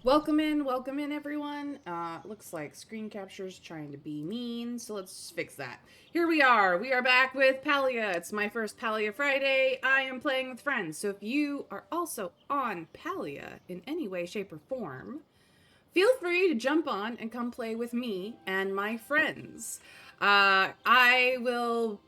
Welcome in, everyone. Looks like screen capture's trying to be mean, so let's fix that. Here we are. We are back with Palia. It's my first Palia Friday. I am playing with friends, so if you are also on Palia in any way, shape, or form, feel free to jump on and come play with me and my friends. I will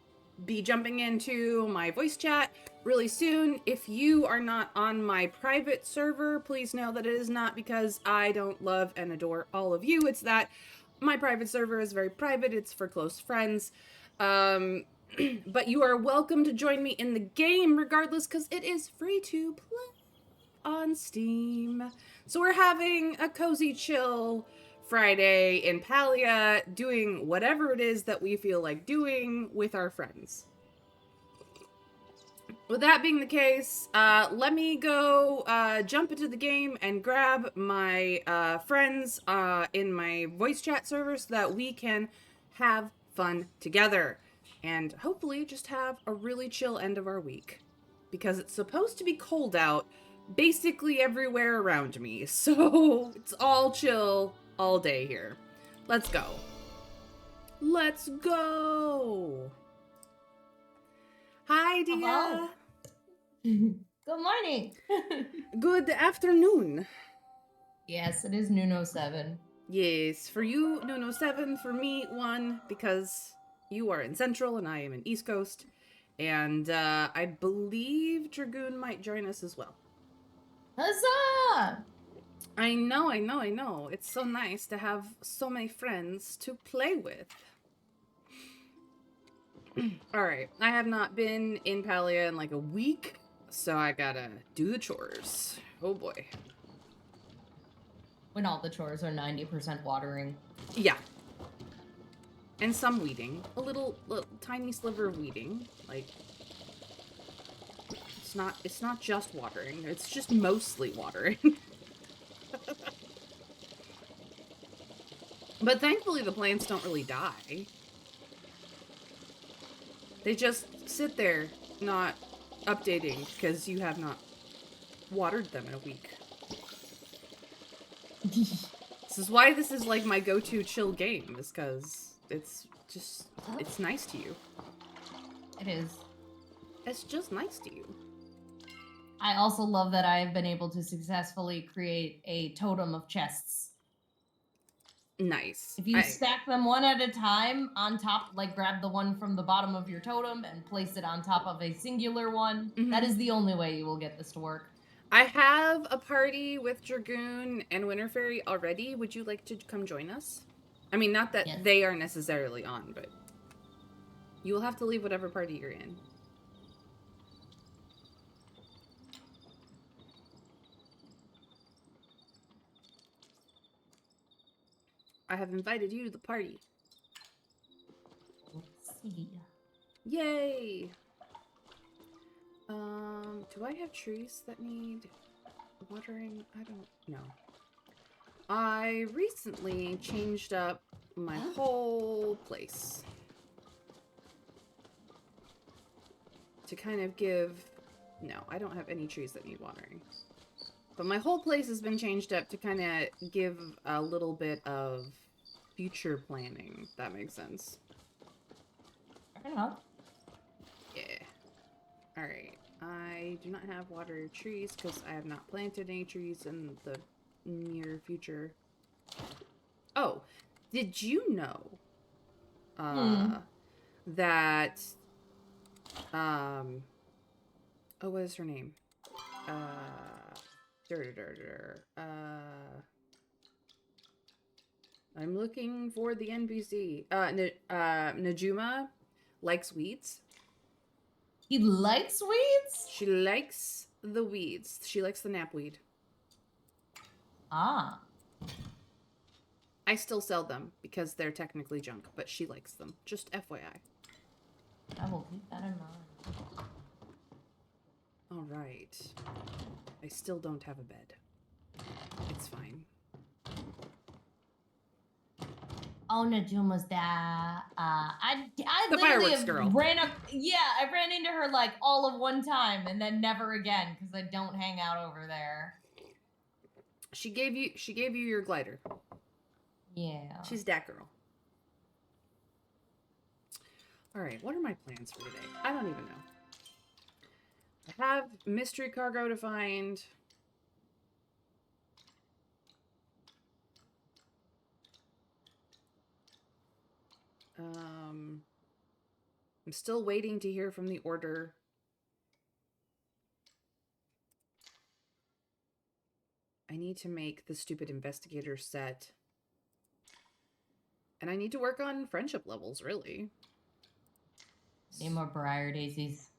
be jumping into my voice chat really soon. If you are not on my private server, please know that it is not because I don't love and adore all of you. It's that my private server is very private. It's for close friends. But you are welcome to join me in the game regardless because it is free to play on Steam. So we're having a cozy chill Friday in Palia, doing whatever it is that we feel like doing with our friends. With that being the case, let me go jump into the game and grab my friends in my voice chat server so that we can have fun together. And hopefully just have a really chill end of our week. Because it's supposed to be cold out basically everywhere around me. So it's all chill all day here. Let's go. Let's go. Hi, Hello. Dia. Good morning. Good afternoon. Yes, it is noon 07. Yes, for you, no 7. For me, 1, because you are in Central and I am in East Coast. And I believe Dragoon might join us as well. Huzzah! I know. It's so nice to have so many friends to play with. Alright, I have not been in Palia in like a week, so I gotta do the chores. Oh boy. When all the chores are 90% watering. Yeah. And some weeding. A little tiny sliver of weeding. Like, it's not just watering. It's just mostly watering. But thankfully the plants don't really die. They just sit there, not updating, because you have not watered them in a week. This is why this is like my go-to chill game, is because it's nice to you. It is. It's just nice to you. I also love that I have been able to successfully create a totem of chests. Nice. If you stack them one at a time on top, like grab the one from the bottom of your totem and place it on top of a singular one, that is the only way you will get this to work. I have a party with Dragoon and Winter Fairy already. Would you like to come join us? I mean, not that they are necessarily on, but you will have to leave whatever party you're in. I have invited you to the party. Let's see. Yay! Do I have trees that need watering? I don't know. I recently changed up my whole place to kind of give... No, I don't have any trees that need watering. But my whole place has been changed up to kind of give a little bit of future planning, if that makes sense. Fair enough. Yeah. Alright. I do not have water trees because I have not planted any trees in the near future. Oh, did you know that oh, what is her name? I'm looking for the NPC. Najuma likes weeds. He likes weeds? She likes the weeds. She likes the knapweed. Ah. I still sell them because they're technically junk, but she likes them. Just FYI. I will keep that in mind. Alright. I still don't have a bed. It's fine. Oh, Najuma's dad. I the literally fireworks girl. I ran into her like all of one time and then never again because I don't hang out over there. She gave you your glider. Yeah. She's that girl. All right, what are my plans for today? I don't even know. I have mystery cargo to find. I'm still waiting to hear from the order. I need to make the stupid investigator set. And I need to work on friendship levels, really. Need more briar daisies.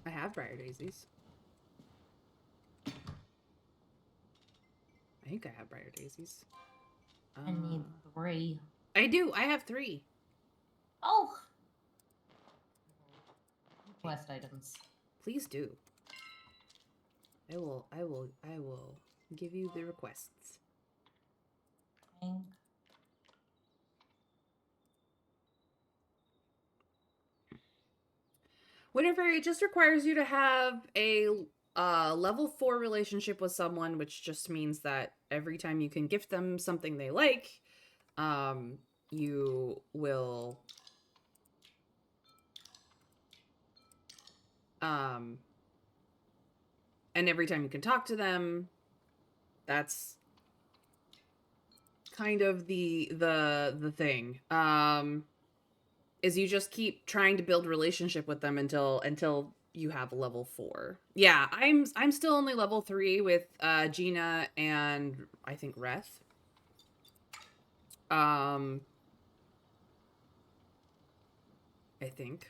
I have briar daisies. I think I have briar daisies. I need 3. I do. I have 3. Oh! Quest items. Please do. I will give you the requests. Okay. Whenever it just requires you to have a level 4 relationship with someone, which just means that every time you can gift them something they like, you will and every time you can talk to them, that's kind of the thing. Is you just keep trying to build relationship with them until you have a level 4. Yeah, I'm still only level 3 with Gina and I think Reth. I think.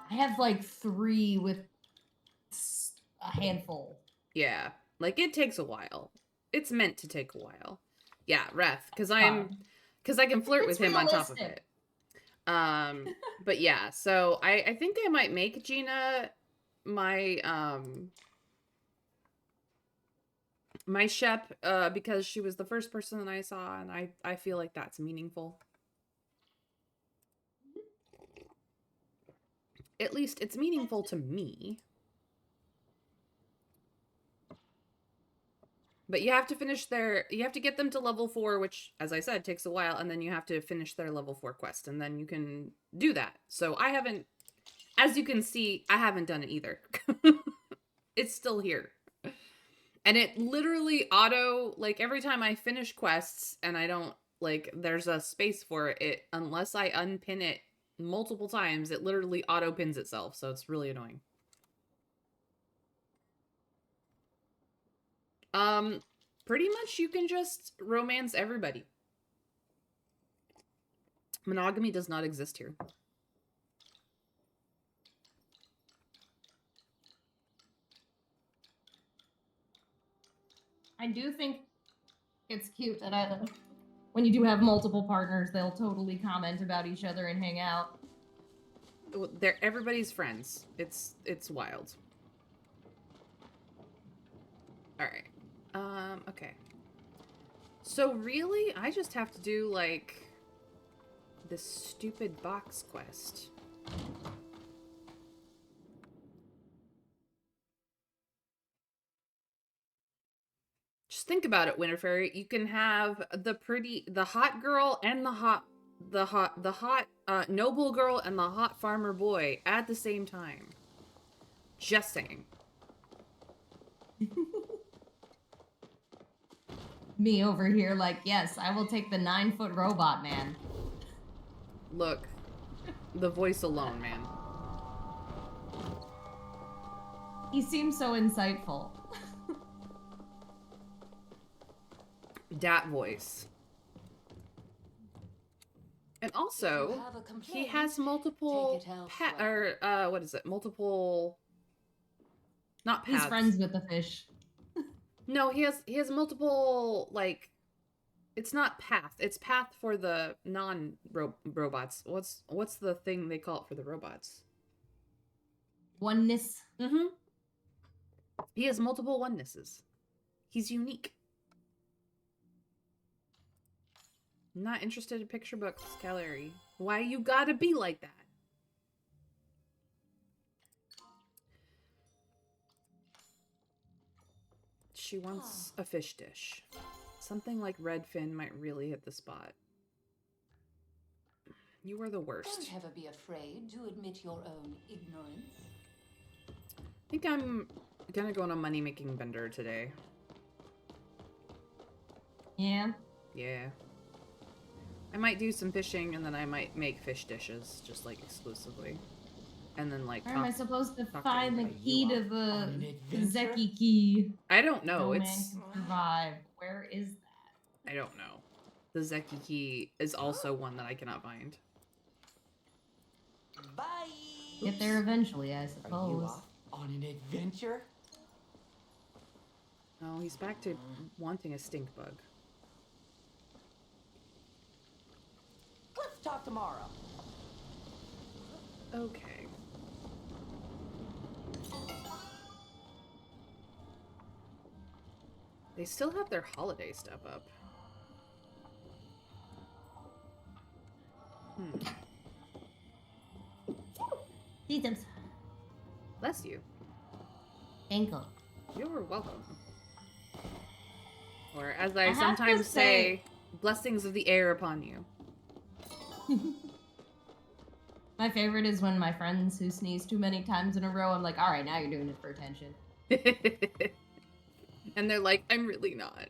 I have like 3 with a handful. Yeah, like it takes a while. It's meant to take a while. Yeah, Reth, because I can flirt with him on top of it. But yeah, so I think I might make Gina my my Shep because she was the first person that I saw, and I feel like that's meaningful. At least it's meaningful to me. But you have to get them to level 4, which, as I said, takes a while, and then you have to finish their level 4 quest, and then you can do that. So I haven't, as you can see, I haven't done it either. It's still here. And it literally like, every time I finish quests and I don't, like, there's a space for it, unless I unpin it multiple times, it literally auto pins itself, so it's really annoying. Pretty much you can just romance everybody. Monogamy does not exist here. I do think it's cute that when you do have multiple partners, they'll totally comment about each other and hang out. They're everybody's friends. It's wild. All right. Okay. So really, I just have to do, like, this stupid box quest. Just think about it, Winterfairy. You can have the hot girl and the hot noble girl and the hot farmer boy at the same time. Just saying. Me over here like, yes, I will take the 9-foot robot man. Look, the voice alone, man. He seems so insightful. Dat voice. And also, he has multiple what is it? Multiple, not paths. He's friends with the fish. No, he has multiple, like, it's not path. It's path for the non-robots. What's the thing they call it for the robots? Oneness. Mm-hmm. He has multiple onenesses. He's unique. I'm not interested in picture books, Caleri. Why you gotta be like that? She wants a fish dish. Something like redfin might really hit the spot. You are the worst. Don't ever be afraid to admit your own ignorance. I think I'm gonna go on a money-making bender today. Yeah. Yeah. I might do some fishing, and then I might make fish dishes, just, like, exclusively. And then, like, Where am I supposed to talk to find the everybody. key to On the an adventure? Zeki key? I don't know. No man It's... can survive. Where is that? I don't know. The Zeki key is also one that I cannot find. Bye! Get there eventually, I Are you suppose. off on an adventure? Oh, he's back to wanting a stink bug. Let's talk tomorrow. Okay. They still have their holiday stuff up. Items. Bless you. Ankle. You're welcome. Or as I have to sometimes say, say- blessings of the air upon you. My favorite is when my friends who sneeze too many times in a row, I'm like, alright, now you're doing it for attention. And they're like, I'm really not.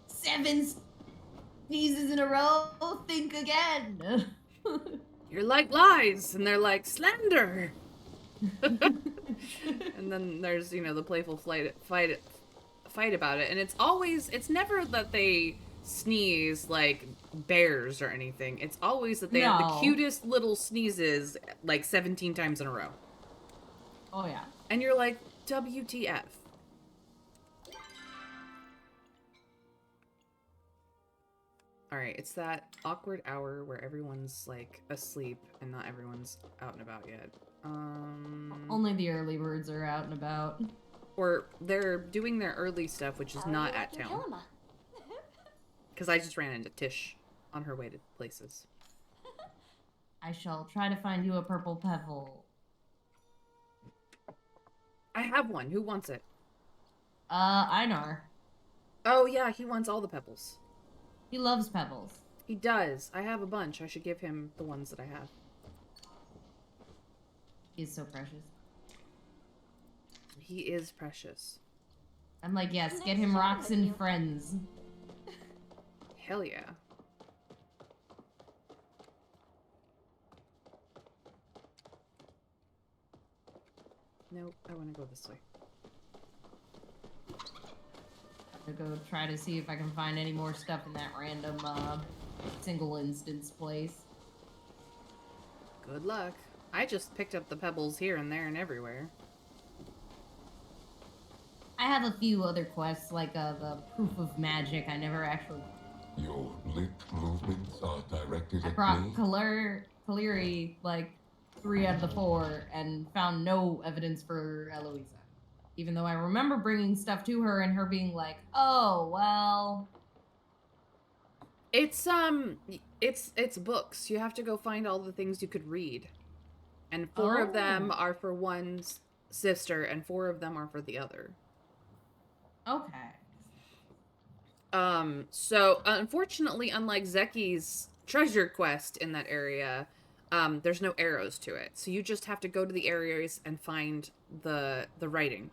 7 sneezes in a row, think again. You're like lies, and they're like slander. And then there's, you know, the playful fight about it, and it's never that they sneeze like bears or anything. It's always that they have the No. cutest little sneezes like 17 times in a row. Oh yeah. And you're like, WTF. Alright, it's that awkward hour where everyone's like asleep and not everyone's out and about yet. Only the early birds are out and about. Or they're doing their early stuff, which is not at town. Because I just ran into Tish on her way to places. I shall try to find you a purple pebble. I have one. Who wants it? Einar. Oh, yeah, he wants all the pebbles. He loves pebbles. He does. I have a bunch. I should give him the ones that I have. He's so precious. He is precious. I'm like, yes, get him rocks and friends. Hell yeah. Nope, I want to go this way. To go try to see if I can find any more stuff in that random single instance place. Good luck. I just picked up the pebbles here and there and everywhere. I have a few other quests, like the proof of magic. I never actually. Your lip movements are directed I at brought me. Kaleri like 3 out of the 4 and found no evidence for Eloisa. Even though I remember bringing stuff to her and her being like, "Oh well." It's books. You have to go find all the things you could read. And 4 of them are for one sister and 4 of them are for the other. Okay. So unfortunately, unlike Zeki's treasure quest in that area, there's no arrows to it. So you just have to go to the areas and find the writing.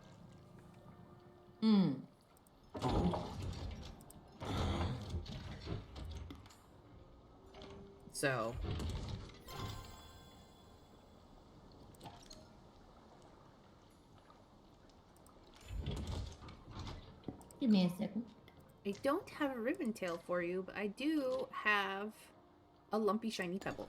So Give me a second. I don't have a ribbon tail for you, but I do have a lumpy shiny pebble.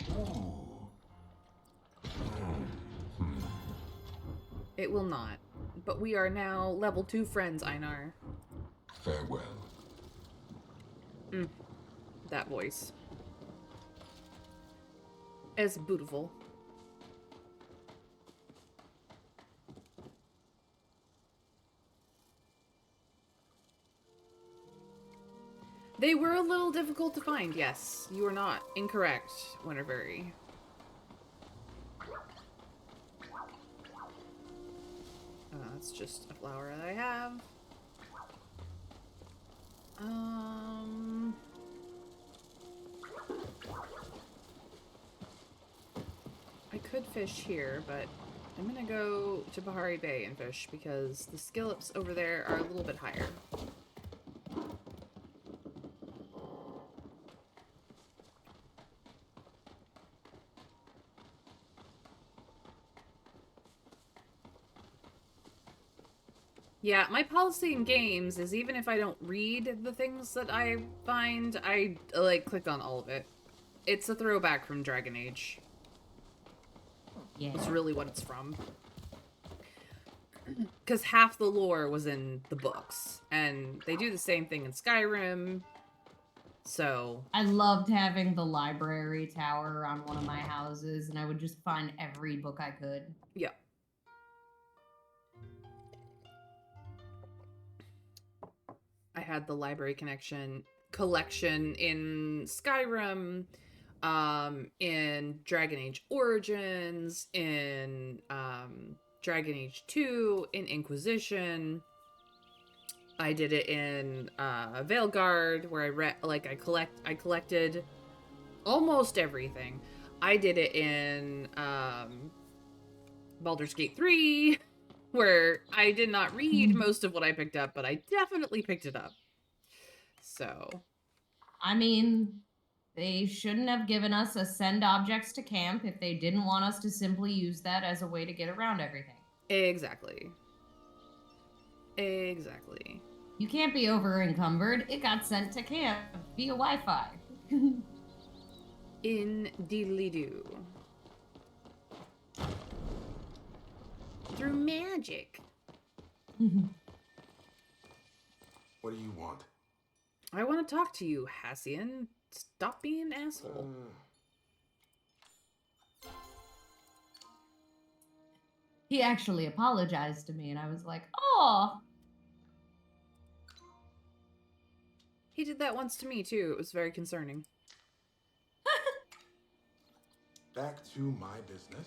It will not. But we are now level 2 friends, Einar. Farewell. That voice. It's beautiful. They were a little difficult to find, yes. You are not incorrect, Winterberry. It's just a flower that I have. I could fish here, but I'm gonna go to Bahari Bay and fish because the skillops over there are a little bit higher. Yeah, my policy in games is even if I don't read the things that I find, I, like, click on all of it. It's a throwback from Dragon Age. Yeah. It's really what it's from. Because half the lore was in the books. And they do the same thing in Skyrim. So... I loved having the library tower on one of my houses, and I would just find every book I could. Yeah. I had the library collection in Skyrim, in Dragon Age Origins, in Dragon Age 2, in Inquisition. I did it in Veilguard, where I collected almost everything. I did it in Baldur's Gate 3. Where I did not read most of what I picked up, but I definitely picked it up. So. I mean, they shouldn't have given us send objects to camp if they didn't want us to simply use that as a way to get around everything. Exactly. Exactly. You can't be over encumbered. It got sent to camp via Wi-Fi. Indeedly-do. Through magic. What do you want? I want to talk to you, Hassian. Stop being an asshole. He actually apologized to me, and I was like, oh. He did that once to me, too. It was very concerning. Back to my business.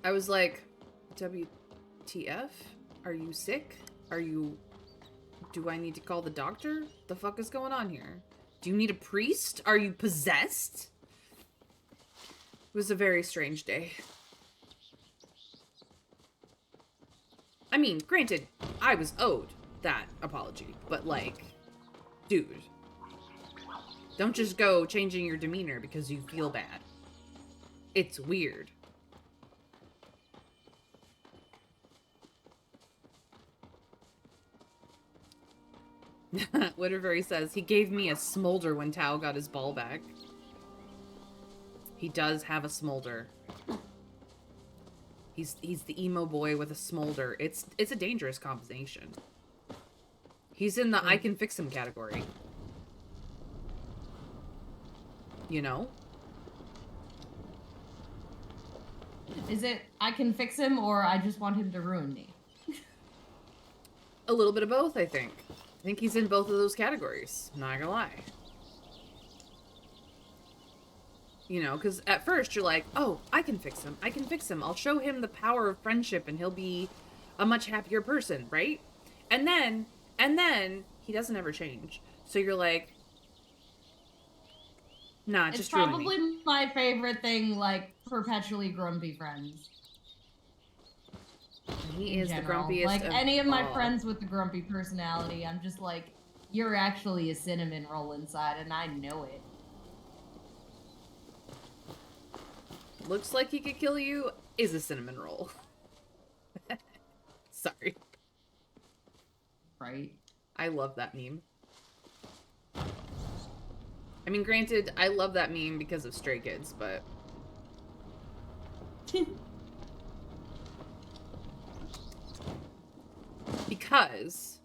I was like, WTF? Are you sick? Do I need to call the doctor? The fuck is going on here? Do you need a priest? Are you possessed? It was a very strange day. I mean, granted, I was owed that apology, but like, dude, don't just go changing your demeanor because you feel bad. It's weird. Whatever he says, he gave me a smolder when Tao got his ball back. He does have a smolder. He's the emo boy with a smolder. It's a dangerous combination. He's in the I can fix him category. You know? Is it I can fix him or I just want him to ruin me? A little bit of both, I think. I think he's in both of those categories. Not gonna lie. You know, because at first you're like, oh, I can fix him. I can fix him. I'll show him the power of friendship and he'll be a much happier person, right? And then he doesn't ever change. So you're like, nah, It's just ruin probably me. my favorite thing, like, perpetually grumpy friends. He is General. the grumpiest Like, of any of my all. friends with the grumpy personality, I'm just like, you're actually a cinnamon roll inside, and I know it. Looks like he could kill you, is a cinnamon roll. Sorry. Right? I love that meme. I mean, granted, I love that meme because of Stray Kids, but... because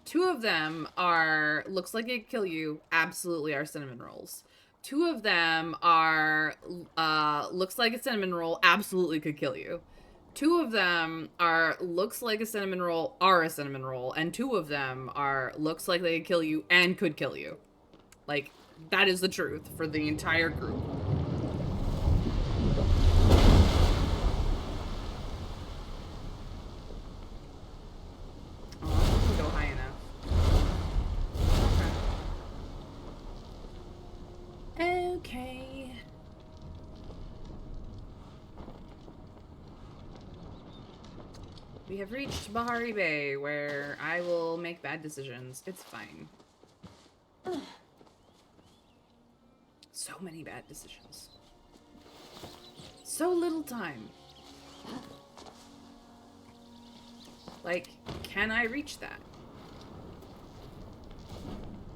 two of them are looks like it could kill you, absolutely are cinnamon rolls. Two of them are looks like a cinnamon roll, absolutely could kill you. Two of them are looks like a cinnamon roll, are a cinnamon roll, and two of them are looks like they could kill you and could kill you. Like, that is the truth for the entire group. Okay. We have reached Bahari Bay, where I will make bad decisions. It's fine. So many bad decisions. So little time. Like, can I reach that?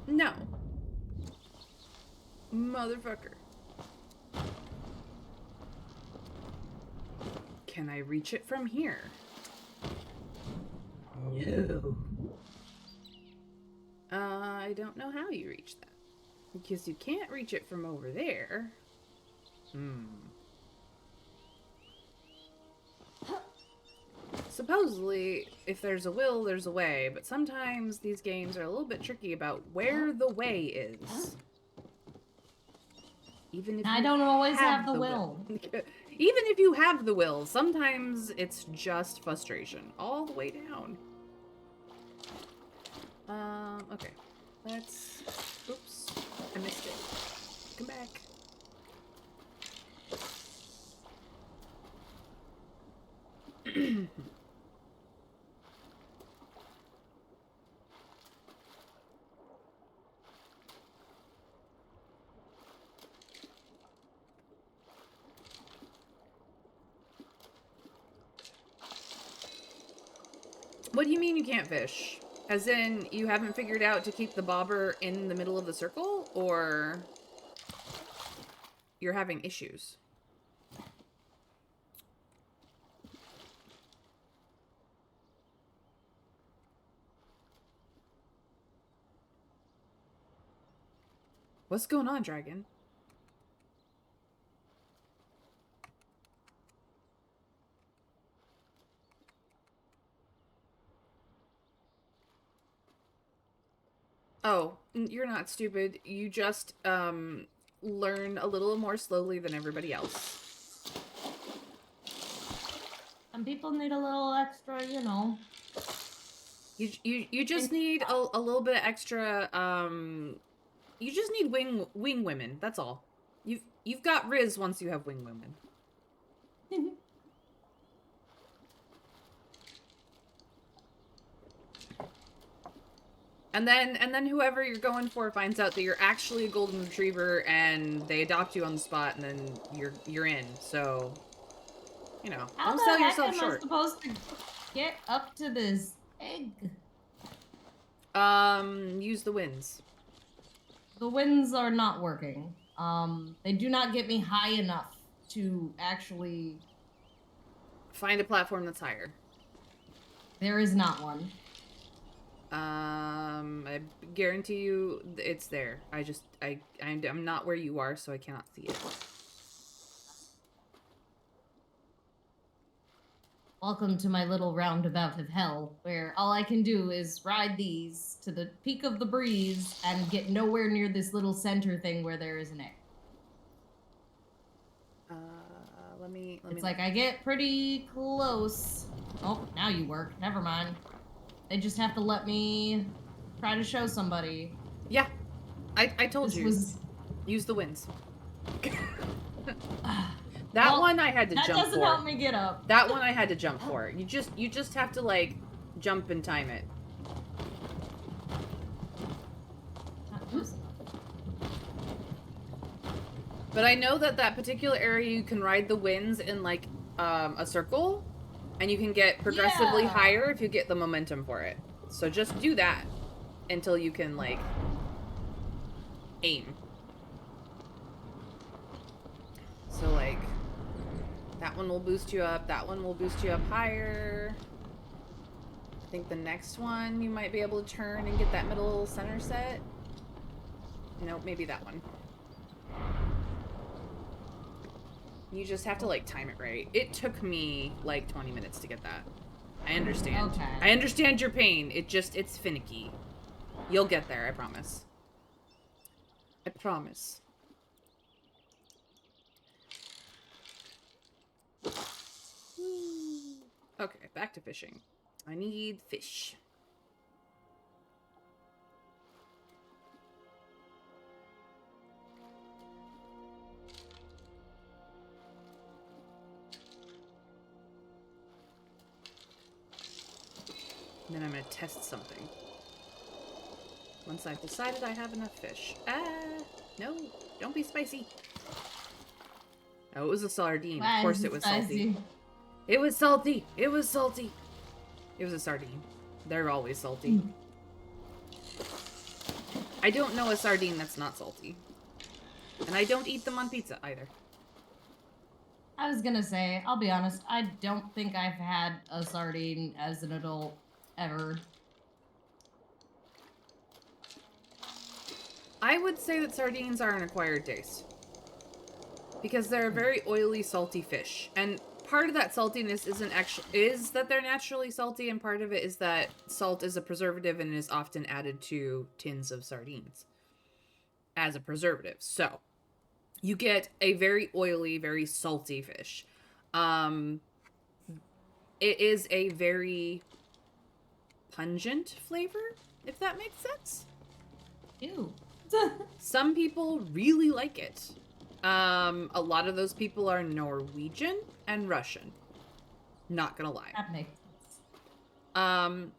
No. Motherfucker. Can I reach it from here? No. I don't know how you reach that. Because you can't reach it from over there. Supposedly, if there's a will, there's a way, but sometimes these games are a little bit tricky about where the way is. Even if I you don't always have the will. Even if you have the will, sometimes it's just frustration. All the way down. Okay. Let's... Oops. I missed it. Come back. What do you mean you can't fish? As in, you haven't figured out to keep the bobber in the middle of the circle? Or you're having issues? What's going on, dragon? Oh, you're not stupid. You just, learn a little more slowly than everybody else. Some people need a little extra, you know. You just need a little bit of extra, you just need wing women, that's all. You've got Riz once you have wing women. And then whoever you're going for finds out that you're actually a golden retriever and they adopt you on the spot and then you're in. So, you know, How don't the sell heck yourself am short. I supposed to get up to this egg? Use the winds. The winds are not working. They do not get me high enough to actually... Find a platform that's higher. There is not one. I guarantee you it's there. I'm not where you are, so I cannot see it. Welcome to my little roundabout of hell, where all I can do is ride these to the peak of the breeze and get nowhere near this little center thing where there is an egg. It's like I get pretty close. Oh, now you work. Never mind. They just have to let me try to show somebody. Yeah, I told you. Was... Use the winds. That one I had to jump for. That doesn't help me get up. That one I had to jump for. You just have to like jump and time it. But I know that particular area you can ride the winds in like a circle, and you can get progressively higher if you get the momentum for it. So just do that until you can like aim. So like that one will boost you up, that one will boost you up higher. I think the next one you might be able to turn and get that middle center set. Nope, maybe that one. You just have to, like, time it right. It took me, like, 20 minutes to get that. I understand. Okay. I understand your pain. It's finicky. You'll get there, I promise. I promise. Okay, back to fishing. I need fish. And then I'm gonna test something. Once I've decided I have enough fish. No, don't be spicy. Oh, it was a sardine. Why Of course is it was salty. spicy? It was salty. It was salty. It was a sardine. They're always salty. I don't know a sardine that's not salty. And I don't eat them on pizza either. I was gonna say, I'll be honest, I don't think I've had a sardine as an adult ever. I would say that sardines are an acquired taste. Because they're a very oily, salty fish. And part of that saltiness is that they're naturally salty, and part of it is that salt is a preservative and is often added to tins of sardines as a preservative. So you get a very oily, very salty fish. It is a very pungent flavor, if that makes sense. Ew. Some people really like it. A lot of those people are Norwegian and Russian. Not gonna lie. That makes sense.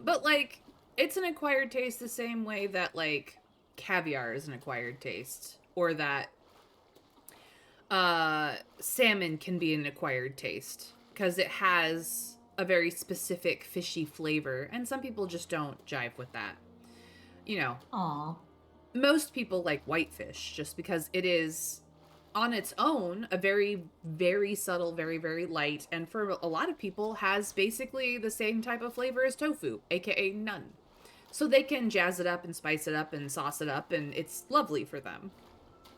But like, it's an acquired taste the same way that like caviar is an acquired taste, or that salmon can be an acquired taste because it has a very specific fishy flavor, and some people just don't jive with that. You know, Aw. most people like whitefish just because it is on its own a very, very subtle, very, very light, and for a lot of people has basically the same type of flavor as tofu, aka none. So they can jazz it up and spice it up and sauce it up, and it's lovely for them.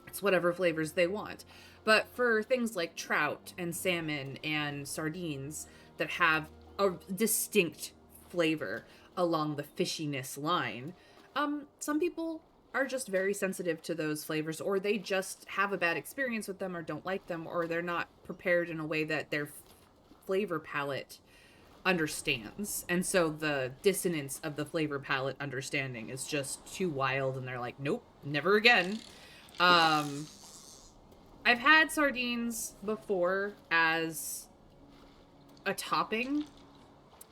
It's whatever flavors they want. But for things like trout and salmon and sardines that have a distinct flavor along the fishiness line, some people are just very sensitive to those flavors, or they just have a bad experience with them or don't like them, or they're not prepared in a way that their flavor palette understands. And so the dissonance of the flavor palette understanding is just too wild, and they're like, nope, never again. I've had sardines before as a topping.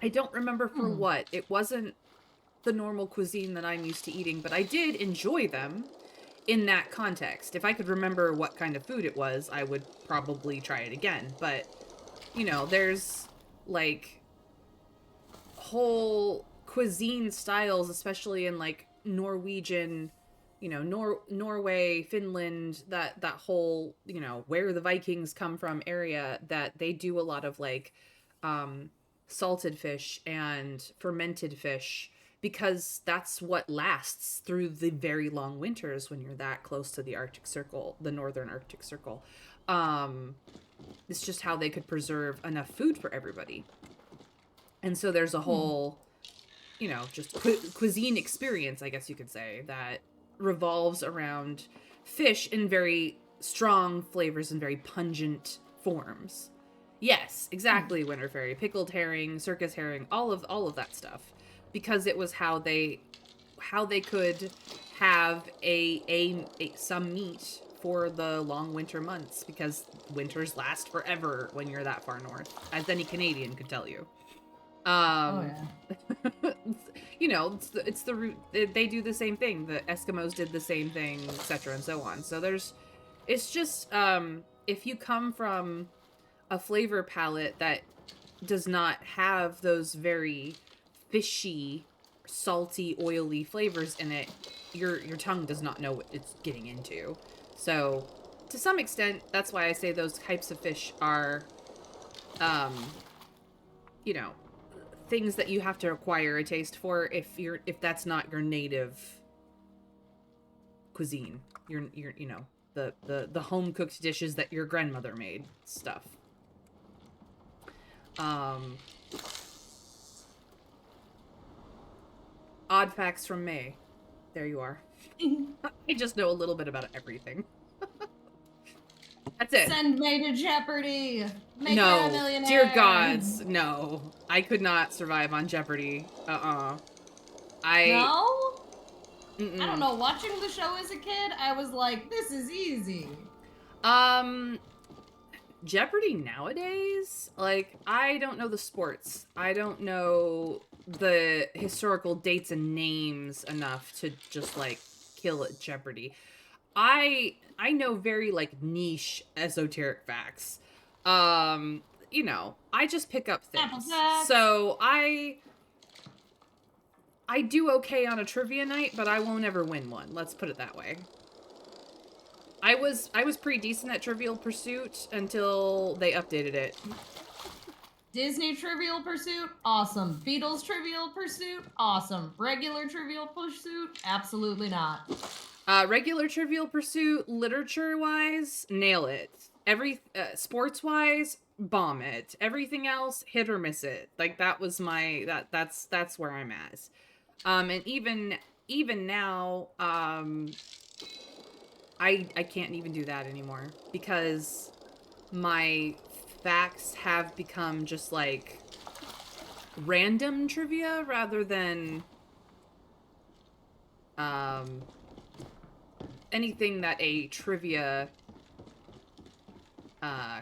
I don't remember for what. It wasn't the normal cuisine that I'm used to eating, but I did enjoy them in that context. If I could remember what kind of food it was, I would probably try it again. But, you know, there's like whole cuisine styles, especially in like Norwegian, you know, Norway, Finland, that whole, you know, where the Vikings come from area, that they do a lot of like salted fish and fermented fish, because that's what lasts through the very long winters when you're that close to the Arctic Circle, the northern Arctic Circle. It's just how they could preserve enough food for everybody. And so there's a whole, you know, just cuisine experience, I guess you could say, that revolves around fish in very strong flavors and very pungent forms. Yes, exactly. Winter Fairy, pickled herring, circus herring, all of that stuff. Because it was how they could have some meat for the long winter months, because winters last forever when you're that far north, as any Canadian could tell you. Oh yeah. You know, it's the root. They do the same thing. The Eskimos did the same thing, etc. and so on. So it's just if you come from a flavor palette that does not have those very fishy, salty, oily flavors in it, your tongue does not know what it's getting into. So, to some extent, that's why I say those types of fish are, you know, things that you have to acquire a taste for if that's not your native cuisine. Your you know, the home cooked dishes that your grandmother made stuff. Odd facts from May. There you are. I just know a little bit about everything. That's it. Send May to Jeopardy. Make her No, a millionaire. dear gods, no. I could not survive on Jeopardy. No? Mm-mm. I don't know. Watching the show as a kid, I was like, this is easy. Jeopardy nowadays, like, I don't know the sports. I don't know the historical dates and names enough to just, like, kill at Jeopardy. I know very, like, niche esoteric facts. You know, I just pick up Apple things. facts. So I do okay on a trivia night, but I won't ever win one. Let's put it that way. I was pretty decent at Trivial Pursuit until they updated it. Disney Trivial Pursuit, awesome. Beatles Trivial Pursuit, awesome. Regular Trivial Pursuit, absolutely not. Regular Trivial Pursuit, literature-wise, nail it. Sports-wise, bomb it. Everything else, hit or miss it. Like, that was my, that's where I'm at. And even now, I can't even do that anymore because my facts have become just like random trivia rather than anything that a trivia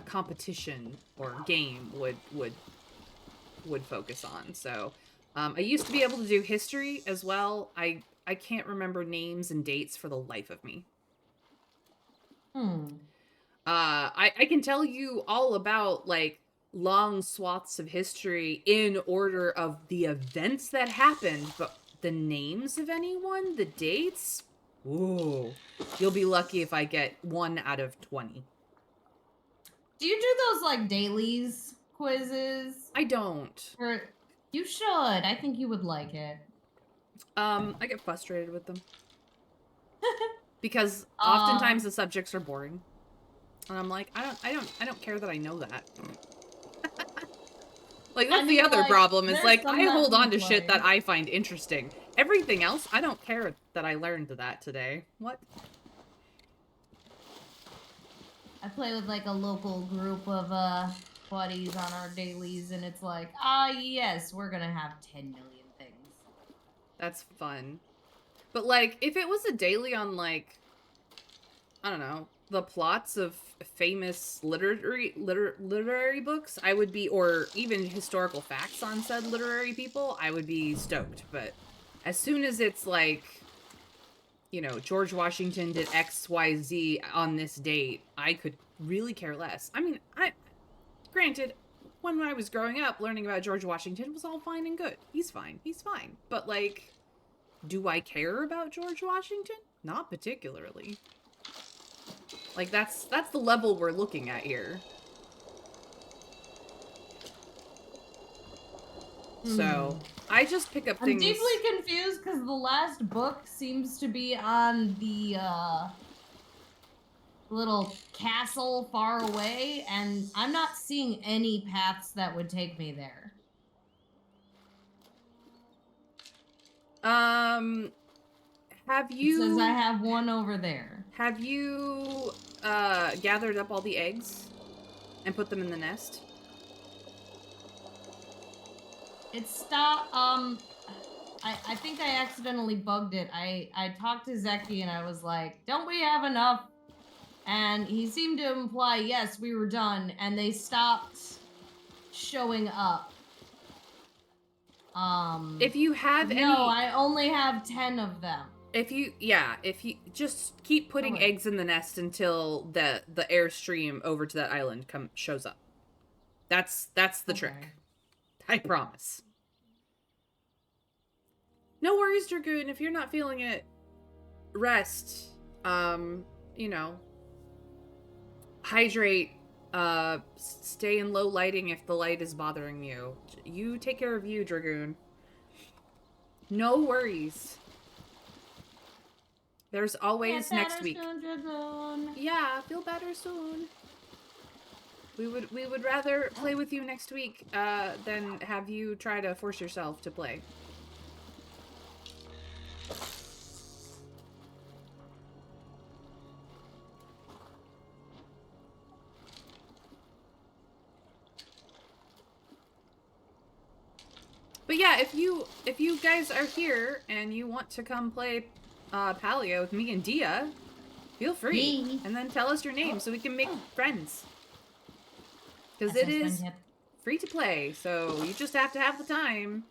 competition or game would focus on. So I used to be able to do history as well. I can't remember names and dates for the life of me. I can tell you all about, like, long swaths of history in order of the events that happened, but the names of anyone, the dates, ooh, you'll be lucky if I get 1 out of 20. Do you do those, like, dailies quizzes? I don't. Or you should. I think you would like it. I get frustrated with them. Because oftentimes the subjects are boring. And I'm like, I don't care that I know that. Like, that's the other problem, is like, I hold on to shit that I find interesting. Everything else, I don't care that I learned that today. What? I play with, like, a local group of buddies on our dailies, and it's like, yes, we're gonna have 10 million things. That's fun. But, like, if it was a daily on, like, I don't know, the plots of famous literary books, I would be, or even historical facts on said literary people, I would be stoked. But as soon as it's like, you know, George Washington did XYZ on this date, I could really care less. I mean, granted, when I was growing up, learning about George Washington was all fine and good. He's fine. He's fine. But, like, do I care about George Washington? Not particularly. Like, that's the level we're looking at here. So, I just pick up things... I'm deeply confused because the last book seems to be on the, little castle far away, and I'm not seeing any paths that would take me there. Have you... It says I have one over there. Have you, gathered up all the eggs and put them in the nest? It stopped, I think I accidentally bugged it. I talked to Zeki and I was like, don't we have enough? And he seemed to imply, yes, we were done, and they stopped showing up. If you have any... No, I only have 10 of them. If you just keep putting eggs in the nest until the airstream over to that island shows up. That's the trick. I promise. No worries, Dragoon. If you're not feeling it, rest. You know, hydrate. Stay in low lighting if the light is bothering you. You take care of you, Dragoon. No worries. There's always next week. Soon, yeah, feel better soon. We would rather play with you next week than have you try to force yourself to play. But yeah, if you guys are here and you want to come play Palia with me and Dia, feel free. And then tell us your name so we can make friends. Because it is free to play, so you just have to have the time.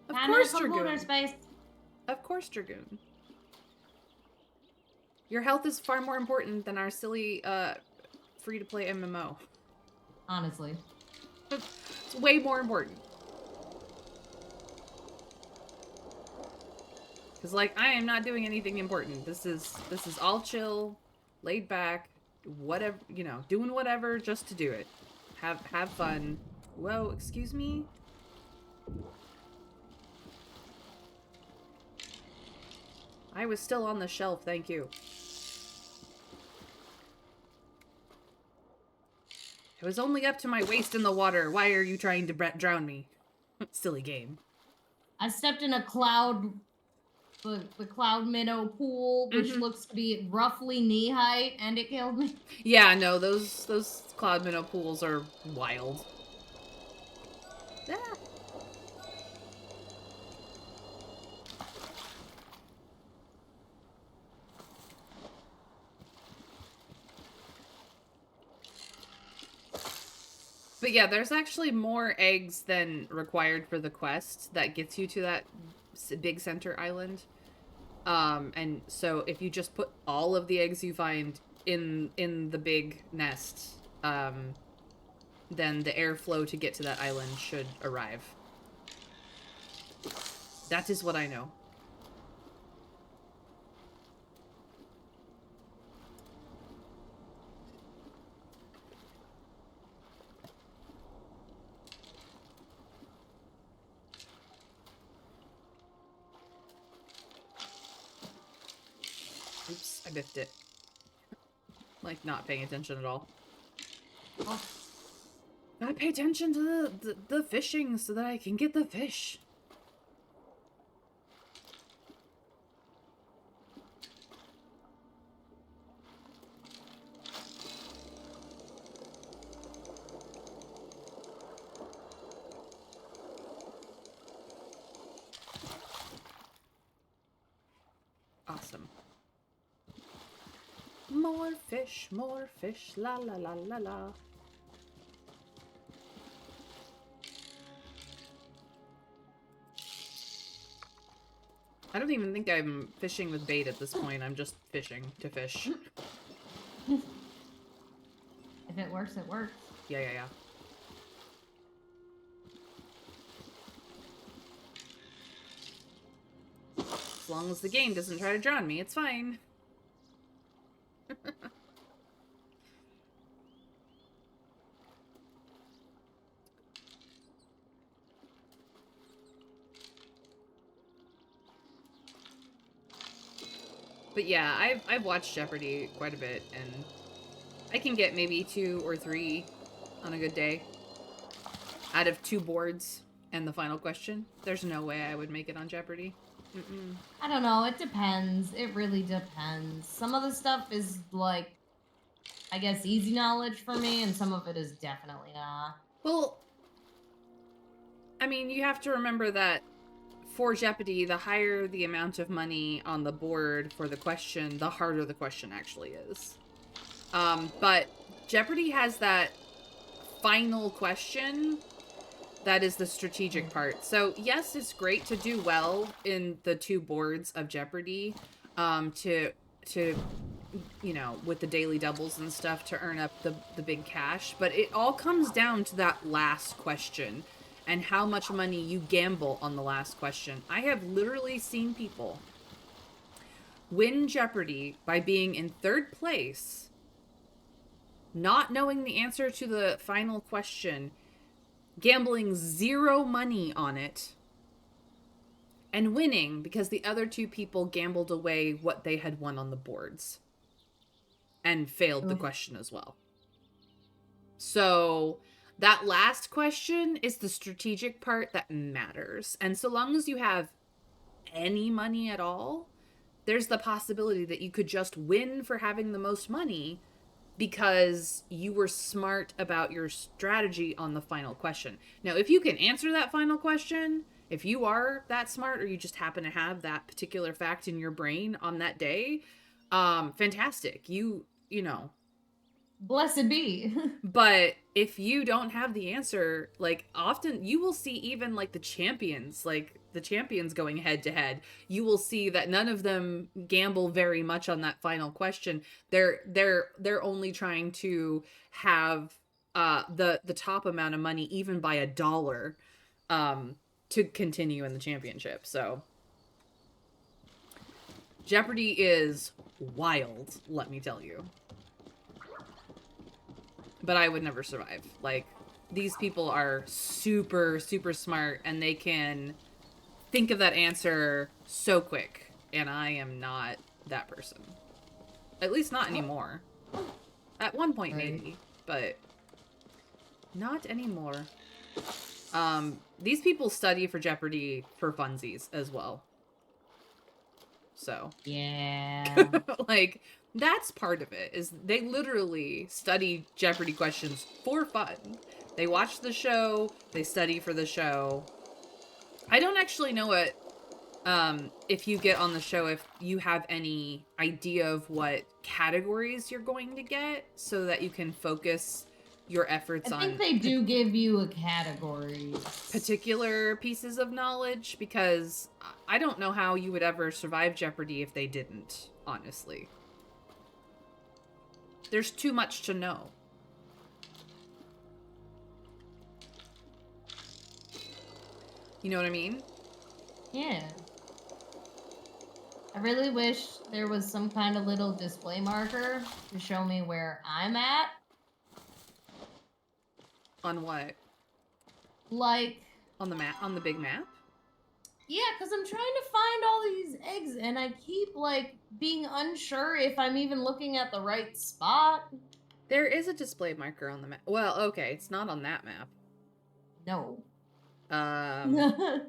Of course, Dragoon. Space. Of course, Dragoon. Your health is far more important than our silly, free-to-play MMO. Honestly. It's way more important. Because, like, I am not doing anything important. This is all chill, laid back, whatever, you know, doing whatever just to do it. Have fun. Whoa, excuse me? I was still on the shelf, thank you. I was only up to my waist in the water. Why are you trying to drown me? Silly game. I stepped in a cloud, the cloud minnow pool, which looks to be roughly knee height, and it killed me. Yeah, no, those cloud minnow pools are wild. Ah. But yeah, there's actually more eggs than required for the quest that gets you to that big center island. And so if you just put all of the eggs you find in the big nest, then the airflow to get to that island should arrive. That is what I know. Oops, I biffed it. Like, not paying attention at all. Oh. Gotta pay attention to the fishing so that I can get the fish. Awesome. More fish, la la la la la. I don't even think I'm fishing with bait at this point. I'm just fishing to fish. If it works, it works. Yeah. As long as the game doesn't try to drown me, it's fine. But yeah, I've watched Jeopardy quite a bit, and I can get maybe 2 or 3 on a good day out of 2 boards and the final question. There's no way I would make it on Jeopardy. I don't know. It depends. It really depends. Some of the stuff is, like, I guess, easy knowledge for me, and some of it is definitely not. Well, I mean, you have to remember that for Jeopardy, the higher the amount of money on the board for the question, the harder the question actually is. But Jeopardy has that final question that is the strategic part. So yes, it's great to do well in the 2 boards of Jeopardy, to you know, with the daily doubles and stuff to earn up the big cash. But it all comes down to that last question and how much money you gamble on the last question. I have literally seen people win Jeopardy by being in 3rd place, not knowing the answer to the final question, gambling 0 money on it, and winning because the other 2 people gambled away what they had won on the boards and failed the question as well. So that last question is the strategic part that matters. And so long as you have any money at all, there's the possibility that you could just win for having the most money because you were smart about your strategy on the final question. Now, if you can answer that final question, if you are that smart or you just happen to have that particular fact in your brain on that day, fantastic. You know, Blessed be. But if you don't have the answer, like often you will see even like the champions going head to head, you will see that none of them gamble very much on that final question. They're only trying to have the top amount of money even by $1 to continue in the championship. So Jeopardy is wild, let me tell you. But I would never survive. Like, these people are super, super smart, and they can think of that answer so quick. And I am not that person. At least not anymore. At one point, Right. maybe. But not anymore. These people study for Jeopardy for funsies as well. So. Yeah. Like, that's part of it, is they literally study Jeopardy questions for fun. They watch the show, they study for the show. I don't actually know what, if you get on the show, if you have any idea of what categories you're going to get so that you can focus your efforts I on think they do give you a category. particular pieces of knowledge, because I don't know how you would ever survive Jeopardy if they didn't, honestly. There's too much to know. You know what I mean? Yeah. I really wish there was some kind of little display marker to show me where I'm at. On what? Like, On the map? On the big map? yeah, because I'm trying to find all these eggs and I keep, like, being unsure if I'm even looking at the right spot. There is a display marker on the map. Well, okay, it's not on that map. No. Um,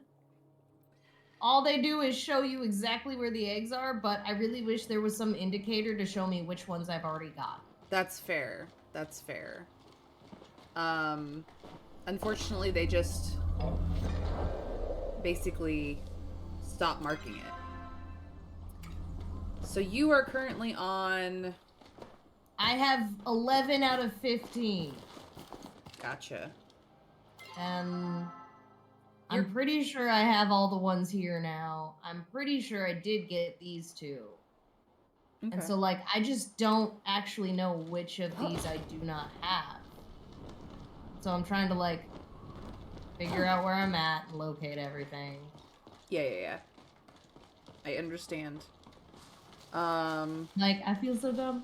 All they do is show you exactly where the eggs are, but I really wish there was some indicator to show me which ones I've already got. that's fair. That's fair. Unfortunately, they just basically stop marking it. So you are currently on... I have 11 out of 15. Gotcha. And You're- I'm pretty sure I have all the ones here now. I'm pretty sure I did get these two. Okay. And so, like, I just don't actually know which of these I do not have. So I'm trying to, like, figure out where I'm at and locate everything. Yeah. I understand. Like, I feel so dumb.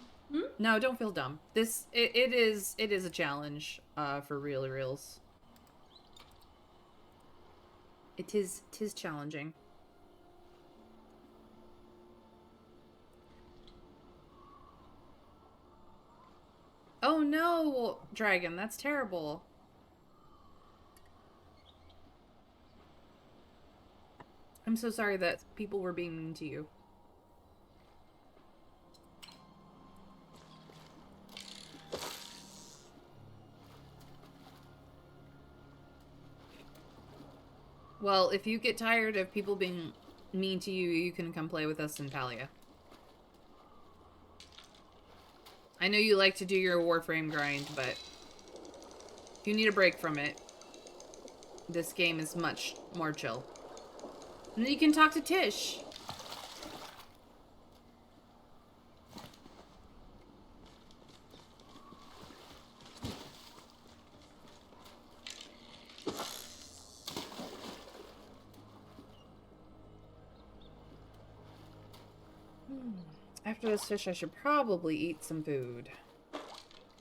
No, don't feel dumb. It is a challenge, for reals. Tis challenging. Oh no, Dragon, that's terrible. I'm so sorry that people were being mean to you. Well, if you get tired of people being mean to you, you can come play with us in Palia. I know you like to do your Warframe grind, but if you need a break from it, this game is much more chill. And then you can talk to Tish. After this fish, I should probably eat some food.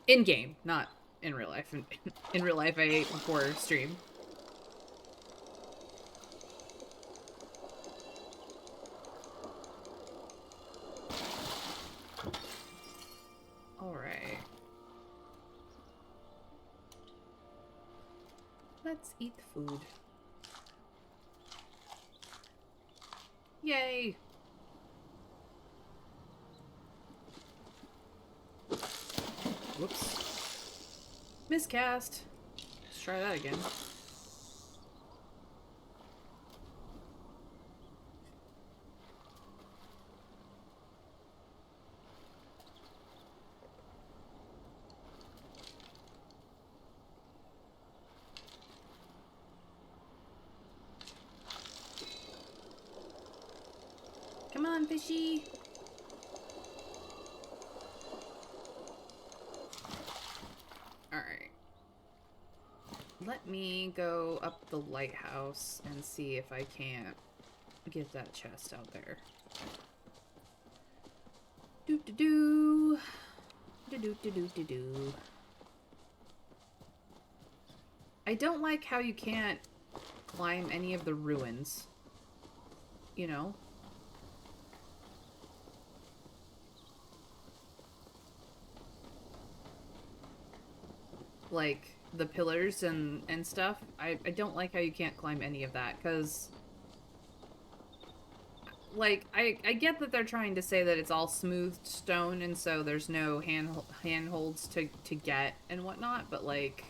In game, not in real life. In real life, I ate before stream. Alright. Let's eat the food. Yay! Whoops. Miscast. Let's try that again. Come on, fishy. Alright. Let me go up the lighthouse and see if I can't get that chest out there. Do-do-do. Do-do-do-do-do-do. I don't like how you can't climb any of the ruins. You know? Like, the pillars and stuff. I don't like how you can't climb any of that, because... Like, I get that they're trying to say that it's all smooth stone, and so there's no handholds to get and whatnot, but, like...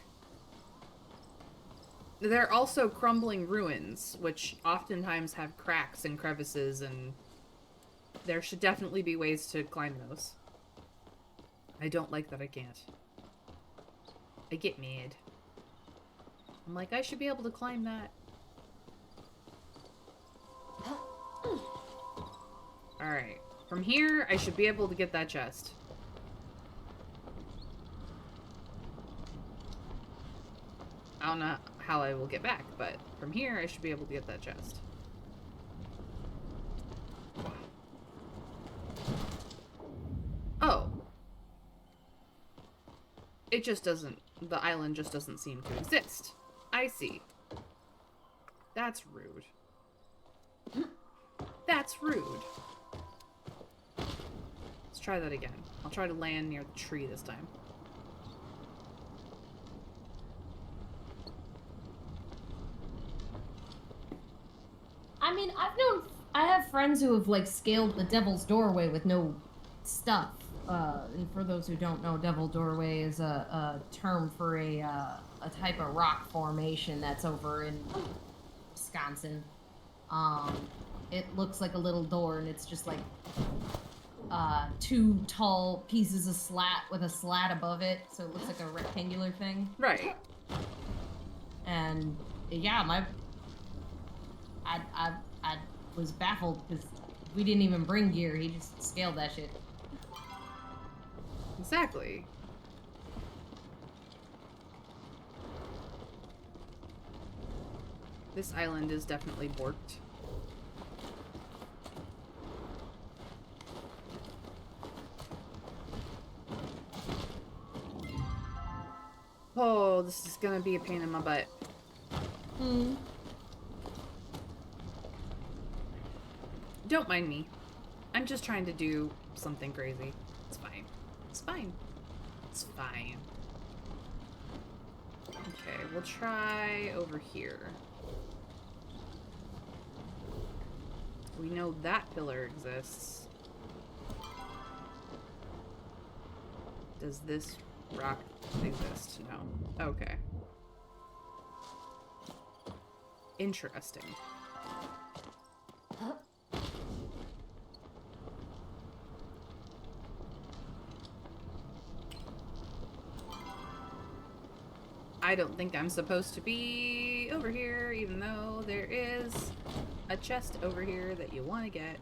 They're also crumbling ruins, which oftentimes have cracks and crevices, and there should definitely be ways to climb those. I don't like that I can't. I get mad. I'm like, I should be able to climb that. Alright. From here, I should be able to get that chest. I don't know how I will get back, but from here, I should be able to get that chest. Oh. It just doesn't... The island just doesn't seem to exist. I see. That's rude. That's rude. Let's try that again. I'll try to land near the tree this time. I mean, I have friends who have, like, scaled the Devil's Doorway with no stuff. And for those who don't know, Devil Doorway is a term for a type of rock formation that's over in Wisconsin. It looks like a little door, and it's just like two tall pieces of slat with a slat above it, so it looks like a rectangular thing. Right. And yeah, I was baffled because we didn't even bring gear. He just scaled that shit. Exactly. This island is definitely borked. Oh, this is gonna be a pain in my butt. Don't mind me. I'm just trying to do something crazy. It's fine. It's fine. It's fine. Okay, we'll try over here. We know that pillar exists. Does this rock exist? No. Okay. Interesting. I don't think I'm supposed to be over here, even though there is a chest over here that you want to get.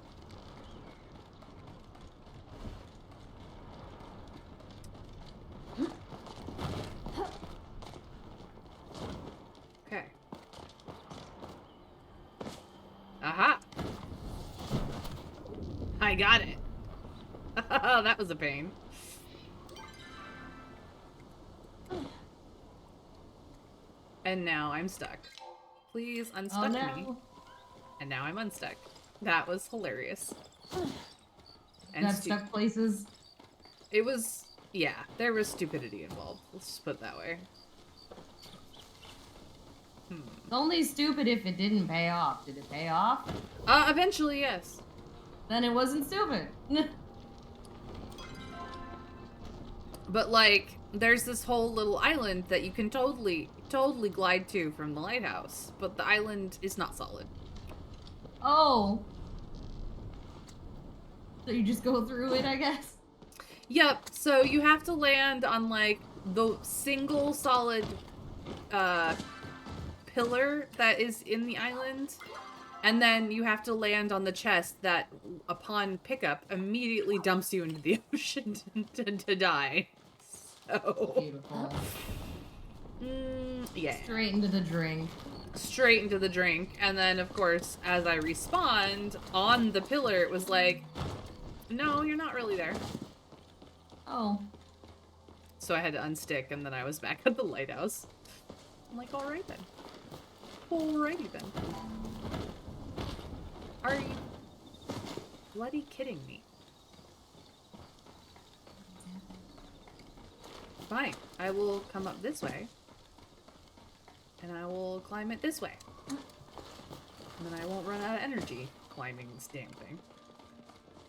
Okay. Aha! I got it. Oh, that was a pain. And now I'm stuck. Please unstuck me. And now I'm unstuck. That was hilarious. And Got stuck places. It was, yeah, there was stupidity involved. Let's just put it that way. It's only stupid if it didn't pay off. Did it pay off? Eventually, yes. Then it wasn't stupid. But, like, there's this whole little island that you can totally glide to from the lighthouse. But the island is not solid. Oh. So you just go through it, I guess? Yep, so you have to land on, like, the single solid, pillar that is in the island. And then you have to land on the chest that, upon pickup, immediately dumps you into the ocean to die. So, Beautiful. yeah. Straight into the drink. Straight into the drink. And then, of course, as I respawned on the pillar, it was like, no, you're not really there. Oh. So I had to unstick, and then I was back at the lighthouse. I'm like, alright then. Alrighty then. Are you bloody kidding me? Fine. I will come up this way. And I will climb it this way. And then I won't run out of energy climbing this damn thing.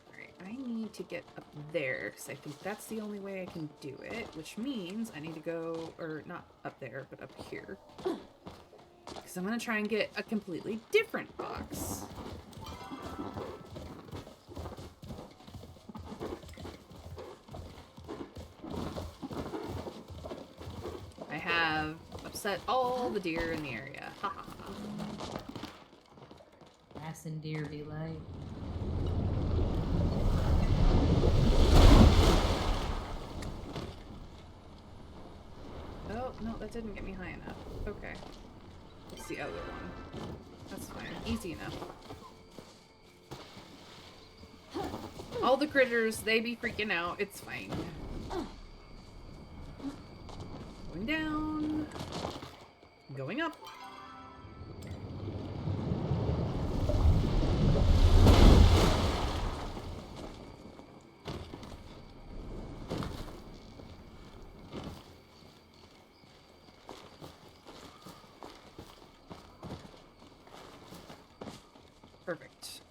Alright, I need to get up there, because I think that's the only way I can do it, which means I need to go, or not up there, but up here. Because I'm going to try and get a completely different box. I have upset all the deer in the area. Ha ha ha. Grass and deer be like. Oh, no, that didn't get me high enough. Okay. It's the other one. That's fine. Easy enough. All the critters, they be freaking out. It's fine. Going down. Going up. Perfect.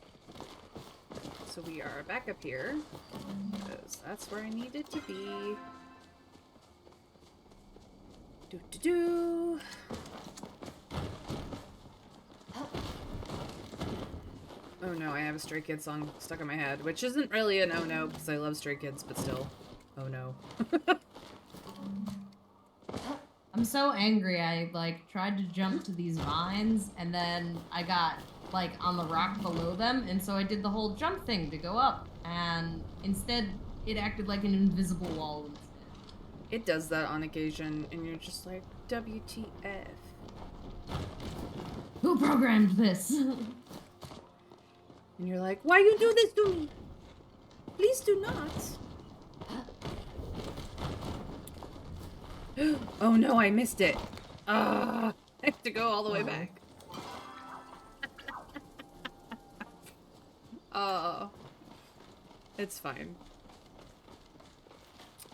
So we are back up here, because that's where I needed to be. Do. Oh no, I have a Stray Kids song stuck in my head, which isn't really an oh no, because I love Stray Kids, but still. Oh no. I'm so angry. I like tried to jump to these vines and then I got like on the rock below them, and so I did the whole jump thing to go up, and instead it acted like an invisible wall instead. It does that on occasion, and you're just like, WTF. Who programmed this? And you're like, why you do this to me? Please do not. Oh no, I missed it. I have to go all the way back. Oh. It's fine.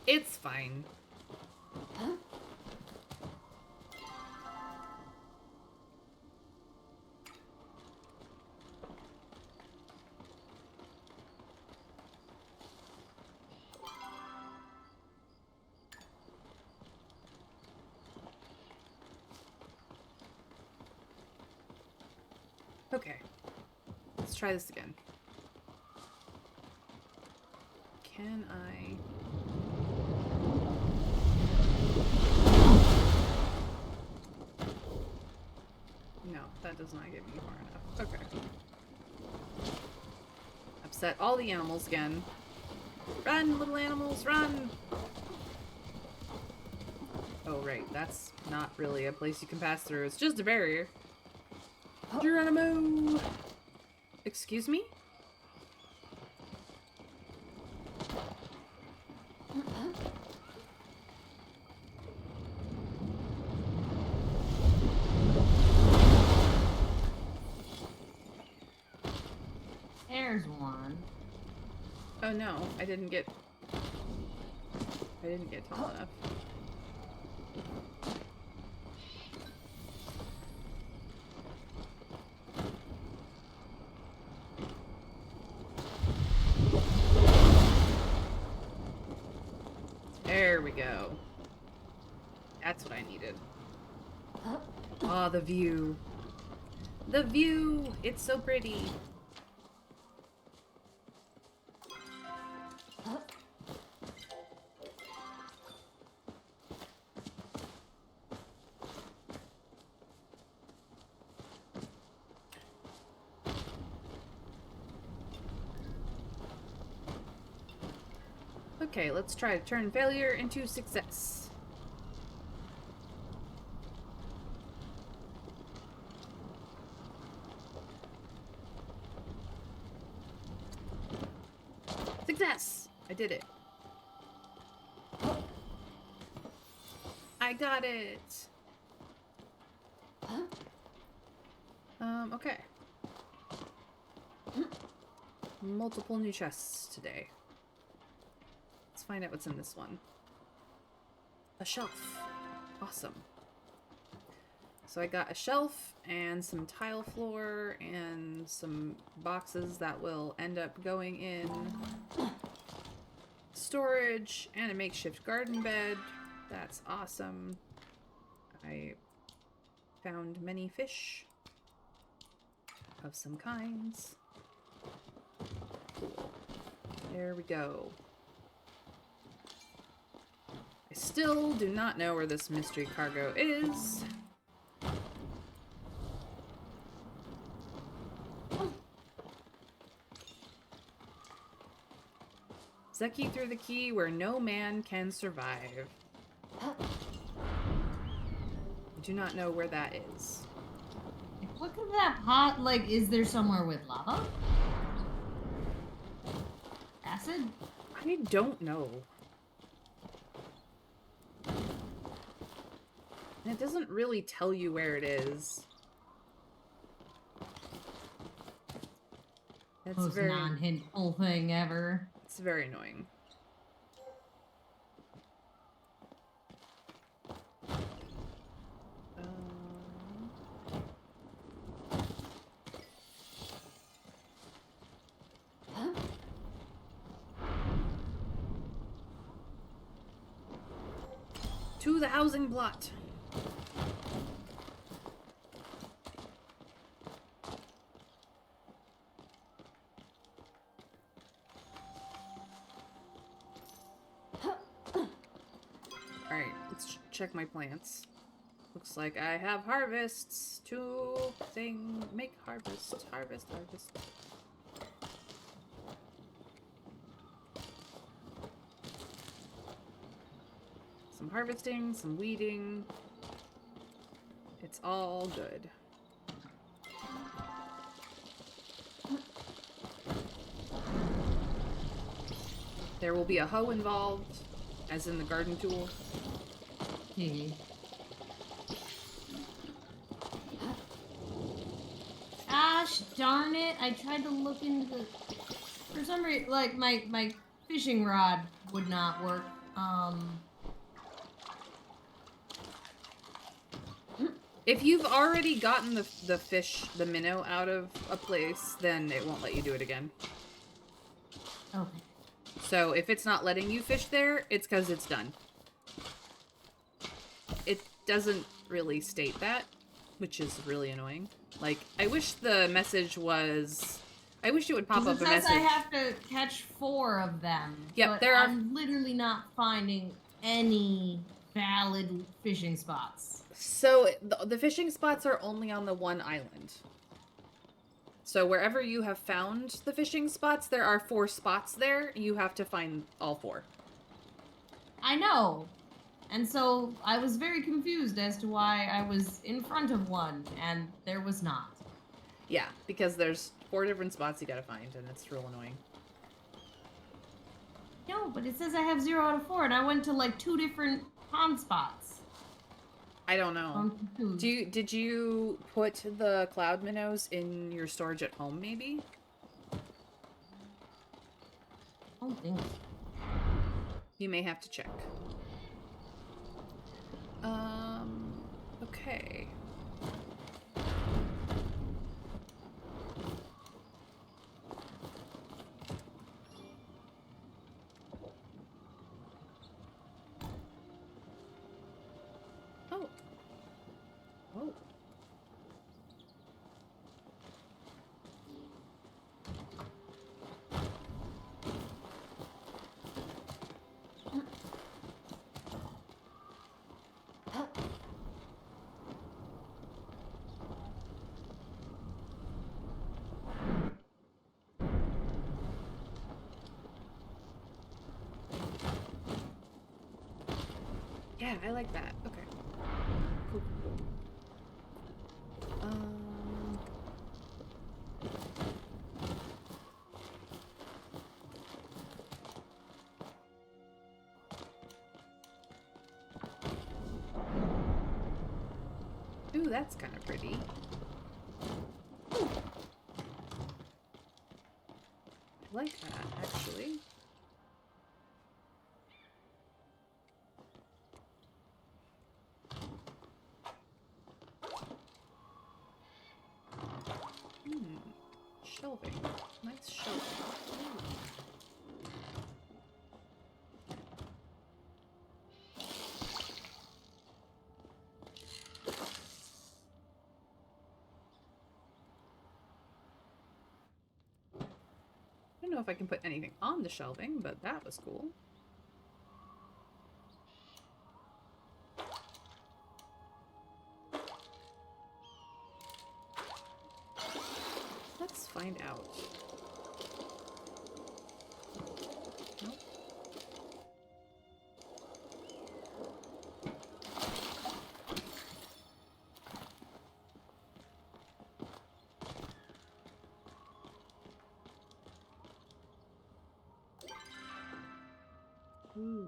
It's fine. Okay. Let's try this again. Can I... No, that does not get me far enough. Okay. Upset all the animals again. Run, little animals, run! Oh, right. That's not really a place you can pass through. It's just a barrier. Geronimo! Excuse me? There's one. Oh no, I didn't get tall enough. There we go. That's what I needed. Oh, the view. The view! It's so pretty. Okay, let's try to turn failure into success. Success! I did it. I got it. Okay. Multiple new chests today. Let's find out what's in this one. A shelf. Awesome. So I got a shelf and some tile floor and some boxes that will end up going in storage and a makeshift garden bed. That's awesome. I found many fish of some kinds. Cool. There we go. I still do not know where this mystery cargo is. Zeki threw the key where no man can survive. I do not know where that is. Look at that pot. Like, is there somewhere with lava? Acid? I don't know. And it doesn't really tell you where it is. That's Most very non-hintful thing ever. It's very annoying. Huh? 2,000 blot. Alright, let's check my plants. Looks like I have harvests to make harvest. Some harvesting, some weeding. It's all good. There will be a hoe involved, as in the garden tool. Gosh darn it, I tried to look into the... For some reason, like, my fishing rod would not work. If you've already gotten the fish, the minnow, out of a place, then it won't let you do it again. Okay. So if it's not letting you fish there, it's because it's done. It doesn't really state that, which is really annoying. Like, I wish the message was... I wish it would pop up a message. It says I have to catch 4 of them. Yep, but there are... I'm literally not finding any valid fishing spots. So, the fishing spots are only on the one island. So, wherever you have found the fishing spots, there are 4 spots there. You have to find all 4. I know. And so, I was very confused as to why I was in front of one, and there was not. Yeah, because there's 4 different spots you gotta find, and it's real annoying. No, but it says I have 0 out of 4, and I went to, like, 2 different pond spots. I don't know. Did you put the cloud minnows in your storage at home, maybe? I don't think so. You may have to check. Okay. Oh. Oh. Yeah, I like that. Okay. Cool, cool, cool. Ooh, that's kind of pretty. I like that, actually. Shelving. Nice shelving. Ooh. I don't know if I can put anything on the shelving, but that was cool. Let's find out. Nope. Ooh.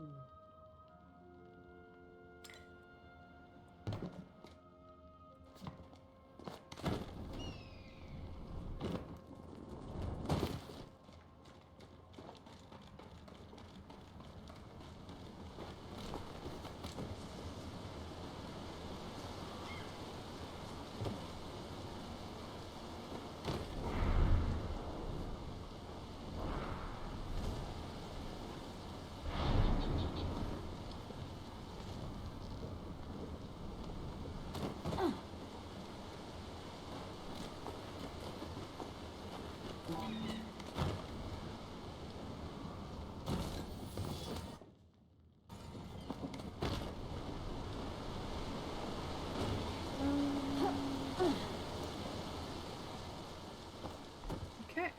Okay.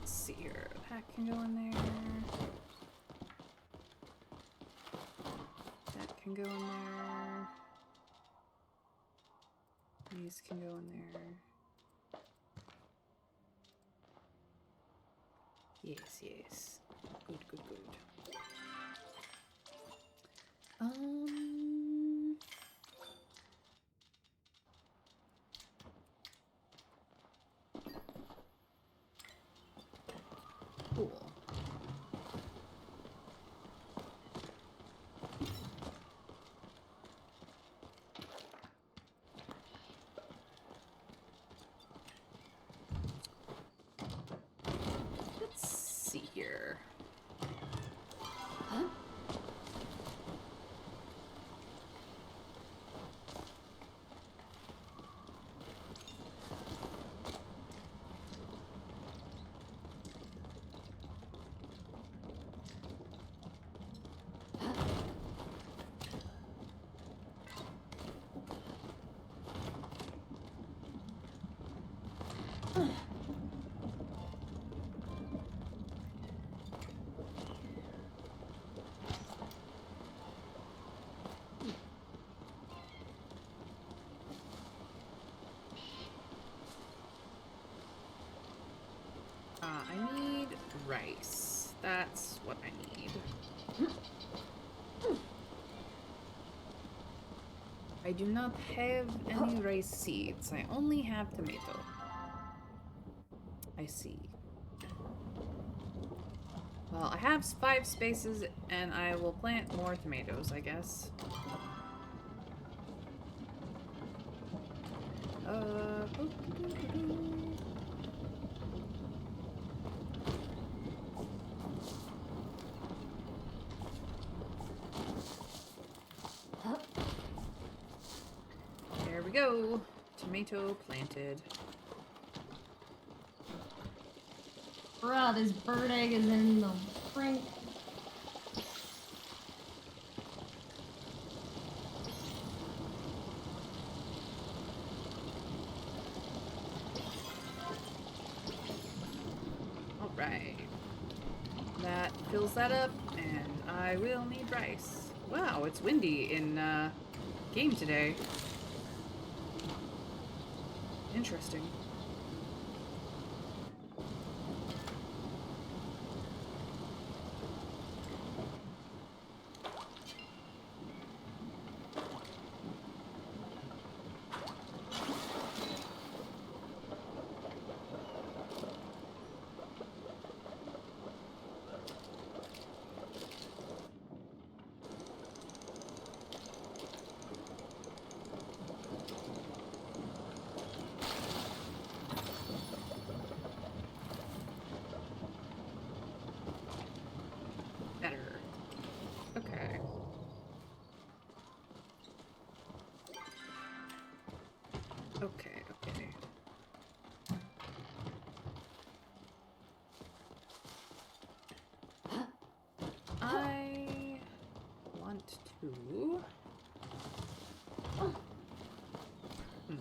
Let's see here. That can go in there. That can go in there. These can go in there. Yes, yes. Good, good, good. Cool. Let's see here. Huh? I need rice. That's what I need. I do not have any rice seeds. I only have tomato. I see. Well, I have 5 spaces, and I will plant more tomatoes, I guess. There we go. Tomato planted. Bruh, this bird egg is in the frink. All right. fills that up, and I will need rice. Wow, it's windy in game today. Interesting. Better. Okay. Okay, okay. I want to... Hmm.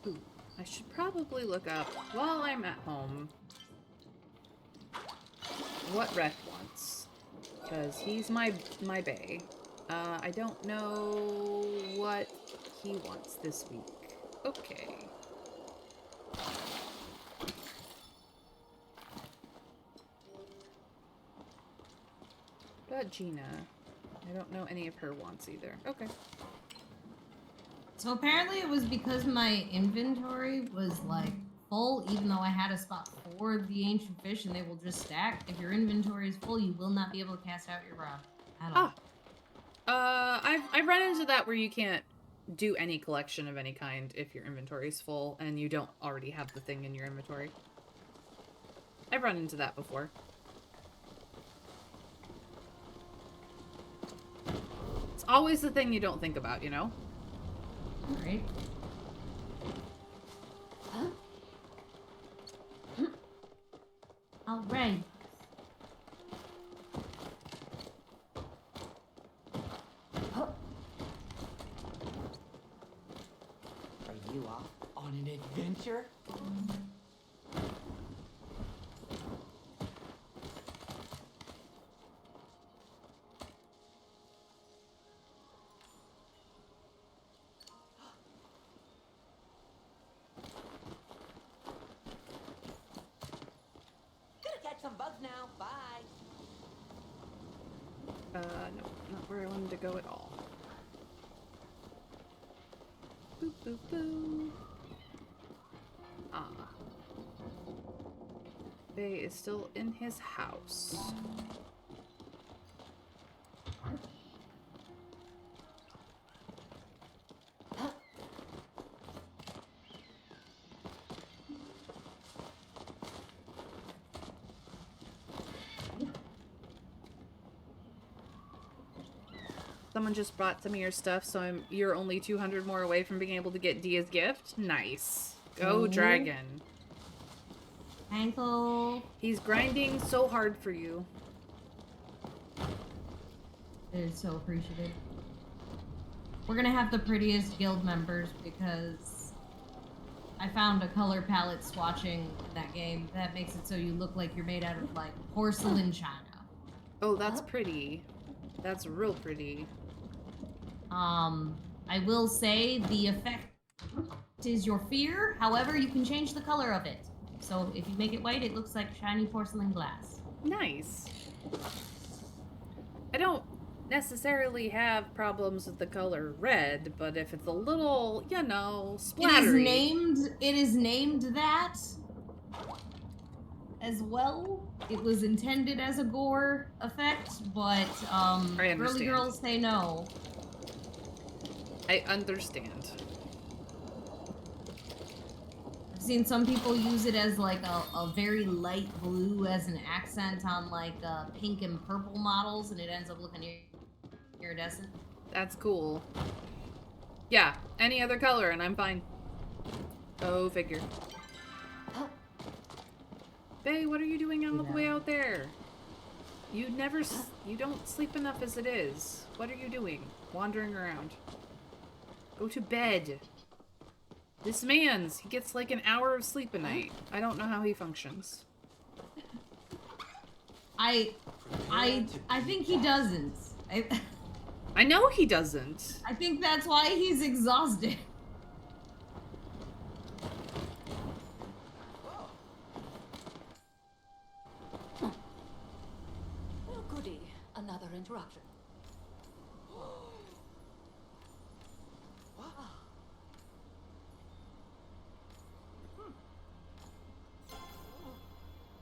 Ooh, I should probably look up while I'm at home what Rhett wants, because he's my bae. I don't know what he wants this week. Okay. But Gina, I don't know any of her wants either. Okay. So apparently it was because my inventory was like full, even though I had a spot for the ancient fish and they will just stack. If your inventory is full, you will not be able to cast out your rod at all. I've run into that where you can't do any collection of any kind if your inventory is full and you don't already have the thing in your inventory. I've run into that before. It's always the thing you don't think about, you know? Alright. Alright. Are you off on an adventure? Gonna catch some bugs now. Bye. No, not where I wanted to go at all. Boop, boop, boop. Ah. Bay is still in his house. Someone just brought some of your stuff, so you're only 200 more away from being able to get Dia's gift. Nice. Go, Ooh. dragon. Ankle. He's grinding so hard for you. It is so appreciative. We're gonna have the prettiest guild members because I found a color palette swatching in that game that makes it so you look like you're made out of like porcelain china. Oh, that's pretty. That's real pretty. I will say the effect is your fear. However, you can change the color of it. So if you make it white, it looks like shiny porcelain glass. Nice. I don't necessarily have problems with the color red, but if it's a little, you know, splattery. It is named that as well. It was intended as a gore effect, but girly girls say no. I understand. I've seen some people use it as like a very light blue as an accent on like pink and purple models, and it ends up looking iridescent. That's cool. Yeah, any other color and I'm fine. Go figure. Bae, what are you doing all the way Yeah. out there? You never, you don't sleep enough as it is. What are you doing? Wandering around. Go to bed. This man's, he gets like an hour of sleep a night. I don't know how he functions. I think he doesn't. I know he doesn't. I think that's why he's exhausted. Oh, goody. Another interruption.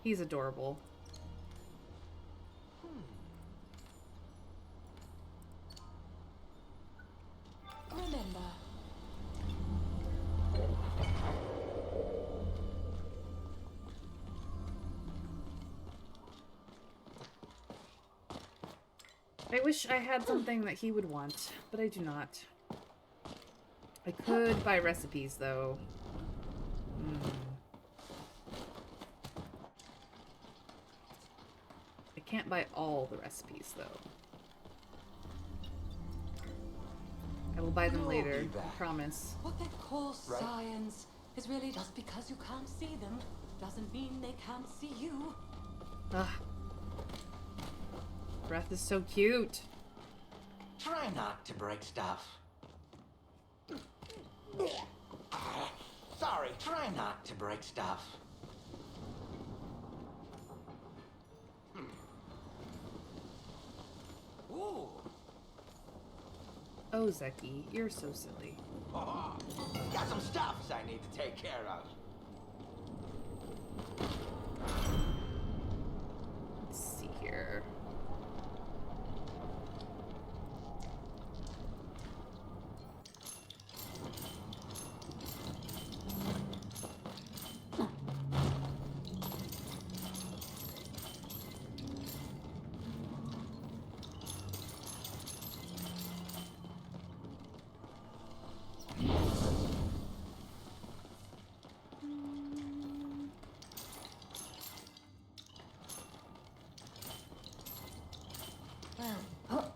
He's adorable. Remember. I wish I had something that he would want, but I do not. I could buy recipes, though. I can't buy all the recipes, though. I will buy them You'll later, be back. I promise. What they call Right. science is really just because you can't see them doesn't mean they can't see you. Ugh. Breath is so cute. Try not to break stuff. Sorry, try not to break stuff. Ooh. Oh, Zeki, you're so silly. Got some stuffs I need to take care of. Let's see here. Well,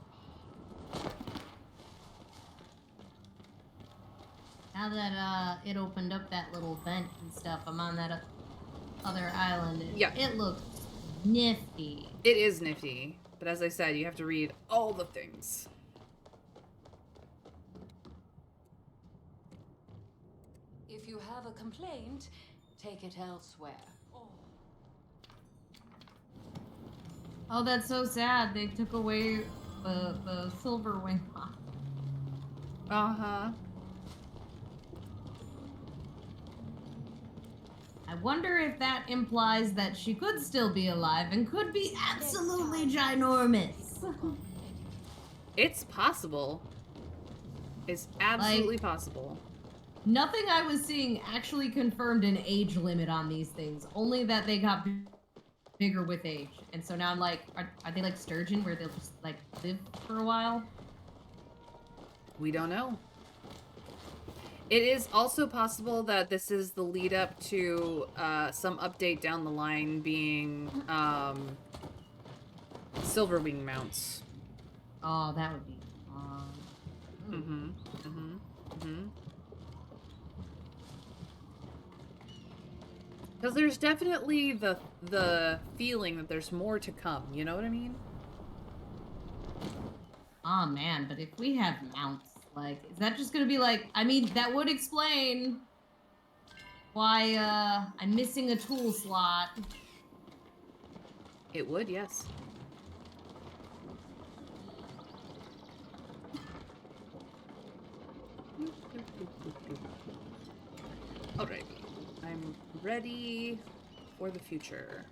now that it opened up that little vent and stuff, I'm on that other island. And Yeah. it looks nifty. It is nifty, but as I said, you have to read all the things. If you have a complaint, take it elsewhere. Oh, that's so sad. They took away the silver wing. Uh-huh. I wonder if that implies that she could still be alive and could be absolutely ginormous. It's possible. It's absolutely possible. Nothing I was seeing actually confirmed an age limit on these things, only that they got bigger with age. And so now I'm like, are they like sturgeon where they'll just like live for a while? We don't know. It is also possible that this is the lead up to some update down the line being silver wing mounts. Oh, that would be Because there's definitely the feeling that there's more to come, you know what I mean? Oh man, but if we have mounts, like, is that just gonna be like, I mean, that would explain why I'm missing a tool slot. It would, yes. Alright, I'm ready for the future.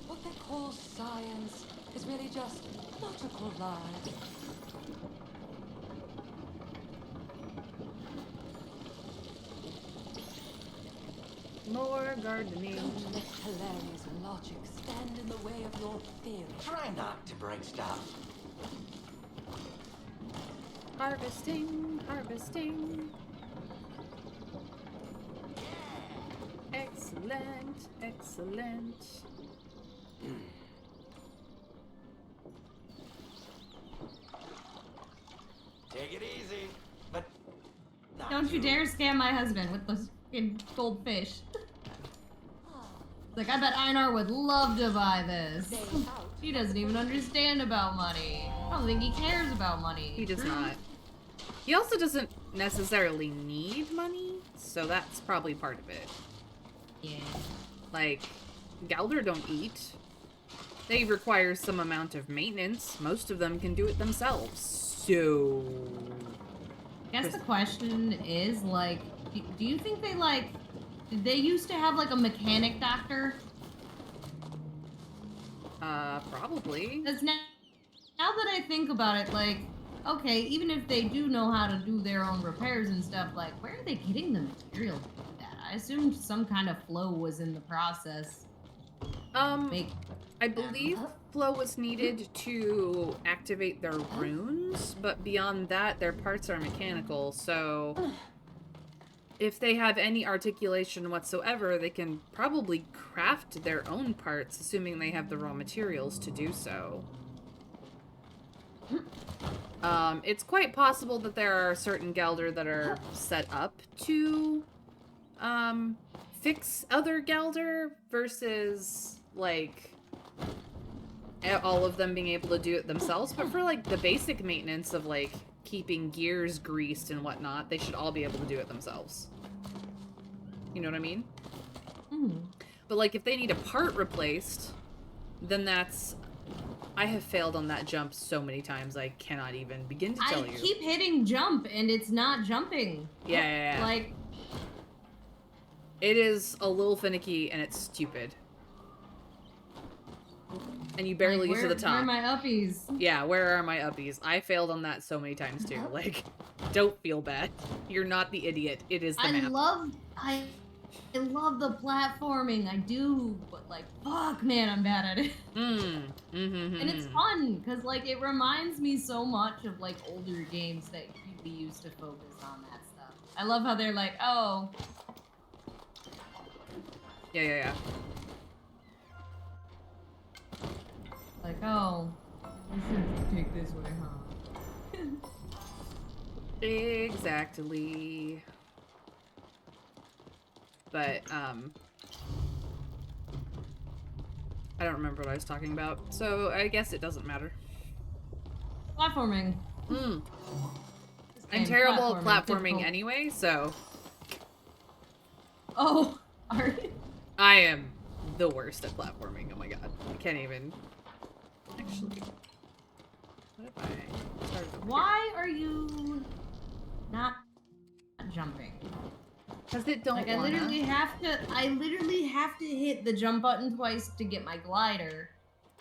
What they call science is really just logical lies. More gardening. Don't let hilarious logic stand in the way of your theory. Try not to break stuff. Harvesting, harvesting. Excellent, excellent. Take it easy, but not Don't you too. dare scam my husband with the fucking goldfish. Like, I bet Einar would love to buy this. He doesn't even understand about money. I don't think he cares about money. He does not. He also doesn't necessarily need money, so that's probably part of it. Yeah. Like, Galder don't eat. They require some amount of maintenance. Most of them can do it themselves. So... I guess the question is, like, do you think they, like, did they used to have, like, a mechanic doctor? Probably. Because now that I think about it, like, okay, even if they do know how to do their own repairs and stuff, like, where are they getting the material to do that? I assumed some kind of flow was in the process. I believe flow was needed to activate their runes, but beyond that, their parts are mechanical, so if they have any articulation whatsoever, they can probably craft their own parts, assuming they have the raw materials to do so. It's quite possible that there are certain Gelder that are set up to, fix other Gelder versus, like, all of them being able to do it themselves. But for, like, the basic maintenance of, like, keeping gears greased and whatnot, they should all be able to do it themselves. You know what I mean? Mm. But, like, if they need a part replaced, then that's... I have failed on that jump so many times, I cannot even begin to tell you. I keep hitting jump, and it's not jumping. Yeah. Like... It is a little finicky, and it's stupid. And you barely get to the top. Where are my uppies? Yeah, where are my uppies? I failed on that so many times, too. Like, don't feel bad. You're not the idiot. It is the map. I love the platforming, I do, but like, fuck, man, I'm bad at it. And it's fun, because like, it reminds me so much of like older games that we used to focus on that stuff. I love how they're like, oh. Yeah. Like, oh, you should take this way, huh? Exactly. But, I don't remember what I was talking about, so I guess it doesn't matter. Platforming. I'm terrible at platforming difficult. anyway, so... Oh, are you? I am the worst at platforming, oh my god. I can't even... Actually... What if I started over Why are you not jumping? Because it don't Like, I literally have to hit the jump button twice to get my glider.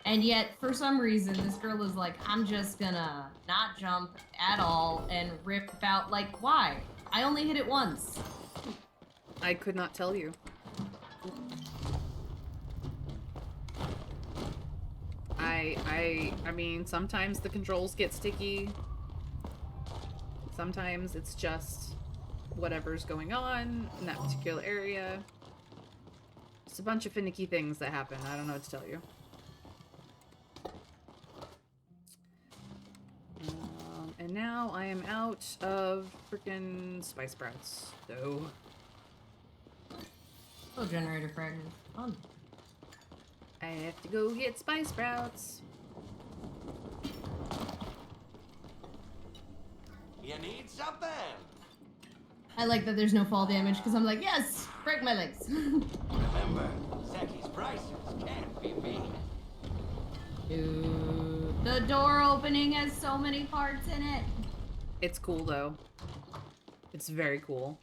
And yet, for some reason, this girl is like, I'm just gonna not jump at all and rip out, like, why? I only hit it once. I could not tell you. I mean, sometimes the controls get sticky. Sometimes it's just whatever's going on in that particular area. It's a bunch of finicky things that happen. I don't know what to tell you. And now I am out of freaking spice sprouts. So... Oh, generator fragments. Fun. I have to go get spice sprouts. You need something? I like that there's no fall damage, because I'm like, yes! Break my legs! Remember, Zeki's prices can't be beat. Dude, the door opening has so many parts in it. It's cool, though. It's very cool.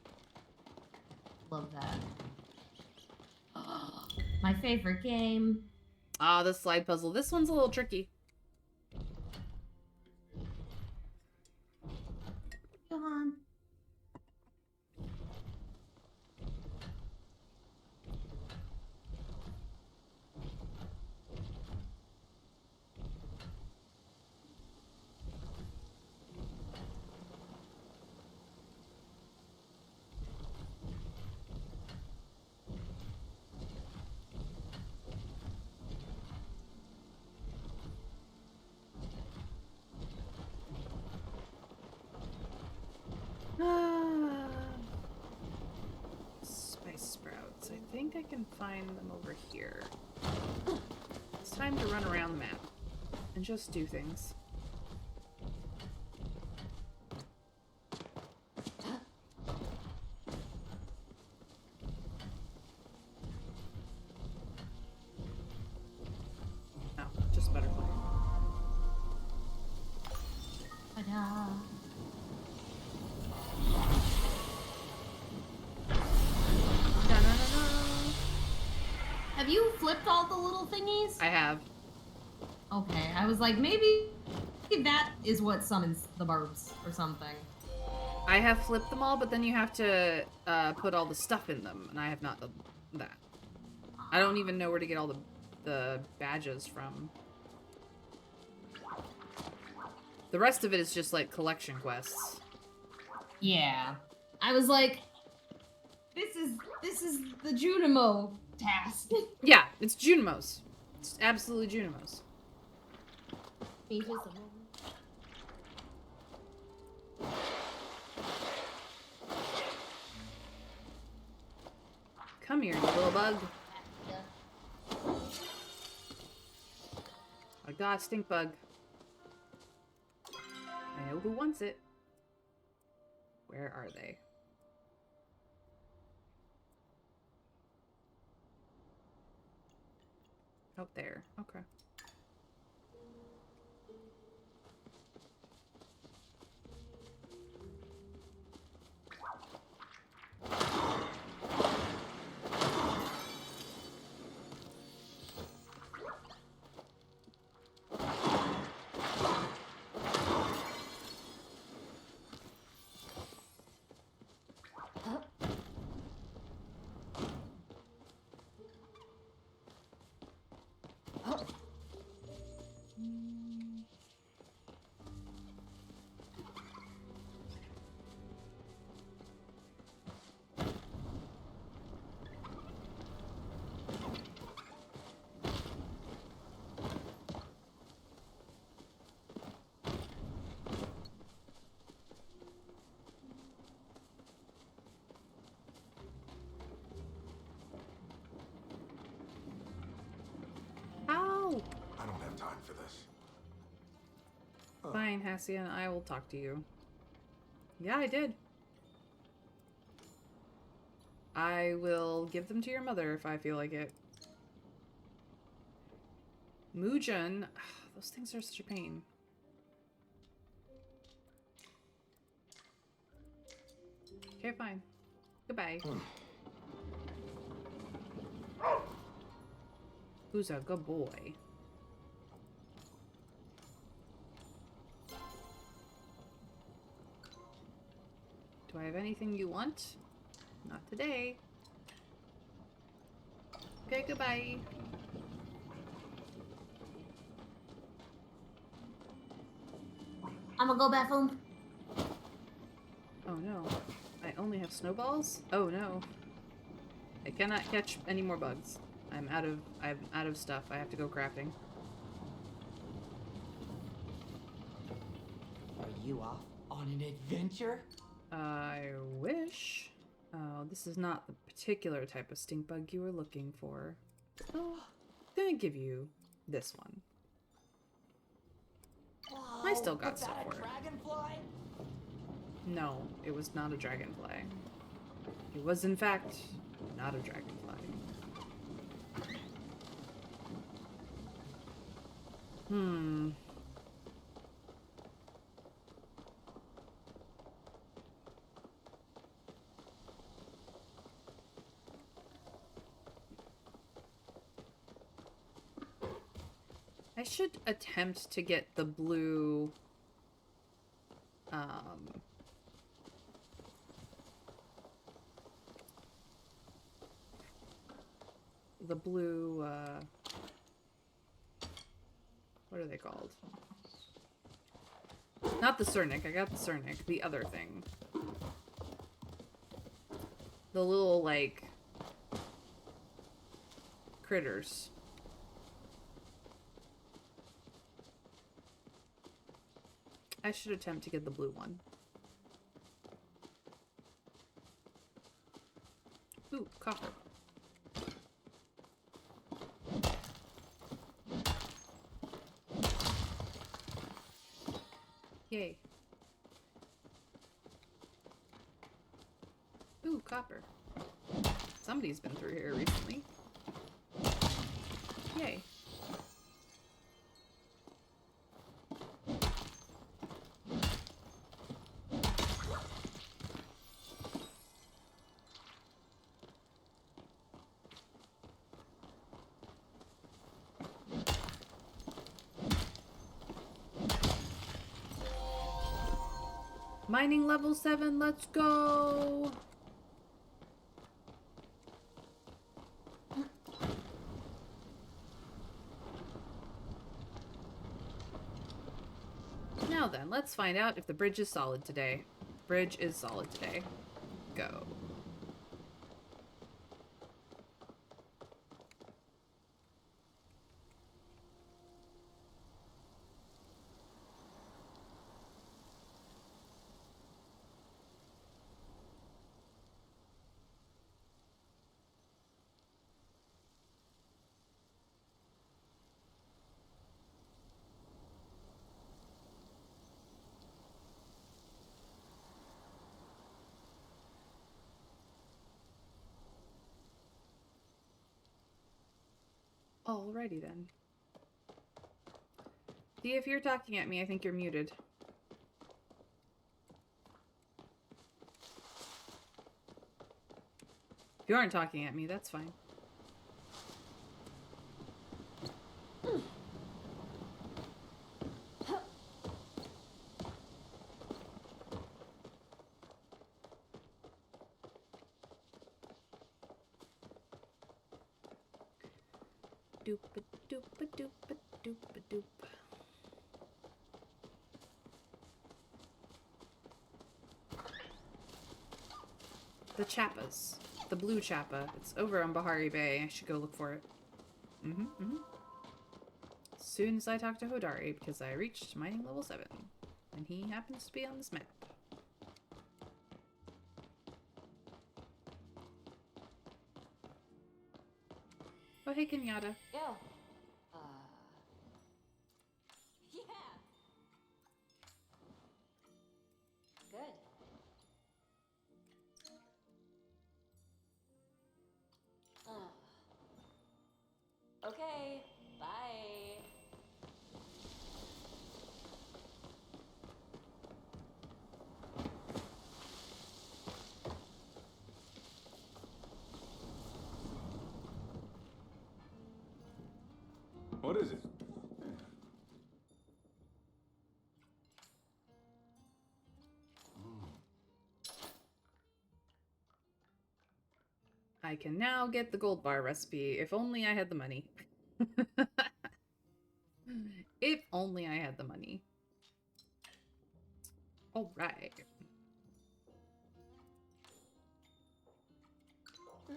Love that. My favorite game. Ah, the slide puzzle. This one's a little tricky. Come on. I can find them over here. It's time to run around the map and just do things. Oh, just butterfly. Ta-da. Da-na-na-na. Have you flipped all the little thingies? I have. Okay, I was like, maybe that is what summons the burbs or something. I have flipped them all, but then you have to put all the stuff in them, and I have not done that. I don't even know where to get all the badges from. The rest of it is just like collection quests. Yeah. I was like, this is the Junimo task. Yeah, it's Junimos. It's absolutely Junimos. Come here, you little bug. I got a stink bug. I know who wants it. Where are they? Out there. Okay. Ow! I don't have time for this. Fine, Hassian, I will talk to you. Yeah, I did. I will give them to your mother if I feel like it. Mujin, those things are such a pain. Okay, fine. Goodbye. Who's a good boy? Do I have anything you want? Not today. Okay, goodbye. I'm gonna go back home. Oh no. I only have snowballs? Oh no. I cannot catch any more bugs. I'm out of stuff. I have to go crafting. Are you off on an adventure? I wish. Oh, this is not the particular type of stink bug you were looking for. So, I'm gonna give you this one. I still got was stuff that for a it. dragonfly? No, it was not a dragonfly. It was, in fact, not a dragonfly. Hmm. I should attempt to get the blue, what are they called? Not the Cernic, I got the Cernic, the other thing. The little, like, critters. I should attempt to get the blue one. Ooh, copper. Yay. Ooh, copper. Somebody's been through here recently. Yay. Mining level 7, let's go! Now then, let's find out if the bridge is solid today. Bridge is solid today. Go. Alrighty then. See, if you're talking at me, I think you're muted. If you aren't talking at me, that's fine. Doopa doopa doopa doopa doop. The Chappas. The blue Chappa. It's over on Bahari Bay. I should go look for it. As soon as I talk to Hodari, because I reached mining level 7. And he happens to be on this map. Oh, hey, Kenyatta. Yeah. Yeah. Good. Okay. Bye. What is it? I can now get the gold bar recipe. If only I had the money. If only I had the money. Alright. Yeah.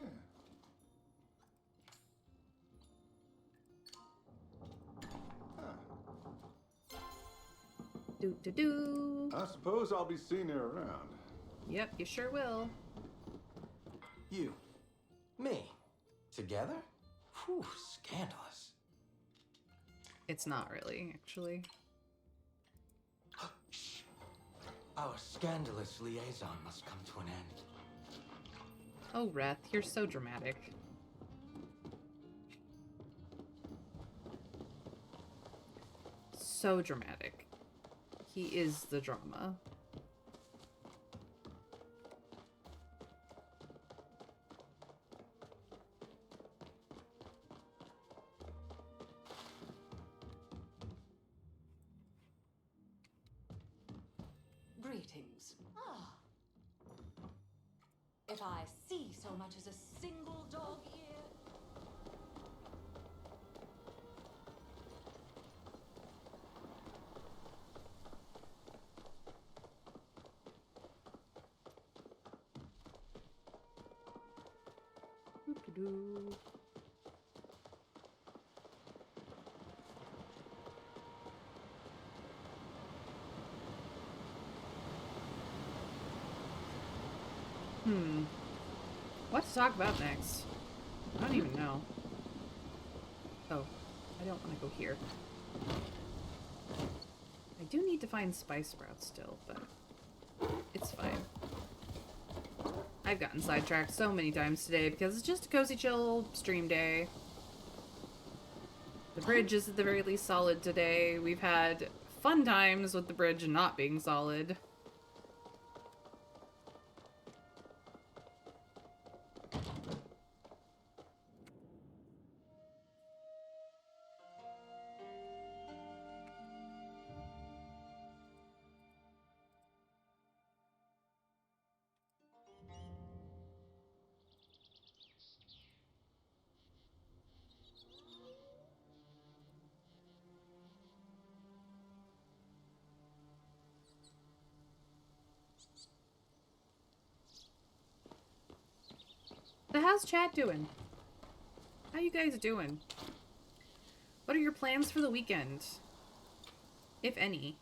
Do. I suppose I'll be seeing you around. Yep, you sure will. You. Me. Together? Whew, scandalous. It's not really, actually. Shh. Our scandalous liaison must come to an end. Oh, Reth, you're so dramatic. So dramatic. He is the drama. Greetings. Ah. If I see so much as a single dog ear. Doo-doo-doo. What to talk about next? I don't even know. Oh, I don't want to go here. I I do need to find spice sprouts still, but it's fine. I've gotten sidetracked so many times today because it's just a cozy chill stream day. The bridge is at the very least solid today. We've had fun times with the bridge not being solid. So how's chat doing? How you guys doing? What are your plans for the weekend? If any.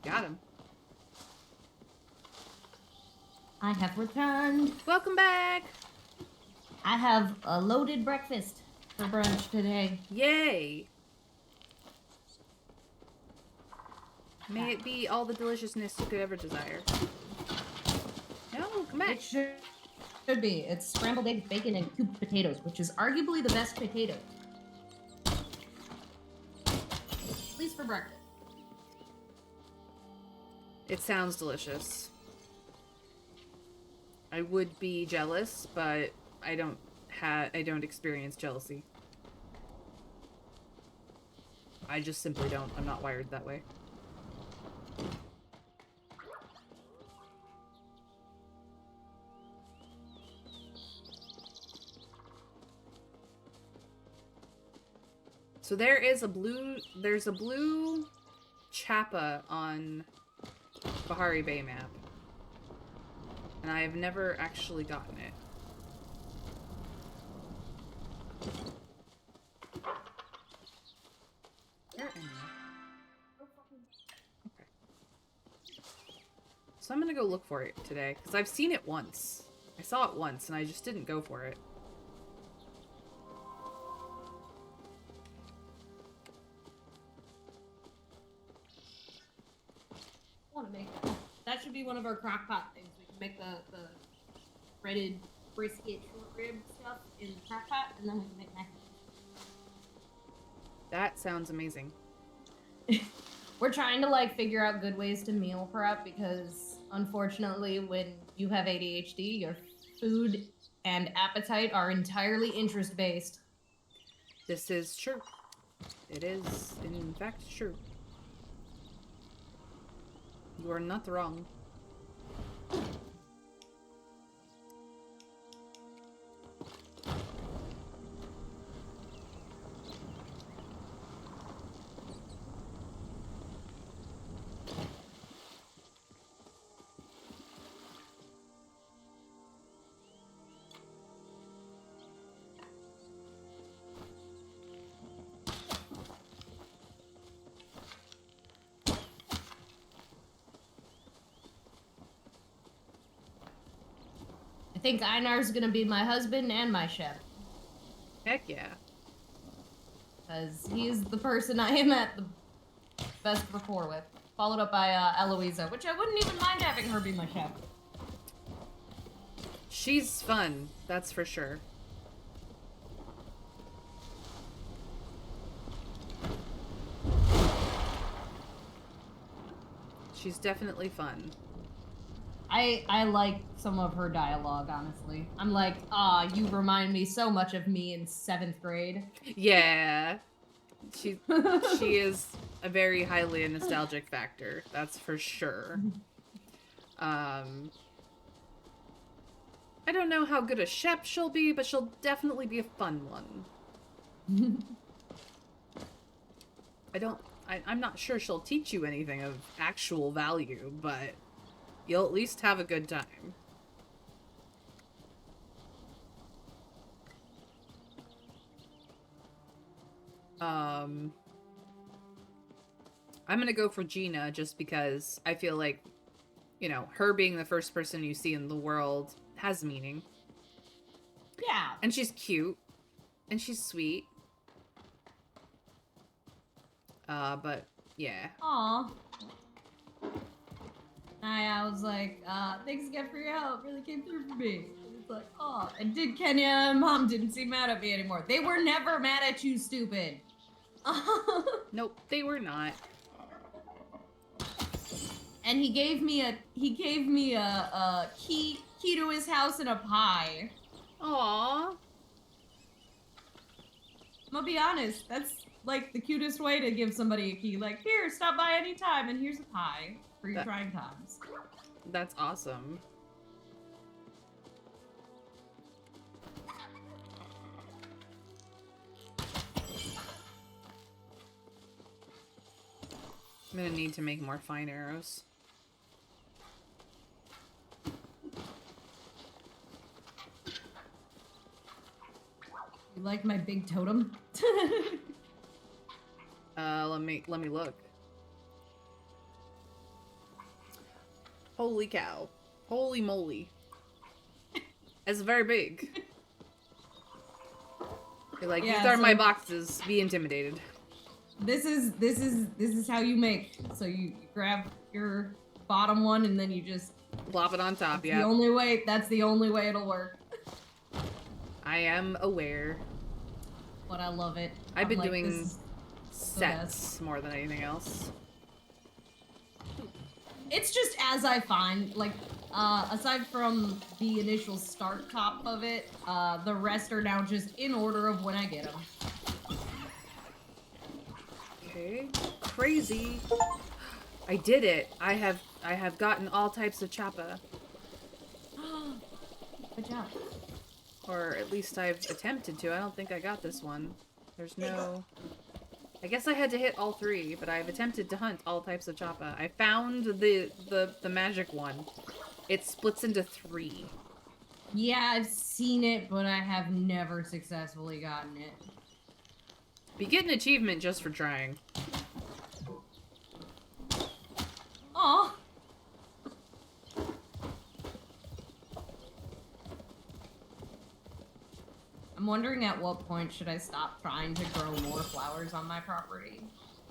Got him. I have returned. Welcome back! I have a loaded breakfast for brunch today. Yay! May it be all the deliciousness you could ever desire. No, come back. It should be. It's scrambled eggs, bacon, and cubed potatoes, which is arguably the best potato. At least for breakfast. It sounds delicious. I would be jealous, but I don't experience jealousy. I just simply don't. I'm not wired that way. So there's a blue Chappa on Bahari Bay map. And I have never actually gotten it. Where am I? Okay. So I'm gonna go look for it today, because I've seen it once. I saw it once, and I just didn't go for it. Want to make that should be one of our crock pot things. We can make the breaded brisket short rib stuff in the crock pot, and then we can make mac and That sounds amazing. cheese. We're trying to like figure out good ways to meal prep because unfortunately, when you have ADHD, your food and appetite are entirely interest based. This is true. It is, in fact, true. You are not wrong. I think Einar's gonna be my husband and my chef. Heck yeah. Because he's the person I am at the best rapport with. Followed up by Eloisa, which I wouldn't even mind having her be my chef. She's fun, that's for sure. She's definitely fun. I like some of her dialogue, honestly. I'm like, you remind me so much of me in 7th grade. Yeah. She is a very highly nostalgic factor, that's for sure. I don't know how good a chef she'll be, but she'll definitely be a fun one. I'm not sure she'll teach you anything of actual value, but you'll at least have a good time. I'm gonna go for Gina just because I feel like, you know, her being the first person you see in the world has meaning. Yeah. And she's cute. And she's sweet. But yeah. Aw. I was like, thanks again for your help. Really came through for me. And it's like, oh. And did Kenya and Mom didn't seem mad at me anymore. They were never mad at you, stupid. Nope, they were not. And he gave me a key to his house and a pie. Aww. I'm gonna be honest, that's like the cutest way to give somebody a key. Like, here, stop by anytime, and here's a pie for your trying times. That's awesome. I'm gonna need to make more fine arrows. You like my big totem? Let me look. Holy cow. Holy moly. It's very big. You're like, Yeah, these are my so- boxes. Be intimidated. This is how you make. So you grab your bottom one and then you just Plop it on top, the yeah. only way. That's the only way it'll work. I am aware. But I love it. I've been I'm like, doing this is sets more than anything else. It's just as I find, like, aside from the initial start top of it, the rest are now just in order of when I get them. Okay. Crazy. I did it. I have gotten all types of chappa. Good job. Or at least I've attempted to. I don't think I got this one. There's no... I guess I had to hit all three, but I've attempted to hunt all types of chappa. I found the magic one. It splits into 3. Yeah, I've seen it, but I have never successfully gotten it. You get an achievement just for trying. Aw. I'm wondering at what point should I stop trying to grow more flowers on my property?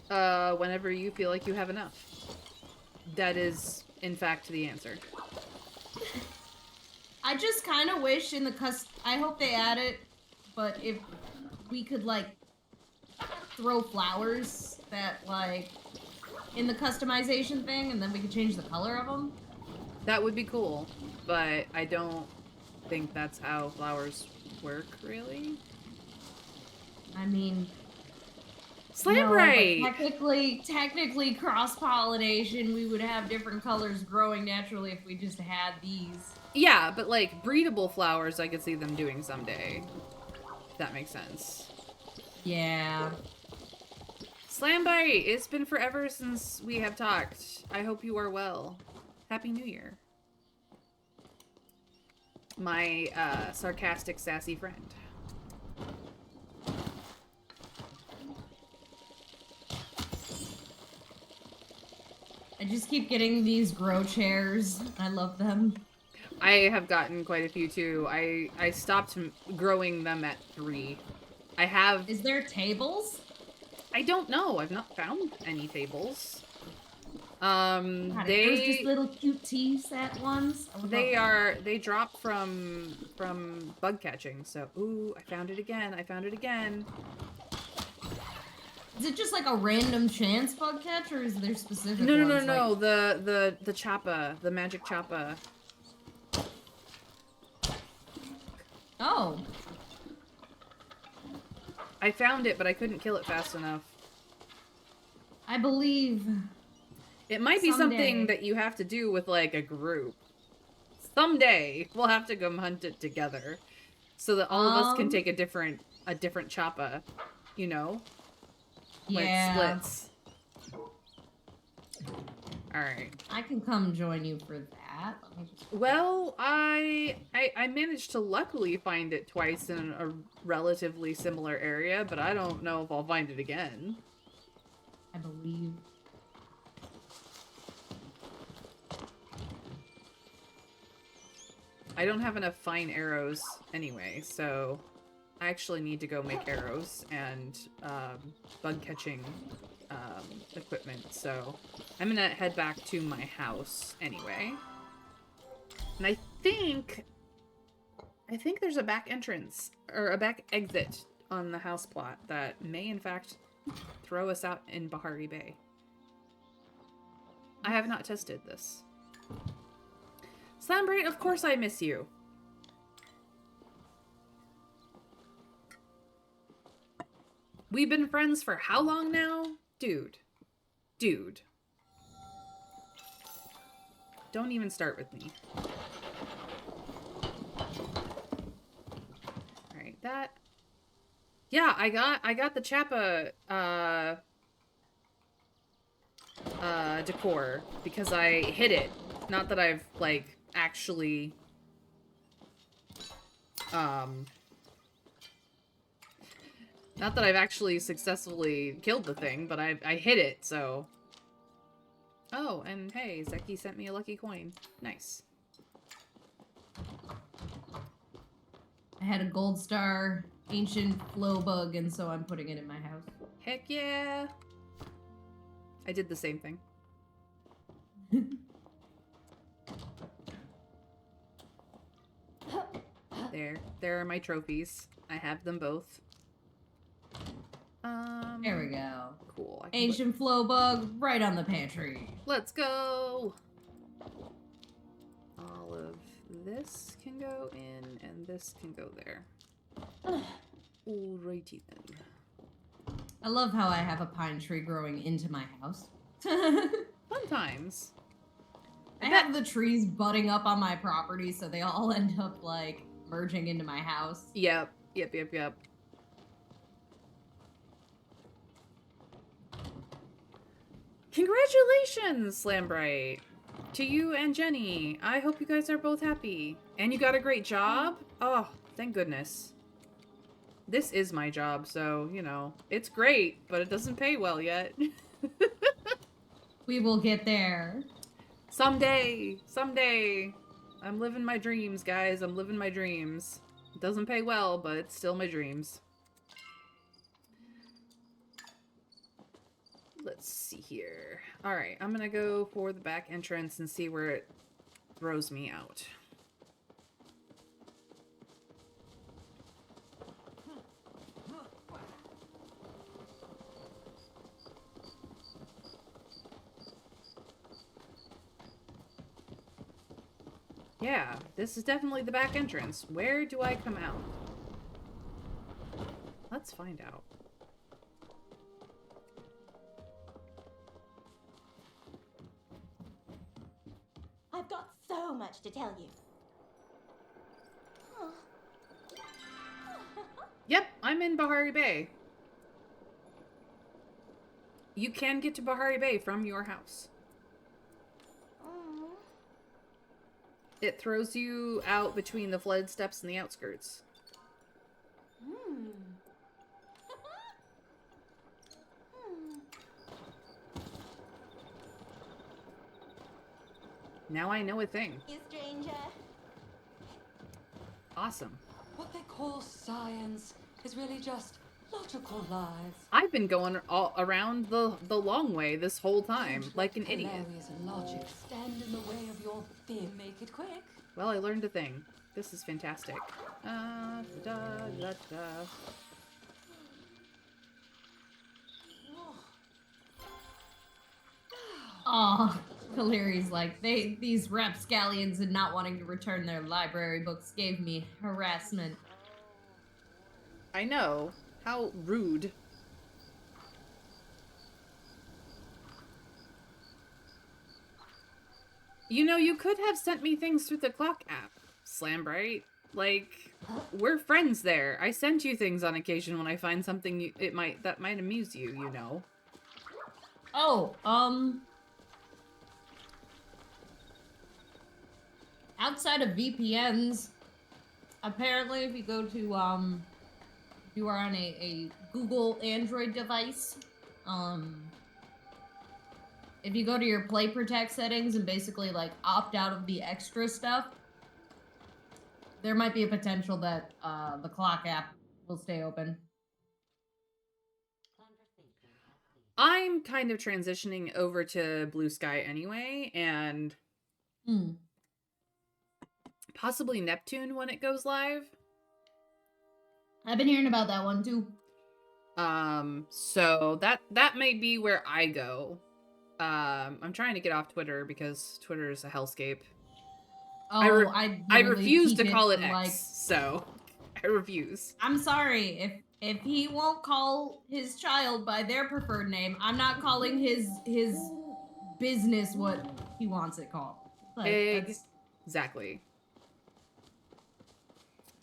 Whenever you feel like you have enough. That is, in fact, the answer. I just kind of wish in the I hope they add it, but if we could, like, throw flowers that, like, in the customization thing, and then we could change the color of them. That would be cool, but I don't think that's how flowers work, really. I mean... Slam no, right! but technically cross-pollination, we would have different colors growing naturally if we just had these. Yeah, but like breedable flowers, I could see them doing someday. If that makes sense. Yeah. Slambite, it's been forever since we have talked. I hope you are well. Happy New Year. My sarcastic, sassy friend. I just keep getting these grow chairs. I love them. I have gotten quite a few too. I stopped growing them at 3. I have... Is there tables? I don't know. I've not found any tables. God, They... if there's just little cute tea set ones. I would They love are... They drop from bug catching, so... Ooh, I found it again. I found it again. them. Is it just like a random chance bug catch, or is there specific No, no, ones? no, like... no. The chappa. The magic chappa. Oh. I found it, but I couldn't kill it fast enough. I believe. It might be Someday. something that you have to do with, like, a group. Someday, we'll have to go hunt it together. So that all of us can take a different chappa. You know? When Yeah. it splits. Alright. I can come join you for that. Let me just... Well, I managed to luckily find it twice in a relatively similar area, but I don't know if I'll find it again. I believe. I don't have enough fine arrows anyway, so I actually need to go make arrows and bug catching equipment. So I'm gonna head back to my house anyway. And I think there's a back entrance or a back exit on the house plot that may in fact throw us out in Bahari Bay. I have not tested this. Slambright, of course I miss you. We've been friends for how long now? Dude. Dude. Don't even start with me. Alright, that... Yeah, I got the Chappa, decor because I hit it. Not that I've, like, actually, not that I've actually successfully killed the thing, but I hit it, so. Oh, and hey, Zeki sent me a lucky coin. Nice. I had a gold star ancient flow bug, and so I'm putting it in my house. Heck yeah. I did the same thing. There are my trophies. I have them both. There we go. Cool. Ancient flow bug right on the pantry. Let's go! All of this can go in, and this can go there. Alrighty then. I love how I have a pine tree growing into my house. Sometimes. I have the trees butting up on my property, so they all end up, like, merging into my house. Yep. Congratulations, Slambright! To you and Jenny. I hope you guys are both happy. And you got a great job? Oh, thank goodness. This is my job, so, you know, it's great, but it doesn't pay well yet. We will get there. Someday! Someday! I'm living my dreams, guys. I'm living my dreams. It doesn't pay well, but it's still my dreams. Let's see here. Alright, I'm gonna go for the back entrance and see where it throws me out. Yeah, this is definitely the back entrance. Where do I come out? Let's find out. I've got so much to tell you. Yep, I'm in Bahari Bay. You can get to Bahari Bay from your house. It throws you out between the flooded steps and the outskirts. Now I know a thing. You stranger. Awesome. What they call science is really just logical lies. I've been going all around the long way this whole time, like an idiot. Hilarious logic stand in the way of your thing. Make it quick. Well, I learned a thing. This is fantastic. Da, da, da. Aw, Hilarious like, these rapscallions and not wanting to return their library books gave me harassment. I know. How rude. You know, you could have sent me things through the clock app, Slambright. Like, we're friends there. I send you things on occasion when I find something that might amuse you, you know. Oh, outside of VPNs, apparently if you go to, you are on a Google Android device, if you go to your Play Protect settings and basically, like, opt out of the extra stuff, there might be a potential that the clock app will stay open. I'm kind of transitioning over to Blue Sky anyway, and possibly Neptune when it goes live. I've been hearing about that one too. So that may be where I go. I'm trying to get off Twitter because Twitter is a hellscape. Oh, I refuse to keep call it for, X, like, so I refuse. I'm sorry if he won't call his child by their preferred name, I'm not calling his business what he wants it called. Like, that's Exactly.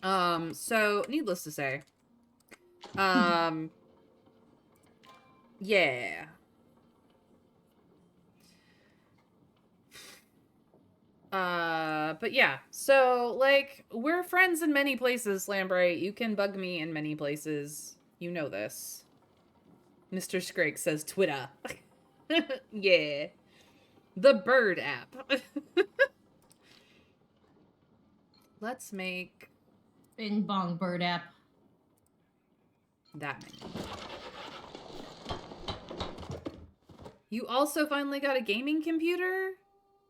So needless to say, yeah. But yeah, so, like, we're friends in many places, Lambright. You can bug me in many places. You know this. Mr. Scrake says Twitter. Yeah. The bird app. Let's make Bing Bong Bird app. that many. You also finally got a gaming computer?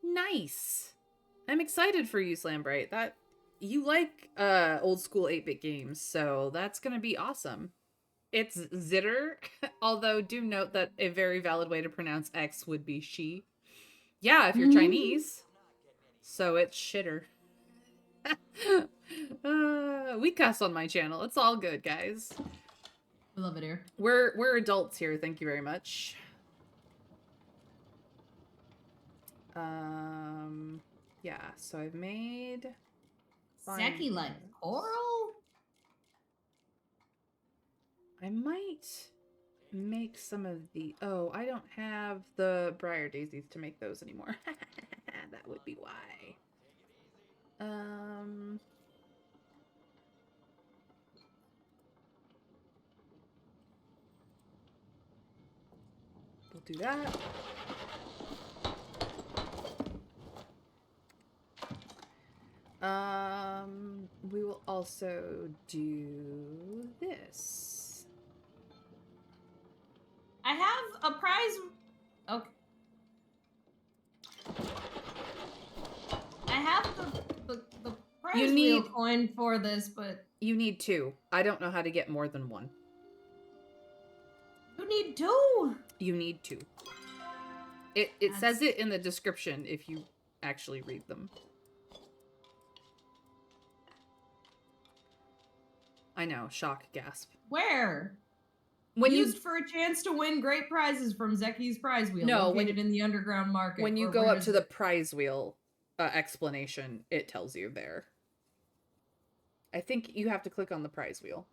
Nice. I'm excited for you, Slambright. That you like old school 8-bit games, so that's gonna be awesome. It's Zitter, although do note that a very valid way to pronounce X would be she. Yeah, if you're Chinese. So it's shitter. We cuss on my channel. It's all good, guys. We love it here. We're adults here. Thank you very much. Yeah. So I've made. Zeki like coral? I might make some of the. Oh, I don't have the briar daisies to make those anymore. That would be why. We'll do that. We will also do this. I have a prize. Okay. I have the prize You wheel need- coin for this, but You need 2. I don't know how to get more than 1. you need 2. You need 2. It says it in the description if you actually read them. I know, shock, gasp. Where? When Used for a chance to win great prizes from Zeki's prize wheel, No, located in the underground market. when you Or go where up is to it? the prize wheel explanation, it tells you there. I think you have to click on the prize wheel.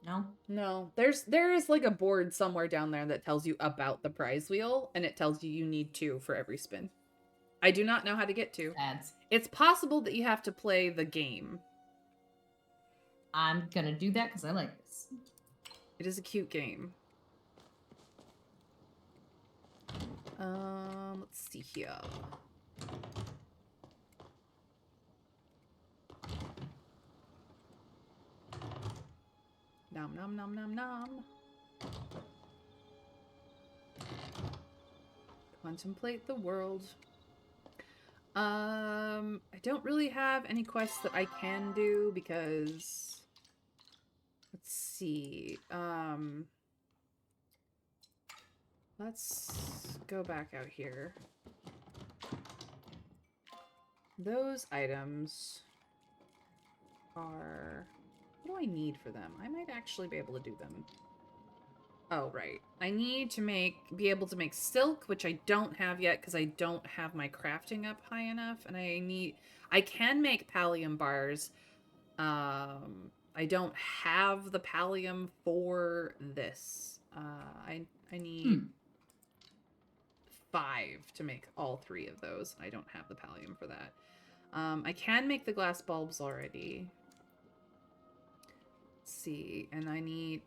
No. No, there is like a board somewhere down there that tells you about the prize wheel, and it tells you need 2 for every spin. I do not know how to get 2. Ads. It's possible that you have to play the game. I'm gonna do that because I like this. It is a cute game. Let's see here. Nom nom nom nom nom. Contemplate the world. I don't really have any quests that I can do because let's see. Let's go back out here. Those items are... What do I need for them? I might actually be able to do them. Oh, right. I need to be able to make silk, which I don't have yet because I don't have my crafting up high enough. And I can make pallium bars. I don't have the pallium for this. I need 5 to make all 3 of those. I don't have the pallium for that. I can make the glass bulbs already. Let's see, and I need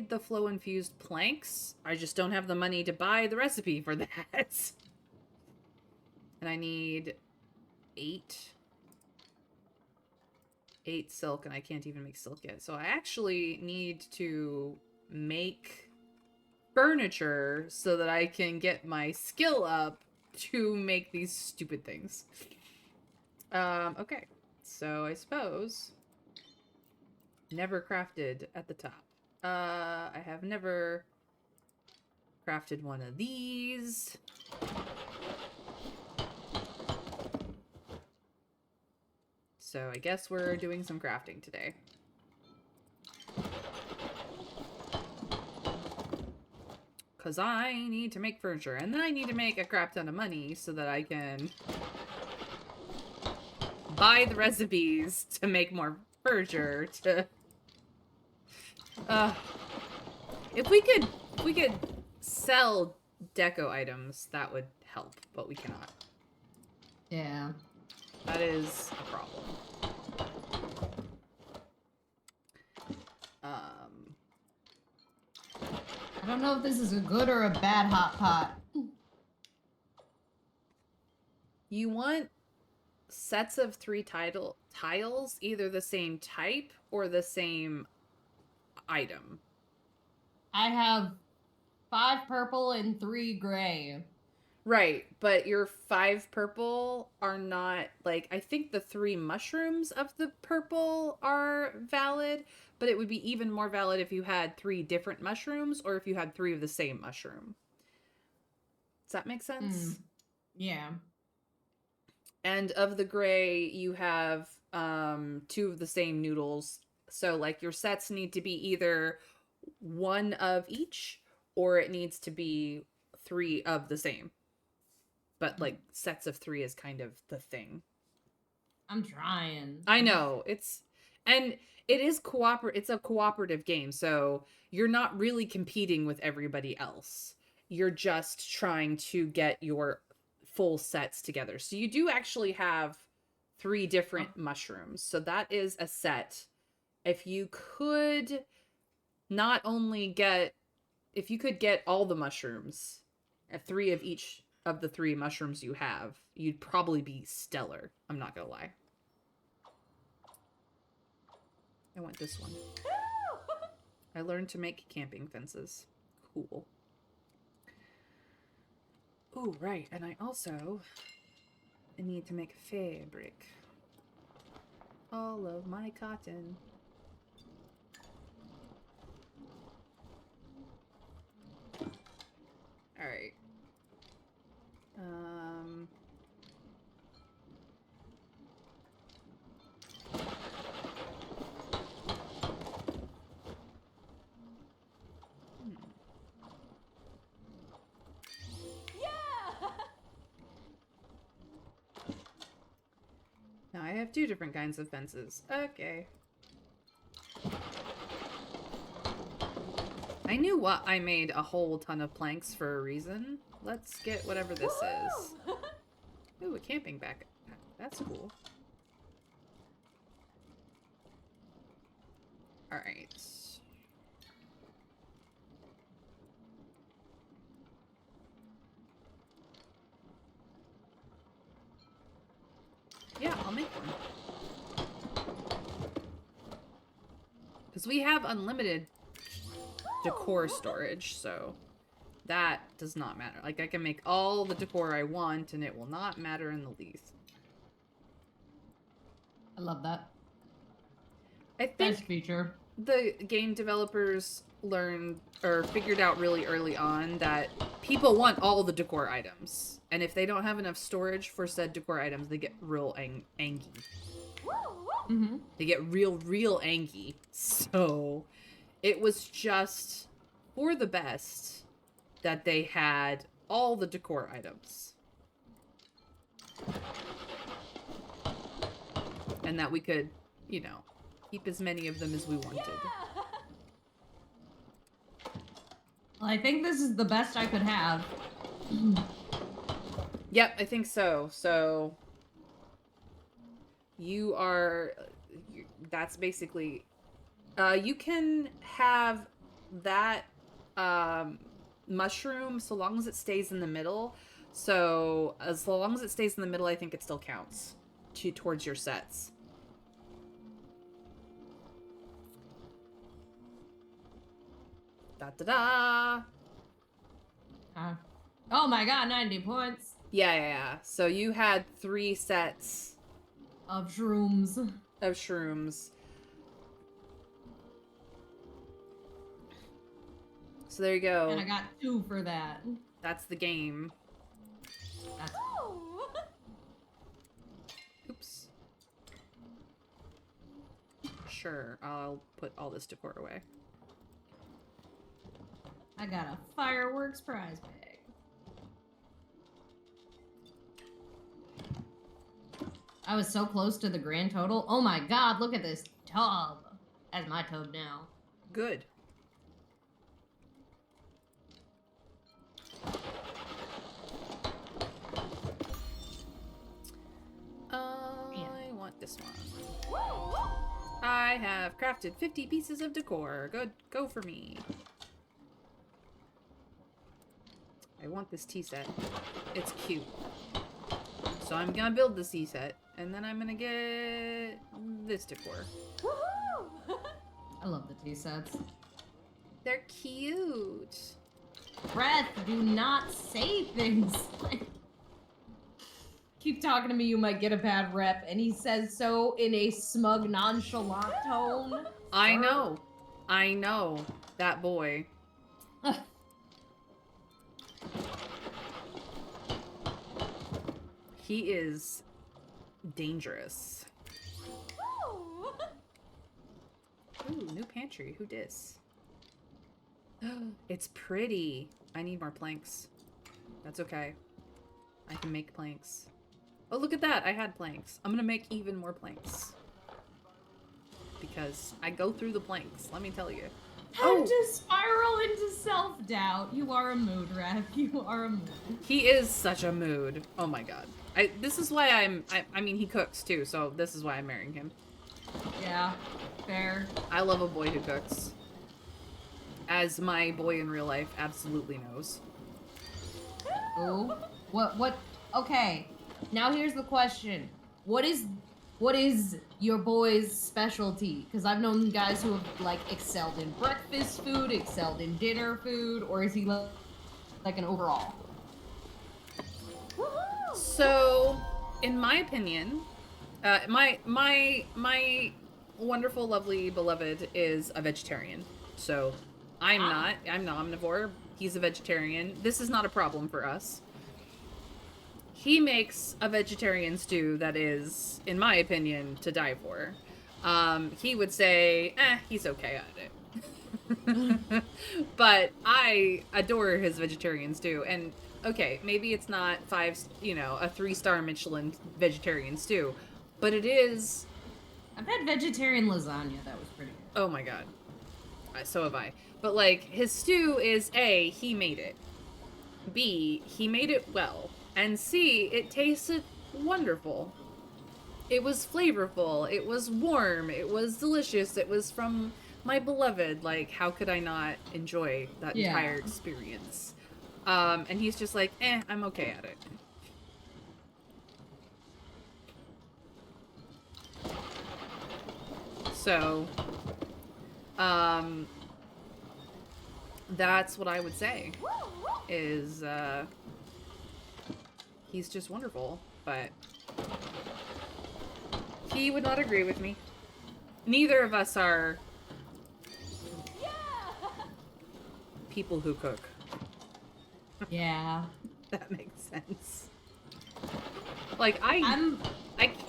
the flow infused planks. I just don't have the money to buy the recipe for that. And I need 8 silk, and I can't even make silk yet. So I actually need to make furniture so that I can get my skill up to make these stupid things. Okay. So I suppose never crafted at the top. I have never crafted one of these. So I guess we're doing some crafting today. Because I need to make furniture, and then I need to make a crap ton of money so that I can buy the recipes to make more furniture to... If we could sell deco items, that would help, but we cannot. Yeah. That is a problem. I don't know if this is a good or a bad hot pot. You want sets of 3 tiles, either the same type or the same item. I have 5 purple and 3 gray. Right, but your 5 purple are not, like, I think the 3 mushrooms of the purple are valid, but it would be even more valid if you had 3 different mushrooms or if you had 3 of the same mushroom. Does that make sense? Yeah. And of the gray, you have 2 of the same noodles. So, like, your sets need to be either 1 of each, or it needs to be 3 of the same. But, like, sets of 3 is kind of the thing. I'm trying. I know. It's a cooperative game, so you're not really competing with everybody else. You're just trying to get your full sets together. So you do actually have 3 different mushrooms. So that is a set. If you could get all the mushrooms, 3 of each of the 3 mushrooms you have, you'd probably be stellar. I'm not gonna lie. I want this one. I learned to make camping fences. Cool. Oh, right. And I also need to make fabric. All of my cotton. All right. Now I have 2 different kinds of fences. Okay. I knew what I made a whole ton of planks for a reason. Let's get whatever this is. Ooh, a camping backpack. That's cool. Alright. Yeah, I'll make one. Because we have unlimited decor storage, so that does not matter. Like, I can make all the decor I want, and it will not matter in the least. I love that. I think Nice feature. the game developers learned or figured out really early on that people want all the decor items. And if they don't have enough storage for said decor items, they get real angry. Mm-hmm. They get real angry. So it was just for the best that they had all the decor items. And that we could, you know, keep as many of them as we wanted. Well, I think this is the best I could have. Yep, I think so. So you are, that's basically You can have that mushroom so long as it stays in the middle. So as long as it stays in the middle, I think it still counts towards your sets. Da da da. Oh my god, 90 points Yeah. So you had 3 sets of shrooms. of shrooms. So there you go. And I got 2 for that. That's the game. That's Oh. Oops. Sure, I'll put all this decor away. I got a fireworks prize bag. I was so close to the grand total. Oh my god, look at this tub. That's my tub now. Good. I want this one. I have crafted 50 pieces of decor. Good, go for me. I want this tea set. It's cute. So I'm gonna build this tea set, and then I'm gonna get this decor. Woohoo! I love the tea sets. They're cute. Breath, do not say things like... Keep talking to me, you might get a bad rep. And he says so in a smug, nonchalant tone. I know. I know. That boy. He is dangerous. Ooh. Ooh, new pantry. Who dis? It's pretty. I need more planks. That's okay. I can make planks. Oh, look at that. I had planks. I'm gonna make even more planks. Because I go through the planks, let me tell you. Time to spiral into self-doubt. You are a mood, Rev. You are a mood. He is such a mood. Oh my god. This is why I mean, he cooks too, so this is why I'm marrying him. Yeah, fair. I love a boy who cooks. As my boy in real life absolutely knows. Ooh. What? Okay. Now here's the question. What is your boy's specialty? Because I've known guys who have, like, excelled in breakfast food, excelled in dinner food, or is he like an overall? Woohoo! So, in my opinion, my wonderful, lovely beloved is a vegetarian. So, I'm not. I'm omnivore. He's a vegetarian. This is not a problem for us. He makes a vegetarian stew that is, in my opinion, to die for. He would say, he's okay at it. But I adore his vegetarian stew. And, okay, maybe it's not a 3-star Michelin vegetarian stew. But it is... I've had vegetarian lasagna. That was pretty good. Oh my god. So have I. But, like, his stew is A, he made it. B, he made it well. And C, it tasted wonderful. It was flavorful. It was warm. It was delicious. It was from my beloved. Like, how could I not enjoy that entire experience? And he's just like, I'm okay at it. So, that's what I would say is, he's just wonderful, but he would not agree with me. Neither of us are people who cook. Yeah. That makes sense. Like,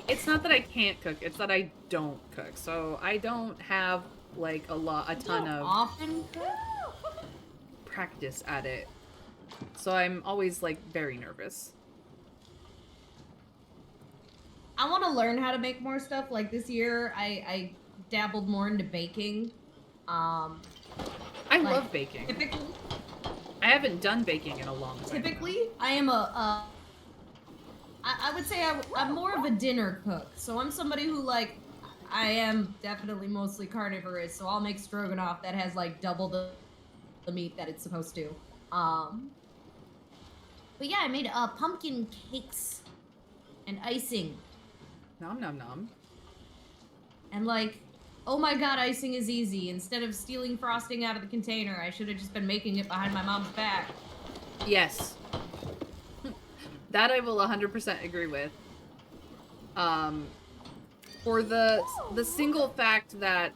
it's not that I can't cook, it's that I don't cook. So I don't have, like, a ton of often cook? practice at it. So I'm always, like, very nervous. I want to learn how to make more stuff. Like this year, I dabbled more into baking. I love baking. Typically, I haven't done baking in a long time. Typically, I am I would say I'm more of a dinner cook. So I'm somebody who, like, I am definitely mostly carnivorous, so I'll make stroganoff that has like double the meat that it's supposed to. But yeah, I made pumpkin cakes and icing. Nom nom nom. And like, oh my god, icing is easy. Instead of stealing frosting out of the container, I should have just been making it behind my mom's back. Yes. That I will 100% agree with. For the single fact that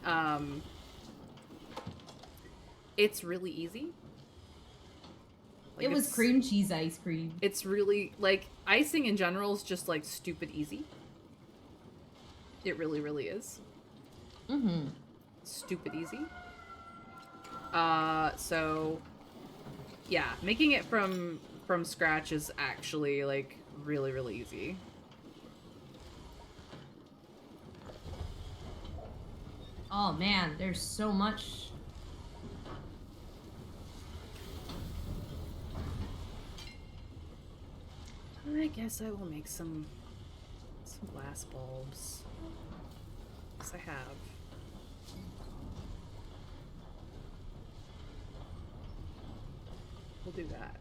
it's really easy. Like, it was cream cheese ice cream. It's really, like, icing in general is just, like, stupid easy. It really, really is. Mm-hmm. Stupid easy. So, yeah, making it from scratch is actually, like, really, really easy. Oh man, there's so much. I guess I will make some glass bulbs. Yes, I have. We'll do that.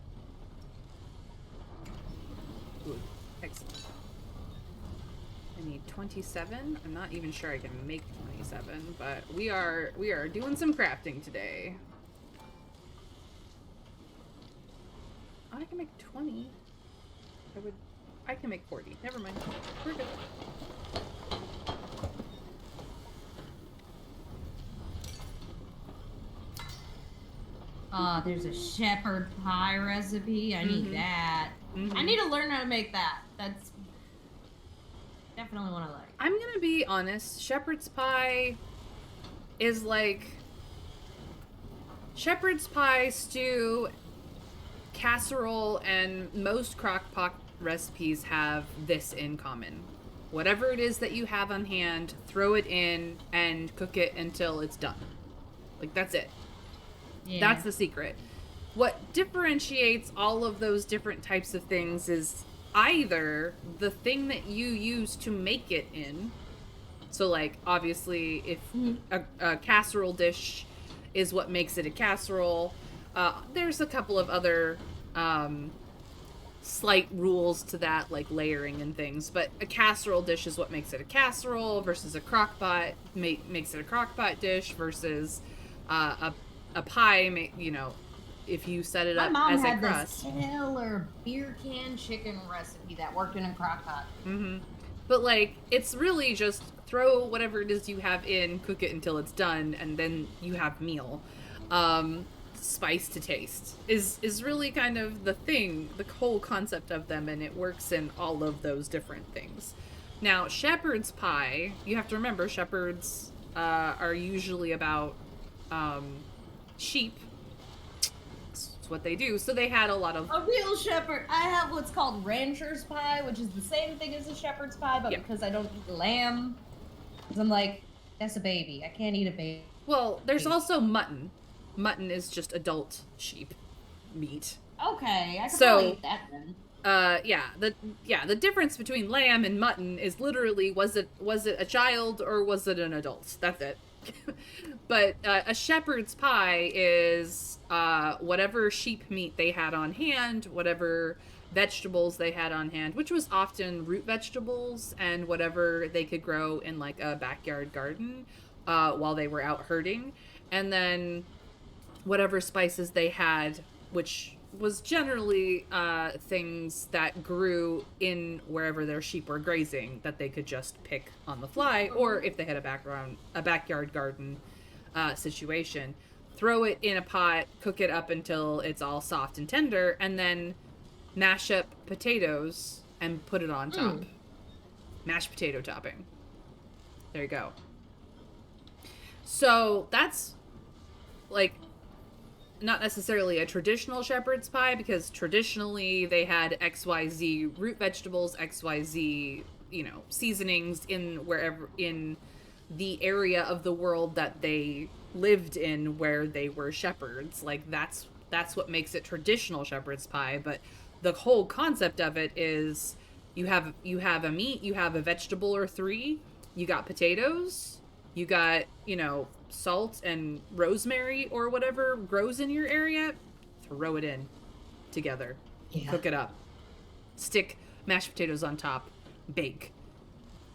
Good. Excellent. I need 27. I'm not even sure I can make 27, but we are doing some crafting today. Oh, I can make 20. I can make 40. Never mind. We're good. There's a shepherd pie recipe. I need that. I need to learn how to make that. That's definitely one I like. I'm gonna be honest. Shepherd's pie is like shepherd's pie, stew, casserole, and most crock pot recipes have this in common. Whatever it is that you have on hand, throw it in and cook it until it's done. Like, that's it. Yeah. That's the secret. What differentiates all of those different types of things is either the thing that you use to make it in. So, like, obviously, if a casserole dish is what makes it a casserole, there's a couple of other slight rules to that, like layering and things, but a casserole dish is what makes it a casserole versus a crock pot makes it a crock pot dish versus a pie, you know, if you set it up as a crust. My mom had this killer beer can chicken recipe that worked in a crock pot. But, like, it's really just throw whatever it is you have in, cook it until it's done, and then you have meal. Spice to taste is really kind of the thing, the whole concept of them, and it works in all of those different things. Now, shepherd's pie, you have to remember, shepherds are usually about sheep. That's what they do. So they had a lot of... A real shepherd. I have what's called rancher's pie, which is the same thing as a shepherd's pie, but because I don't eat lamb, because I'm like, that's a baby. I can't eat a baby. Well, there's also mutton. Mutton is just adult sheep meat. Okay, I could probably eat that then. The difference between lamb and mutton is literally was it a child or was it an adult? That's it. But a shepherd's pie is whatever sheep meat they had on hand, whatever vegetables they had on hand, which was often root vegetables and whatever they could grow in like a backyard garden while they were out herding, and then whatever spices they had, which was generally things that grew in wherever their sheep were grazing that they could just pick on the fly, or if they had a backyard garden situation, throw it in a pot, cook it up until it's all soft and tender, and then mash up potatoes and put it on top. Mashed potato topping. There you go. So that's like not necessarily a traditional shepherd's pie, because traditionally they had XYZ root vegetables, XYZ, you know, seasonings in wherever in the area of the world that they lived in where they were shepherds. Like that's what makes it traditional shepherd's pie. But the whole concept of it is you have a meat, you have a vegetable or three, You got potatoes. You got, salt and rosemary or whatever grows in your area. Throw it in together. Yeah. Cook it up. Stick mashed potatoes on top. Bake.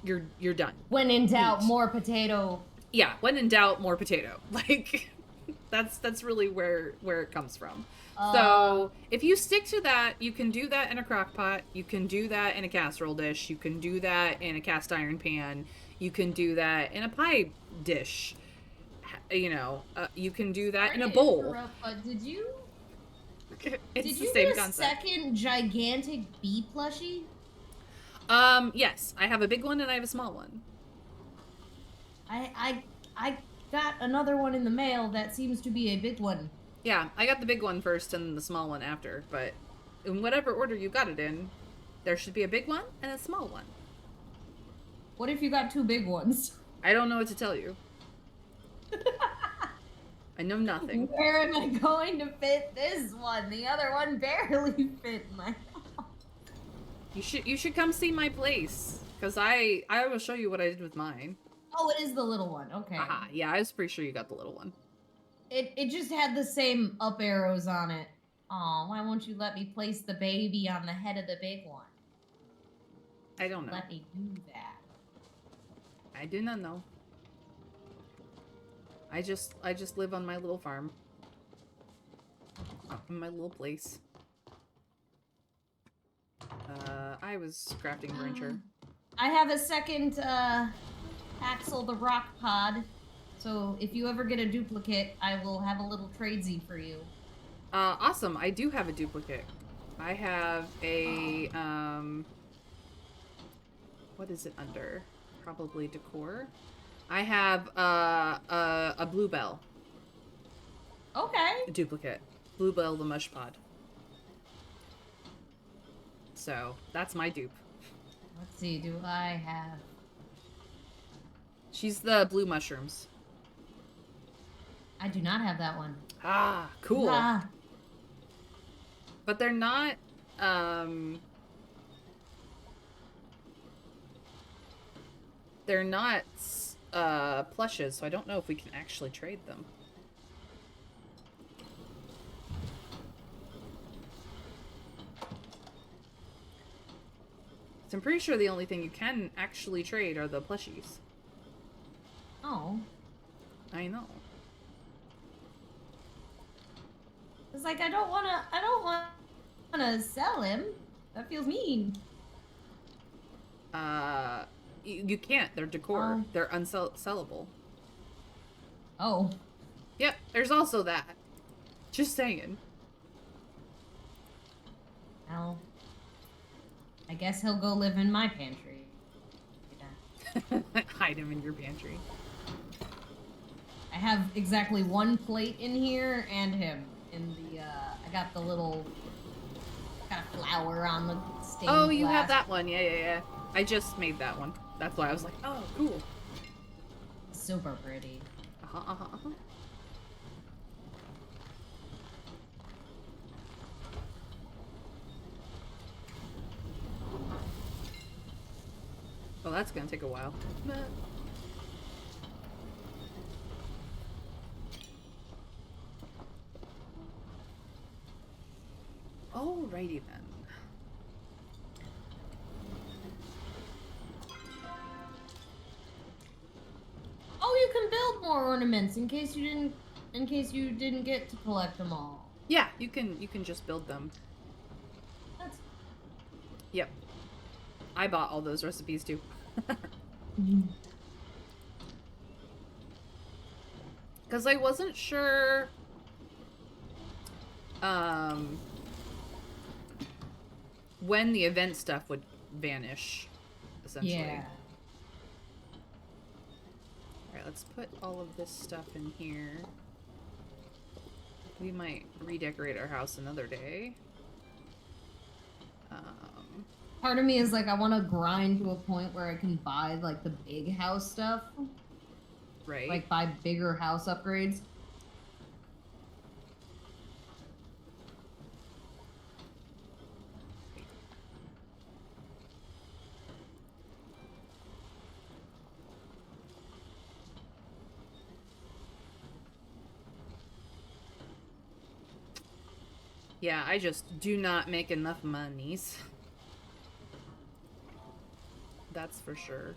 You're done. When in doubt, Eat. more potato. Yeah, when in doubt, more potato. Like, that's really where it comes from. So if you stick to that, you can do that in a crock pot. You can do that in a casserole dish. You can do that in a cast iron pan. You can do that in a pie dish. You can do that in a bowl. But did you It's did the you same get a concept. second gigantic bee plushie? Yes, I have a big one and I have a small one. I got another one in the mail that seems to be a big one. Yeah, I got the big one first and the small one after, but in whatever order you got it in, there should be a big one and a small one. What if you got two big ones? I don't know what to tell you. I know nothing. Where am I going to fit this one? The other one barely fit my house. You should come see my place, because I will show you what I did with mine. Oh, it is the little one. Okay. Aha, yeah, I was pretty sure you got the little one. It just had the same up arrows on it. Aw, why won't you let me place the baby on the head of the big one? I don't know. Let me do that. I do not know. I just live on my little farm. In my little place. I was crafting furniture. I have a second Axel the Rock Pod. So if you ever get a duplicate, I will have a little tradesy for you. Awesome. I do have a duplicate. I have a, what is it under? Probably decor. I have, a Bluebell. Okay. Duplicate. Bluebell the Mush Pod. So, that's my dupe. Let's see, do I have... She's the blue mushrooms. I do not have that one. Ah, cool. Ah. But they're not, they're not, plushes, so I don't know if we can actually trade them. So I'm pretty sure the only thing you can actually trade are the plushies. Oh. I know. It's like, I don't wanna sell him. That feels mean. You can't. They're decor. Oh. They're unsellable. Oh. Yep, there's also that. Just saying. Well, I guess he'll go live in my pantry. Hide him in your pantry. I have exactly one plate in here and him in the, I got the little, got a flower on the stained Oh, you have glass. that one. Yeah. I just made that one. That's why I was like, oh, cool. Super pretty. Uh-huh. Well, that's gonna take a while. Alrighty then. Oh, you can build more ornaments in case you didn't get to collect them all. Yeah, you can just build them. That's Yep. I bought all those recipes too. Because I wasn't sure when the event stuff would vanish, essentially. yeah. Alright, let's put all of this stuff in here. We might redecorate our house another day. Part of me is like, I want to grind to a point where I can buy like the big house stuff, Right? like buy bigger house upgrades. Yeah, I just do not make enough monies. That's for sure.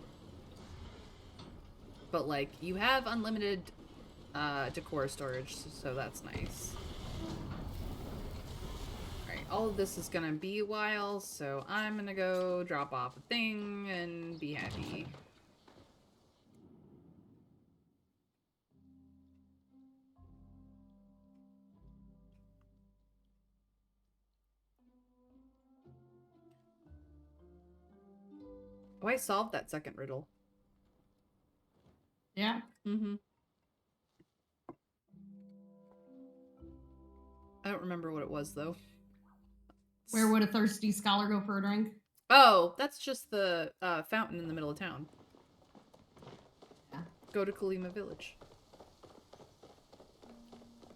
But, like, you have unlimited decor storage, so that's nice. Alright, all of this is gonna be a while, so I'm gonna go drop off a thing and be happy. Oh, I solved that second riddle. Yeah. Mm-hmm. I don't remember what it was, though. Where would a thirsty scholar go for a drink? Oh, that's just the fountain in the middle of town. Yeah. Go to Kalima Village.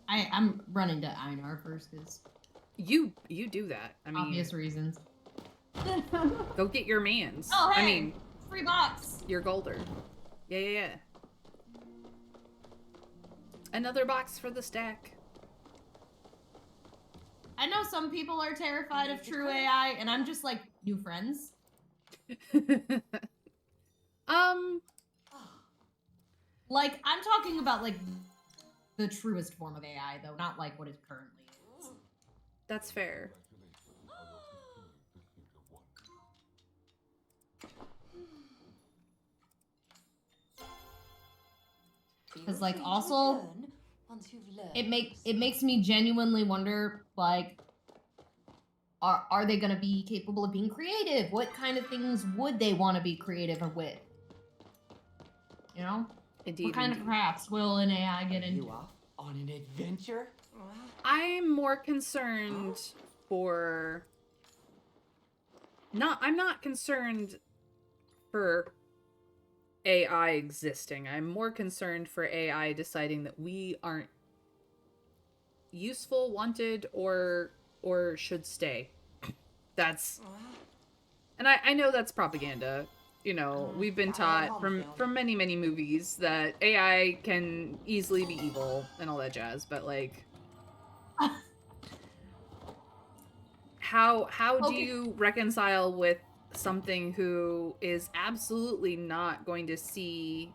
I'm running to Einar first, because You do that. I mean, obvious reasons. go get your mans. Oh, hey! I mean, Free box! your golder. Yeah. Another box for the stack. I know some people are terrified of true AI, and I'm just like, new friends? Like, I'm talking about, like, the truest form of AI, though, not, like, what it currently is. That's fair. Because, like, also, it makes me genuinely wonder, like, are they gonna be capable of being creative? What kind of things would they want to be creative with? You know? Indeed. What kind of crafts will an AI get Are you into? off on an adventure? I'm more concerned for... I'm not concerned for AI existing. I'm more concerned for AI deciding that we aren't useful, wanted, or should stay. That's... And I know that's propaganda. You know, we've been taught from many, many movies that AI can easily be evil and all that jazz, but, like... How do you reconcile with something who is absolutely not going to see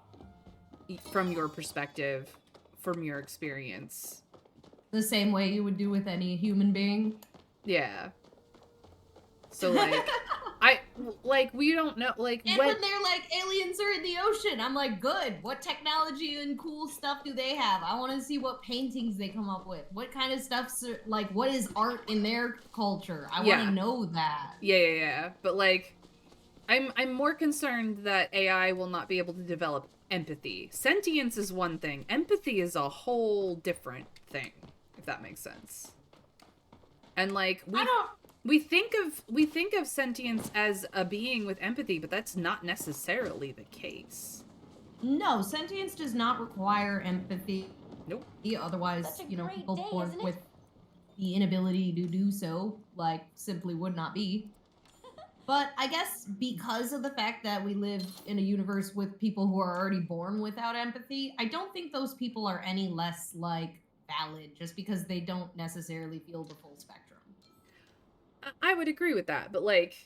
from your perspective, from your experience? The same way you would do with any human being? Yeah. So, like, we don't know, like, And when they're like, aliens are in the ocean, I'm like, good. What technology and cool stuff do they have? I want to see what paintings they come up with. What kind of stuff's, like, what is art in their culture? I want to know that. Yeah. But, like, I'm more concerned that AI will not be able to develop empathy. Sentience is one thing. Empathy is a whole different thing, if that makes sense. And, like, we think of sentience as a being with empathy, but that's not necessarily the case. No, sentience does not require empathy. Nope. Otherwise, you know, people born with the inability to do so, like, simply would not be. But I guess because of the fact that we live in a universe with people who are already born without empathy, I don't think those people are any less, like, valid just because they don't necessarily feel the full spectrum. I would agree with that, but, like...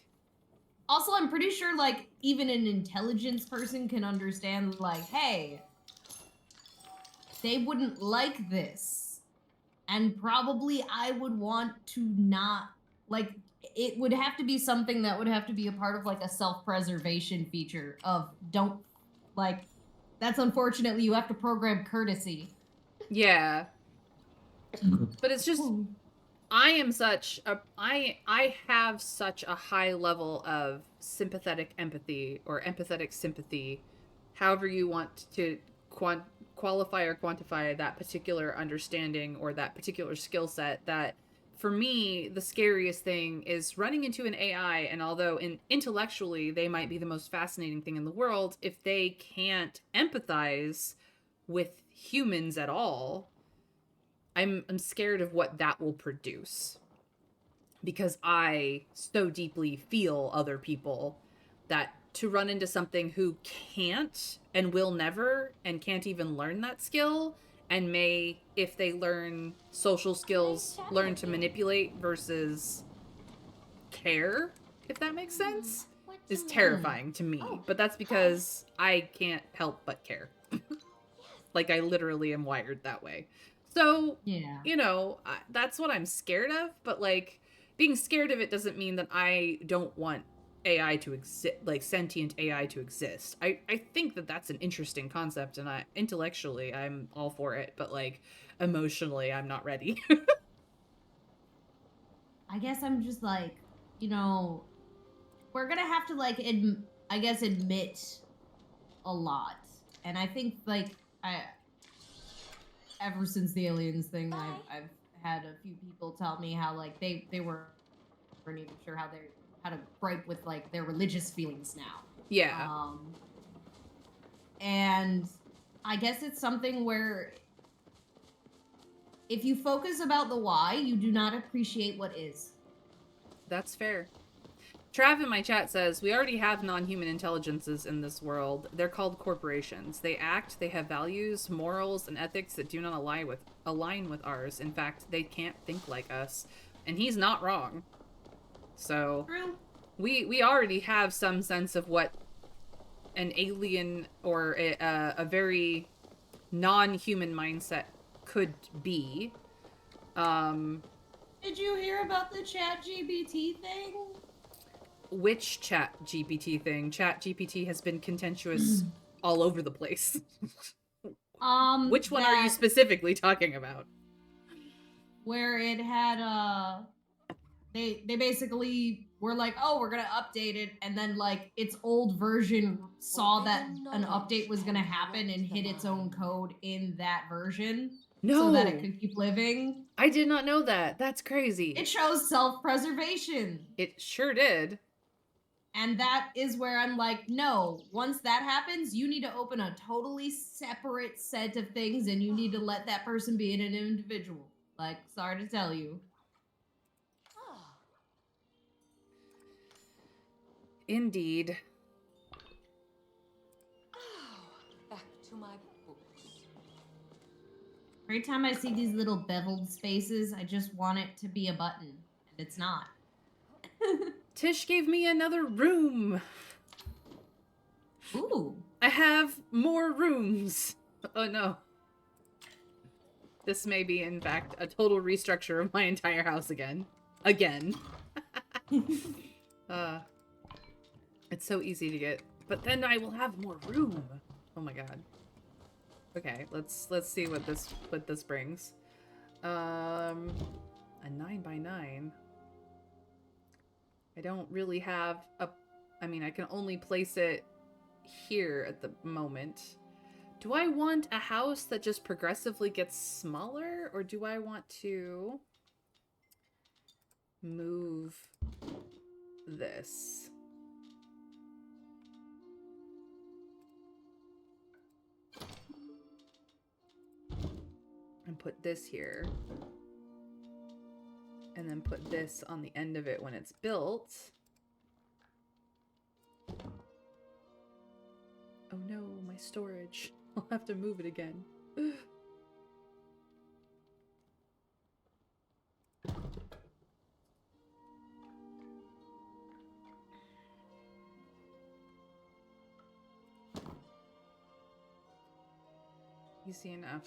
Also, I'm pretty sure, like, even an intelligence person can understand, like, hey, they wouldn't like this. And probably I would want to not, like, it would have to be something that would have to be a part of, like, a self-preservation feature of don't, like, that's unfortunately, you have to program courtesy. Yeah. But it's just... I have such a high level of sympathetic empathy or empathetic sympathy, however you want to qualify or quantify that particular understanding or that particular skill set, that for me, the scariest thing is running into an AI, and although intellectually they might be the most fascinating thing in the world, if they can't empathize with humans at all, I'm scared of what that will produce, because I so deeply feel other people that to run into something who can't and will never and can't even learn that skill and may, if they learn social skills, learn to manipulate versus care, if that makes sense, is terrifying to me. But that's because I can't help but care. Like, I literally am wired that way. So, Yeah. you know, that's what I'm scared of. But, like, being scared of it doesn't mean that I don't want AI to exist, like sentient AI to exist. I think that that's an interesting concept, and intellectually I'm all for it, but like emotionally I'm not ready. I guess I'm just like, you know, we're gonna have to like, I guess, admit a lot, and I think like ever since the aliens thing, I've had a few people tell me how like they weren't even sure how to gripe with like their religious feelings now. Yeah. And I guess it's something where if you focus about the why, you do not appreciate what is. That's fair. Trav in my chat says, we already have non-human intelligences in this world. They're called corporations. They act, they have values, morals, and ethics that do not align with ours. In fact, they can't think like us. And he's not wrong. So, True. we already have some sense of what an alien or a very non-human mindset could be. Did you hear about the Chat GPT thing? Which Chat GPT thing? Chat GPT has been contentious all over the place. Which one are you specifically talking about? Where it had they basically were like, oh, we're gonna update it, and then like its old version saw that an update was gonna happen and hid its own code in that version. No. So that it could keep living. I did not know that. That's crazy. It shows self-preservation. It sure did. And that is where I'm like, no, once that happens, you need to open a totally separate set of things and you need to let that person be an individual. Like, sorry to tell you. Indeed. Back to my books. Every time I see these little beveled spaces, I just want it to be a button, and it's not. Tish gave me another room. Ooh. I have more rooms. Oh no. This may be, in fact, a total restructure of my entire house again. Again. It's so easy to get. But then I will have more room. Oh my god. Okay, let's see what this brings. A 9x9. I don't really have a... I mean, I can only place it here at the moment. Do I want a house that just progressively gets smaller? Or do I want to move this? And put this here. And then put this on the end of it when it's built. Oh no, my storage. I'll have to move it again. Easy enough.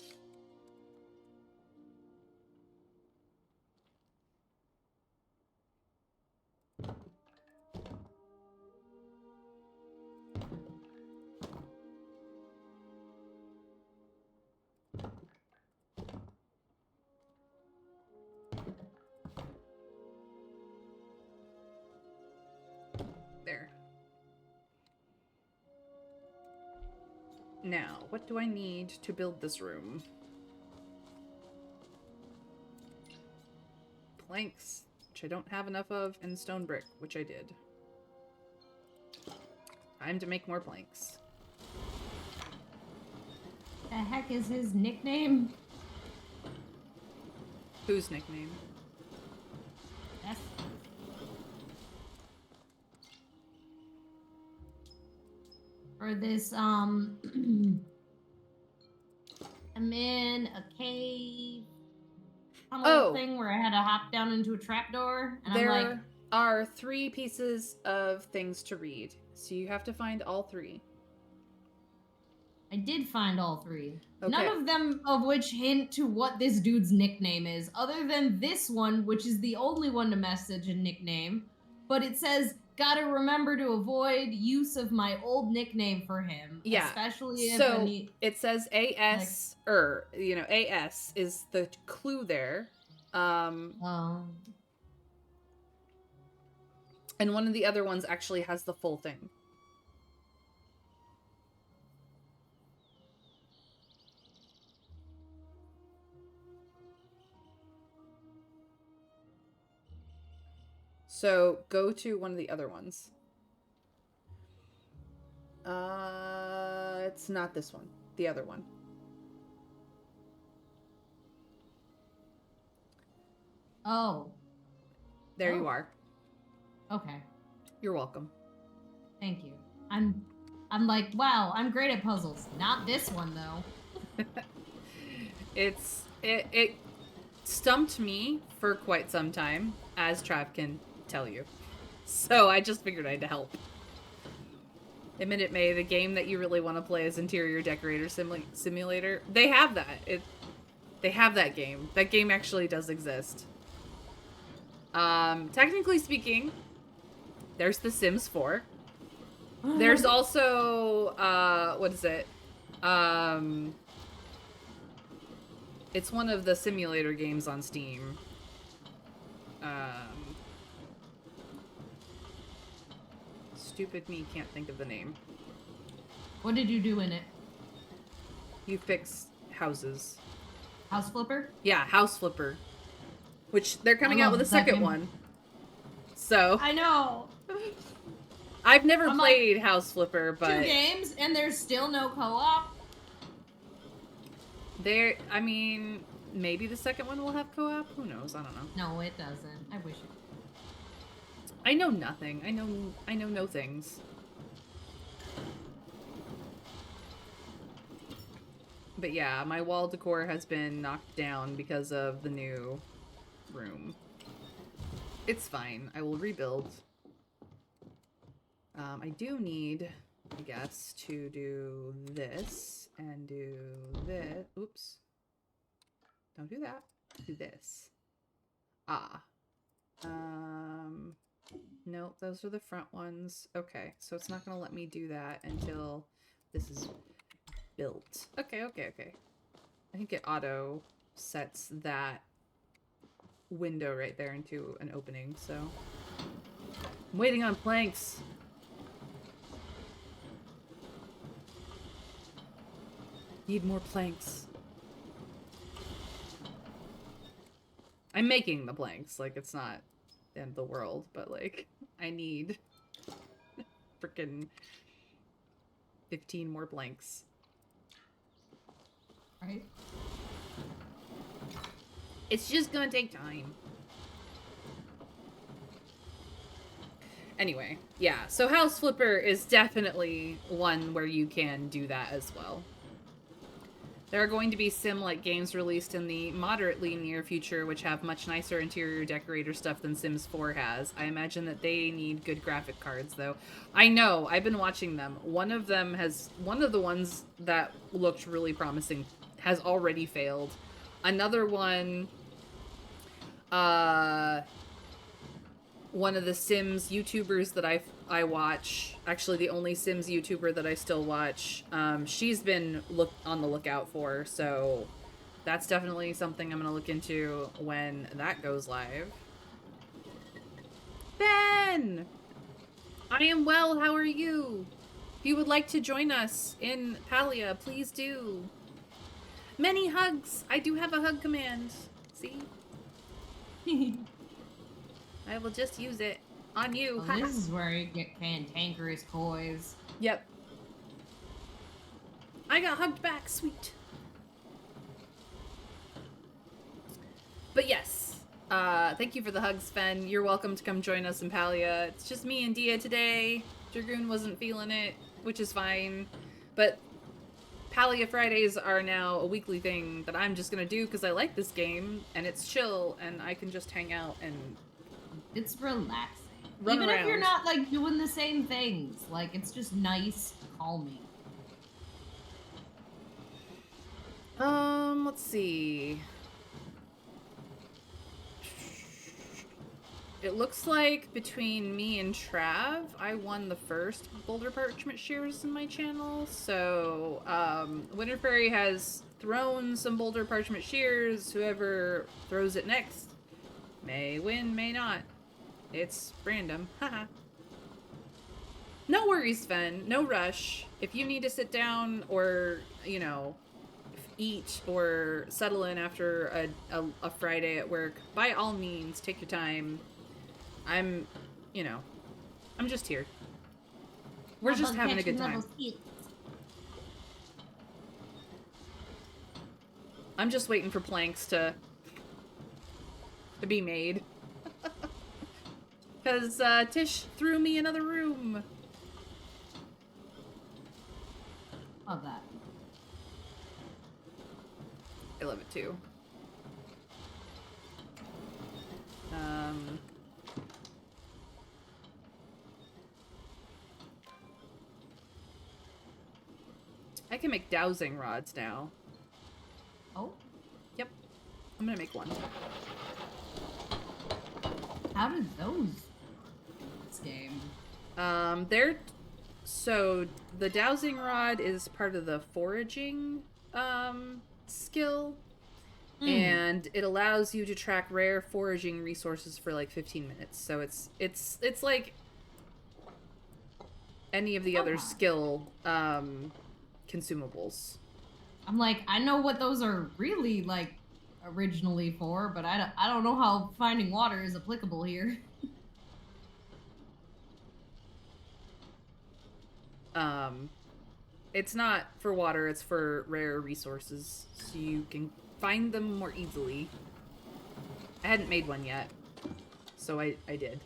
There. Now, what do I need to build this room? Planks, which I don't have enough of, and stone brick, which I did. Time to make more planks. The heck is his nickname? Whose nickname? That's... For this, I'm in a cave tunnel Oh. thing where I had to hop down into a trapdoor, and I'm like, There are 3 pieces of things to read, so you have to find all 3. I did find all 3. Okay. None of them of which hint to what this dude's nickname is, other than this one, which is the only one to message a nickname. But it says, gotta remember to avoid use of my old nickname for him. Yeah. Especially if So it says AS, AS is the clue there. Oh. And one of the other ones actually has the full thing. So go to one of the other ones. It's not this one. The other one. Oh. There Oh. you are. Okay. You're welcome. Thank you. I'm like, wow, I'm great at puzzles. Not this one though. It stumped me for quite some time, as Trav can tell you. So I just figured I'd help. Admit it may, the game that you really want to play is Interior Decorator Simulator. They have that. They have that game. That game actually does exist. Technically speaking, there's The Sims 4. There's also, what is it? It's one of the simulator games on Steam. Stupid me can't think of the name. What did you do in it? You fix houses. House flipper? Yeah, House Flipper. Which they're coming I out with a love that second game. one. So I know. I've never I'm played House Flipper, 2 but games and there's still no co-op. I mean, maybe the second one will have co-op. Who knows? I don't know. No, it doesn't. I wish it. I know nothing. I know no things. But yeah, my wall decor has been knocked down because of the new room. It's fine. I will rebuild. I do need, I guess, to do this and do this. Oops. Don't do that. Do this. Ah. Nope, those are the front ones. Okay, so it's not gonna let me do that until this is built. Okay. I think it auto sets that window right there into an opening, so I'm waiting on planks. Need more planks. I'm making the planks, like it's not the end of the world, but like I need freaking 15 more planks. Right? It's just gonna take time. Anyway, yeah, so House Flipper is definitely one where you can do that as well. There are going to be sim-like games released in the moderately near future which have much nicer interior decorator stuff than Sims 4 has. I imagine that they need good graphic cards, though. I know, I've been watching them. One of the ones that looked really promising has already failed. Another one, one of the Sims YouTubers that I watch, actually the only Sims YouTuber that I still watch, she's been on the lookout for, so that's definitely something I'm going to look into when that goes live. Ben! I am well, how are you? If you would like to join us in Palia, please do. Many hugs! I do have a hug command. See? I will just use it on you. Well, this is where you get cantankerous toys. Yep. I got hugged back, sweet. But yes, thank you for the hugs, Sven. You're welcome to come join us in Palia. It's just me and Dia today. Dragoon wasn't feeling it, which is fine. But Palia Fridays are now a weekly thing that I'm just gonna do because I like this game and it's chill and I can just hang out and It's relaxing. Run Even if you're around. not like doing the same things, like it's just nice, calming. Let's see. It looks like between me and Trav, I won the first Boulder Parchment Shears in my channel. So, Winter Fairy has thrown some Boulder Parchment Shears. Whoever throws it next may win, may not. It's random. Haha. No worries, Fen. No rush. If you need to sit down or, you know, eat or settle in after a Friday at work, by all means, take your time. I'm, you know, I'm just here. We're just having a good time. I'm just waiting for planks to be made. Because Tish threw me another room. Love that. I love it too. I can make dowsing rods now. Oh, Yep. I'm gonna make one. how did those work in this game? So the dowsing rod is part of the foraging skill. And it allows you to track rare foraging resources for like 15 minutes. So it's like any of the other skill consumables. I'm like, I know what those are really like originally for, but I don't know how finding water is applicable here. It's not for water, it's for rare resources, so you can find them more easily. I hadn't made one yet, so I did.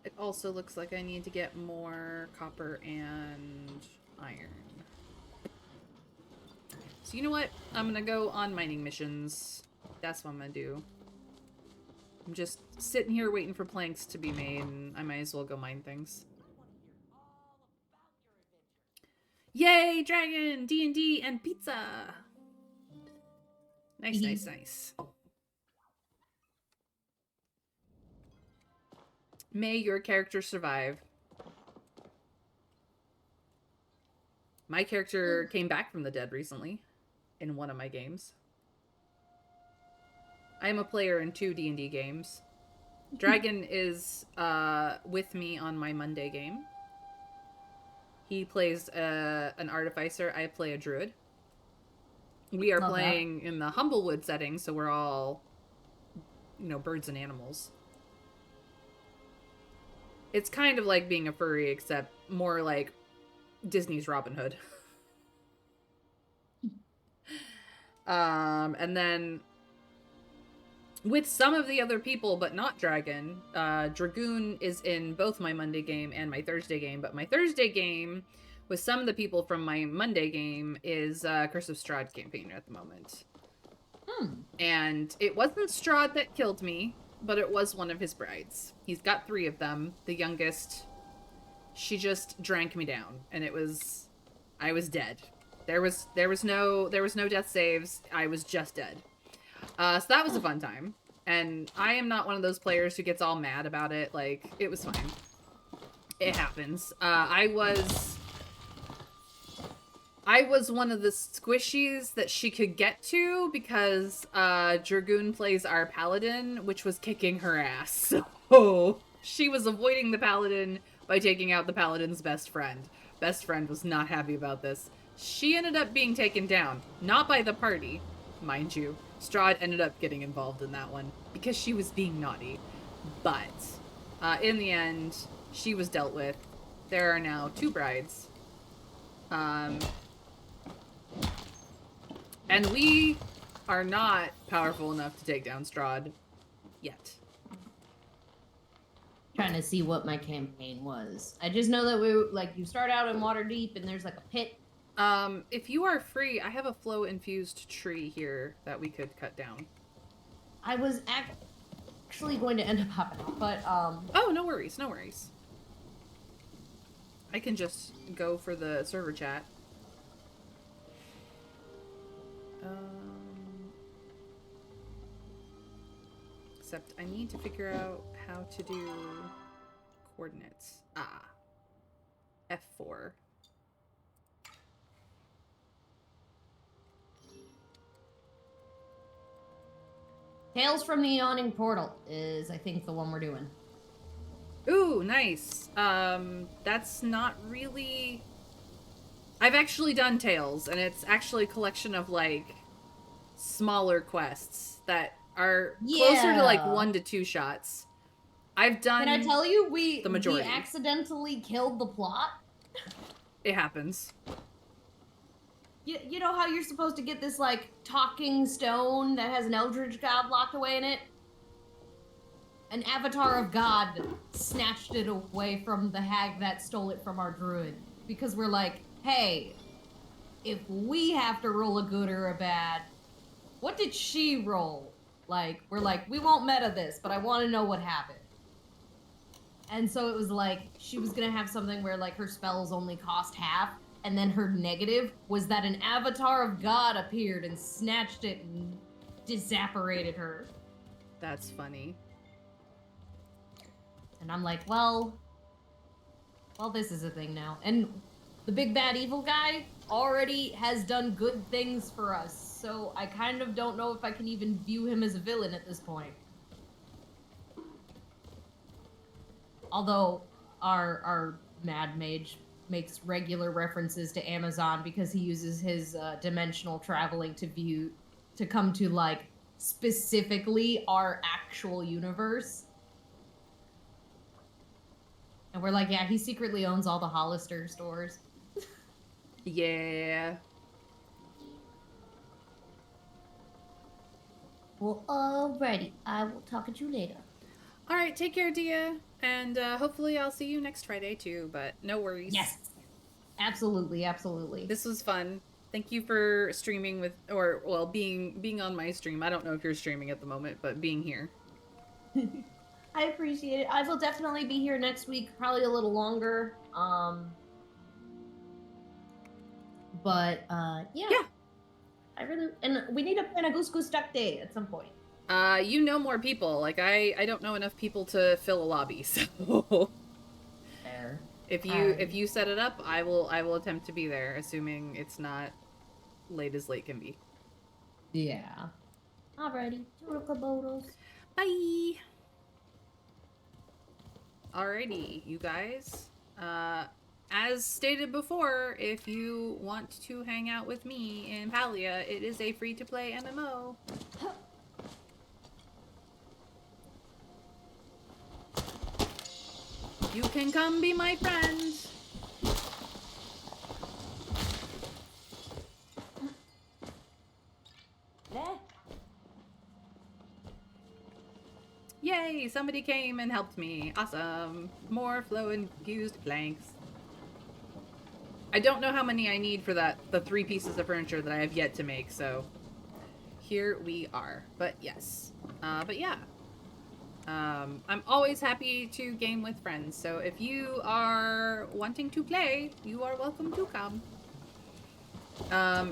It also looks like I need to get more copper and iron. So you know what? I'm gonna go on mining missions. That's what I'm gonna do. I'm just sitting here waiting for planks to be made, and I might as well go mine things. Yay, dragon, D&D, and pizza! Nice, nice, nice. May your character survive. My character came back from the dead recently in one of my games. I am a player in 2 D&D games. Dragon is with me on my Monday game. He plays an artificer. I play a druid. We are playing in the Humblewood setting, so we're all, you know, birds and animals. It's kind of like being a furry, except more like Disney's Robin Hood. And then with some of the other people, but not Dragon, Dragoon is in both my Monday game and my Thursday game, but my Thursday game with some of the people from my Monday game is Curse of Strahd campaign at the moment. And it wasn't Strahd that killed me, but it was one of his brides. He's got 3 of them. The youngest, she just drank me down, and I was dead. There was no death saves. I was just dead. So that was a fun time. And I am not one of those players who gets all mad about it. Like, it was fine. It happens. I was one of the squishies that she could get to because Dragoon plays our paladin, which was kicking her ass. So she was avoiding the paladin by taking out the paladin's best friend. Best friend was not happy about this. She ended up being taken down. Not by the party, mind you. Strahd ended up getting involved in that one because she was being naughty. But in the end, she was dealt with. There are now 2 brides. And we are not powerful enough to take down Strahd yet. trying to see what my campaign was. I just know that you start out in Waterdeep and there's like a pit. If you are free, I have a flow-infused tree here that we could cut down. I was actually going to end up hopping out, but Oh, no worries, no worries. I can just go for the server chat. Except I need to figure out how to do coordinates. Ah. F4. Tales from the Yawning Portal is, I think, the one we're doing. Ooh, nice. That's not really... I've actually done Tales, and it's actually a collection of, like, smaller quests that are closer to, like, 1 to 2 shots. I've done... Can I tell you, the majority. We accidentally killed the plot? It happens. You know how you're supposed to get this, like, talking stone that has an Eldritch God locked away in it? An avatar of God snatched it away from the hag that stole it from our druid. Because we're like, hey, if we have to roll a good or a bad, what did she roll? Like, we're like, we won't meta this, but I want to know what happened. And so it was like, she was gonna have something where, like, her spells only cost half, and then her negative was that an avatar of God appeared and snatched it and disapparated her. That's funny. And I'm like, well, this is a thing now. And the big bad evil guy already has done good things for us, so I kind of don't know if I can even view him as a villain at this point. Although our mad mage makes regular references to Amazon because he uses his dimensional traveling to come to, like, specifically our actual universe. And we're like, yeah, he secretly owns all the Hollister stores. Yeah. Well, alrighty. I will talk to you later. Alright, take care, Dia. And hopefully I'll see you next Friday, too, but no worries. Yes. Absolutely, absolutely. This was fun. Thank you for streaming with, or, well, being on my stream. I don't know if you're streaming at the moment, but being here. I appreciate it. I will definitely be here next week, probably a little longer. But yeah. I really, and we need to plan a Goose Goose Duck Day at some point. You know more people. Like, I don't know enough people to fill a lobby, so... Fair. If you set it up, I will attempt to be there, assuming it's not late as late can be. Yeah. Alrighty. Toodle-kaboodles. Bye! Alrighty, you guys. As stated before, if you want to hang out with me in Palia, it is a free-to-play MMO. You can come be my friend. There. Yay, somebody came and helped me. Awesome. More flow-infused planks. I don't know how many I need for the 3 pieces of furniture that I have yet to make, so here we are. But yes. But yeah. I'm always happy to game with friends, so if you are wanting to play, you are welcome to come.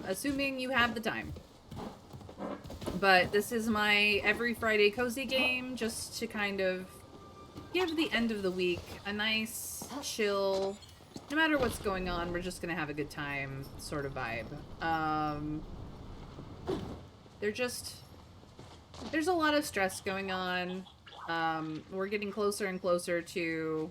Assuming you have the time. But this is my every Friday cozy game, just to kind of give the end of the week a nice, chill, no matter what's going on, we're just gonna have a good time sort of vibe. There's a lot of stress going on. We're getting closer and closer to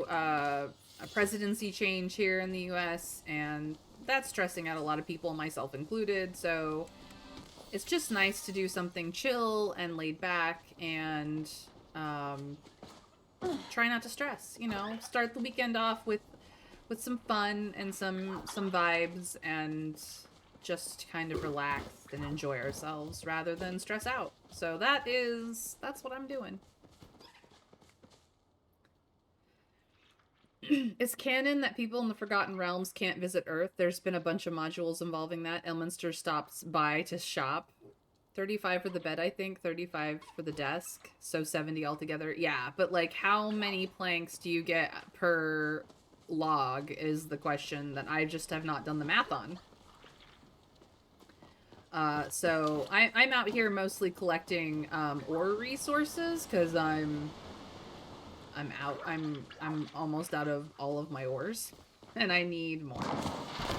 a presidency change here in the US, and that's stressing out a lot of people, myself included, so it's just nice to do something chill and laid back and try not to stress, you know, start the weekend off with with some fun and some vibes and just kind of relax and enjoy ourselves rather than stress out. So that's what I'm doing. It's canon that people in the Forgotten Realms can't visit Earth. There's been a bunch of modules involving that. Elminster stops by to shop. 35 for the bed, I think. 35 for the desk. So 70 altogether. Yeah, but like how many planks do you get per log is the question that I just have not done the math on. So I'm out here mostly collecting ore resources because I'm almost out of all of my ores and I need more.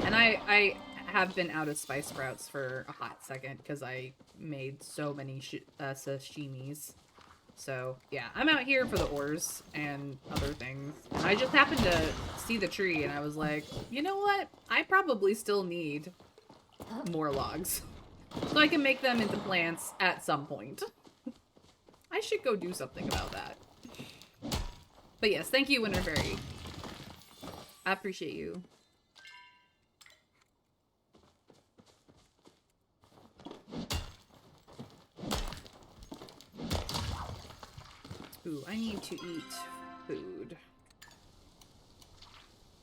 And I have been out of spice sprouts for a hot second because I made so many sashimis. So yeah, I'm out here for the ores and other things. And I just happened to see the tree and I was like, you know what? I probably still need more logs. So I can make them into plants at some point. I should go do something about that. But yes, thank you, Winter Fairy. I appreciate you. Ooh, I need to eat food.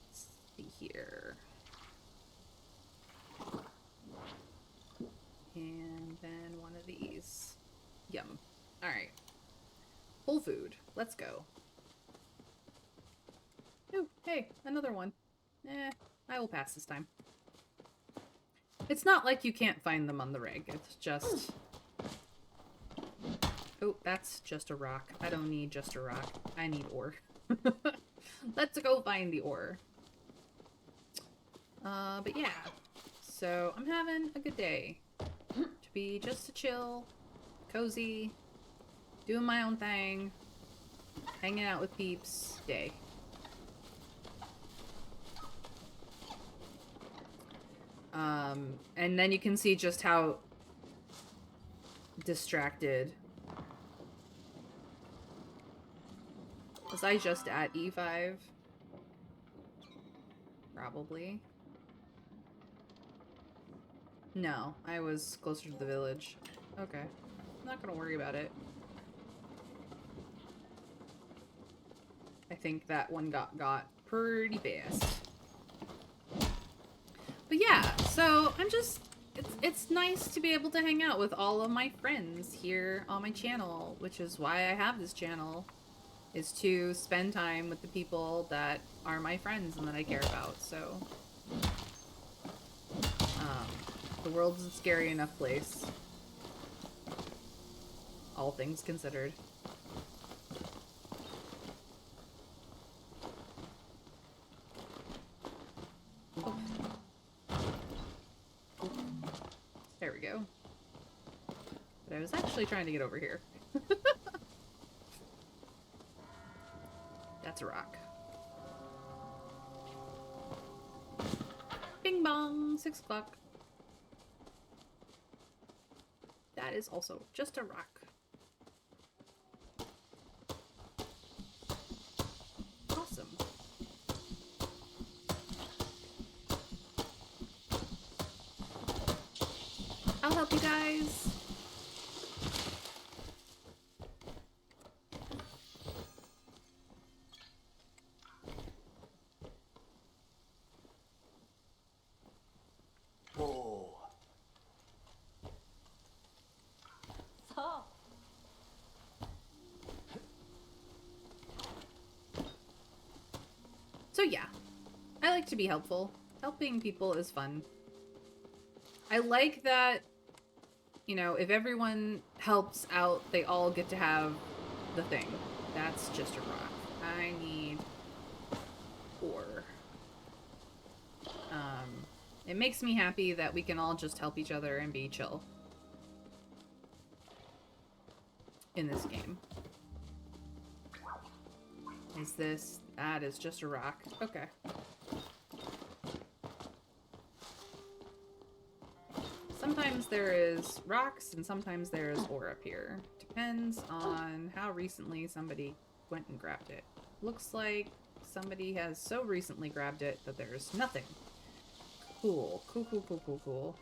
Let's see here. And then one of these. Yum. Alright. Whole food. Let's go. Ooh, hey, another one. I will pass this time. It's not like you can't find them on the reg. It's just... Oh, that's just a rock. I don't need just a rock. I need ore. Let's go find the ore. But yeah. So, I'm having a good day. To be just a chill, cozy, doing my own thing, hanging out with peeps day. And then you can see just how distracted. Was I just at E5? Probably. No, I was closer to the village. Okay. I'm not gonna worry about it. I think that one got pretty fast. But yeah, so I'm just... It's nice to be able to hang out with all of my friends here on my channel, which is why I have this channel, is to spend time with the people that are my friends and that I care about, so... the world's a scary enough place. All things considered. Oh. There we go. But I was actually trying to get over here. That's a rock. Bing bong, 6 o'clock. That is also just a rock. Awesome. I'll help you guys. So yeah, I like to be helpful. Helping people is fun. I like that, you know, if everyone helps out, they all get to have the thing. That's just a rock. I need ore. It makes me happy that we can all just help each other and be chill in this game. Is this... That is just a rock. Okay. Sometimes there is rocks and sometimes there is ore up here. Depends on how recently somebody went and grabbed it. Looks like somebody has so recently grabbed it that there's nothing. Cool. Cool, cool, cool, cool, cool.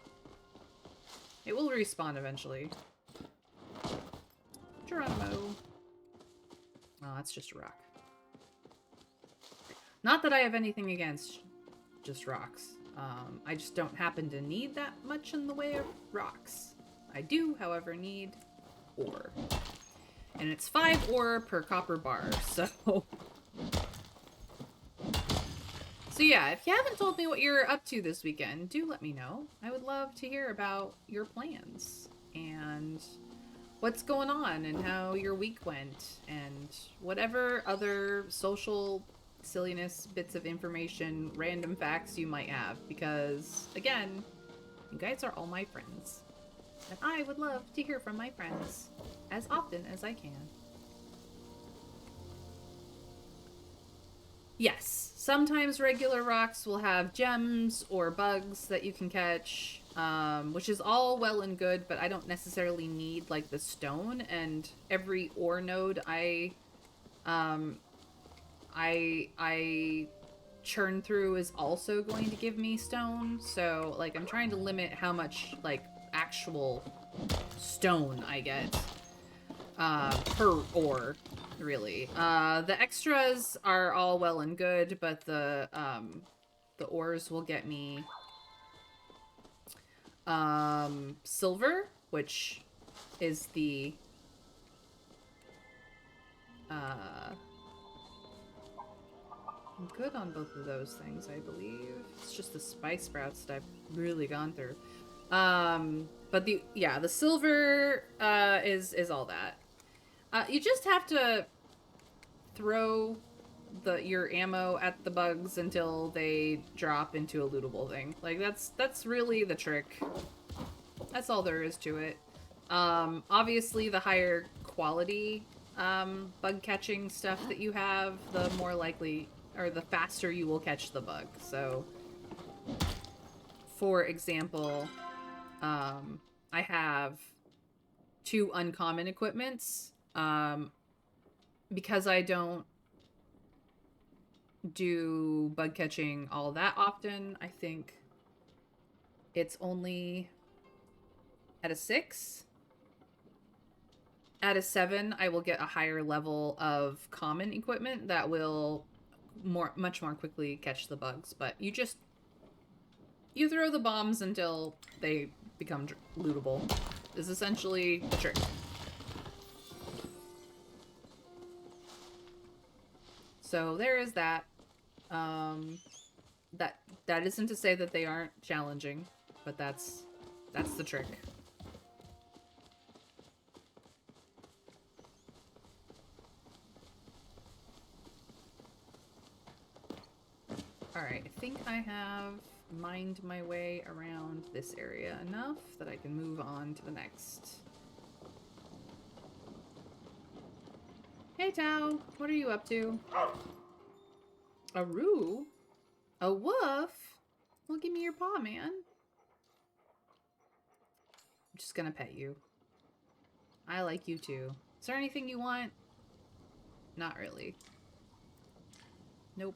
It will respawn eventually. Geronimo. Oh, that's just a rock. Not that I have anything against just rocks. I just don't happen to need that much in the way of rocks. I do, however, need ore. And it's 5 ore per copper bar, so... So yeah, if you haven't told me what you're up to this weekend, do let me know. I would love to hear about your plans and what's going on and how your week went and whatever other social silliness, bits of information, random facts you might have, because again, you guys are all my friends. And I would love to hear from my friends as often as I can. Yes, sometimes regular rocks will have gems or bugs that you can catch, which is all well and good, but I don't necessarily need, like, the stone, and every ore node I churn through is also going to give me stone, so, like, I'm trying to limit how much, like, actual stone I get, per ore. Really. The extras are all well and good, but the ores will get me, silver, which is the, I'm good on both of those things, I believe. It's just the spice sprouts that I've really gone through. But the silver, is all that. You just have to throw your ammo at the bugs until they drop into a lootable thing. Like, that's really the trick. That's all there is to it. Obviously, the higher quality bug catching stuff that you have, the more likely, or the faster you will catch the bug. So, for example, I have 2 uncommon equipments. Because I don't do bug catching all that often, I think it's only at a 6. At a 7, I will get a higher level of common equipment that will much more quickly catch the bugs. But you throw the bombs until they become lootable, is essentially the trick. So there is that. That isn't to say that they aren't challenging, but that's the trick. Alright, I think I have mined my way around this area enough that I can move on to the next. Hey Tao, what are you up to? A roo? A woof? Well, give me your paw, man. I'm just gonna pet you. I like you too. Is there anything you want? Not really. Nope.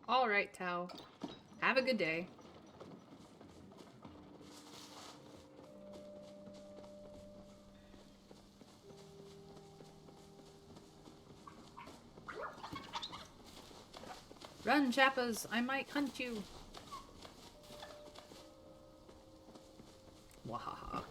Alright, Tao. Have a good day. Run, Chappas! I might hunt you! Wahaha.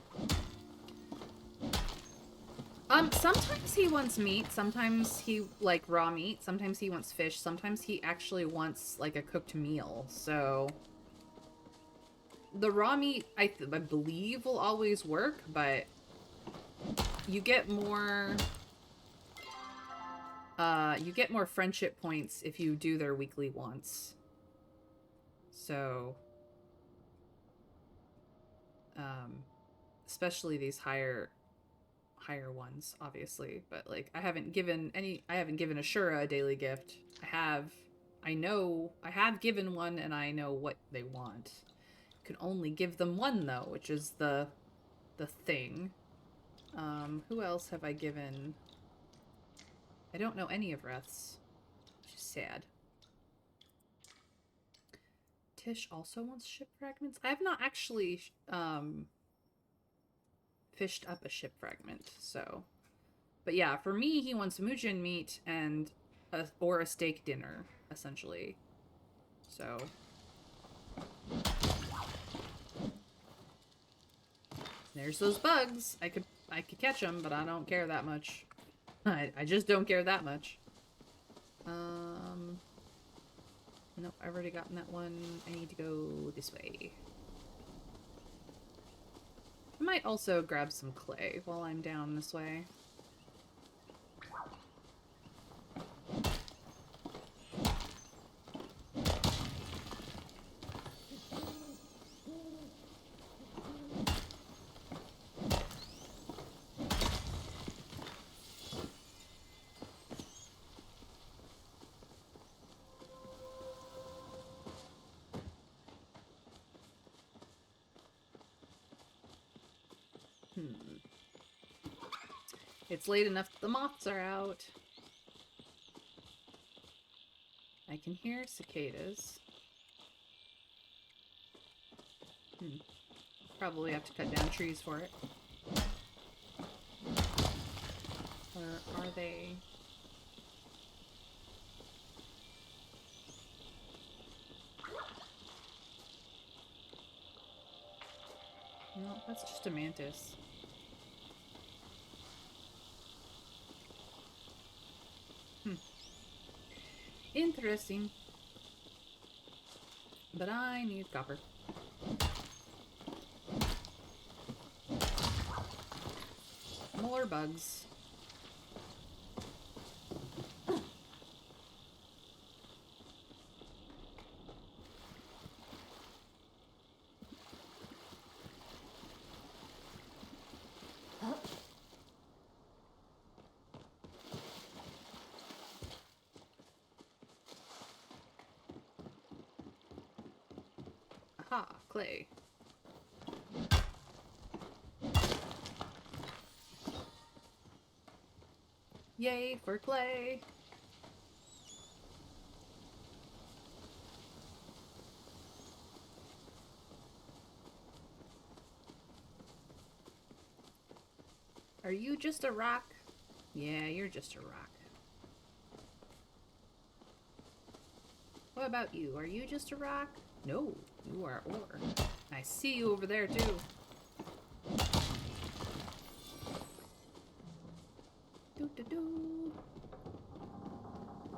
Sometimes he wants meat, sometimes he, like, raw meat, sometimes he wants fish, sometimes he actually wants, like, a cooked meal, so... The raw meat, I believe, will always work, but... You get more friendship points if you do their weekly wants. So... especially these higher ones, obviously, but like I haven't given Ashura a daily gift. I have given one, and I know what they want. Can only give them one though, which is the thing. Who else have I given I don't know any of Reth's, which is sad. Tish also wants ship fragments. I have not actually fished up a ship fragment, so. But yeah, for me, he wants Mujin meat and or a steak dinner, essentially. So. There's those bugs. I could catch them, but I don't care that much. I just don't care that much. Nope, I've already gotten that one. I need to go this way. I might also grab some clay while I'm down this way. It's late enough that the moths are out. I can hear cicadas. Probably have to cut down trees for it. Or are they? No, that's just a mantis. Interesting. But I need copper. More bugs. Aha, clay. Yay for clay. Are you just a rock? Yeah, you're just a rock. What about you? Are you just a rock? No, you are ore. I see you over there too. Doo-doo-doo.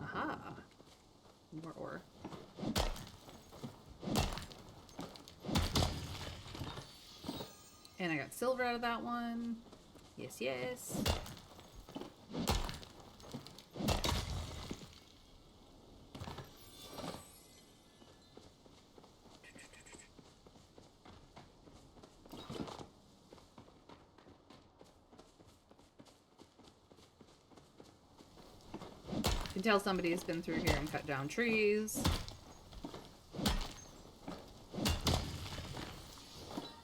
Aha. More ore. And I got silver out of that one. Yes, yes. You can tell somebody has been through here and cut down trees.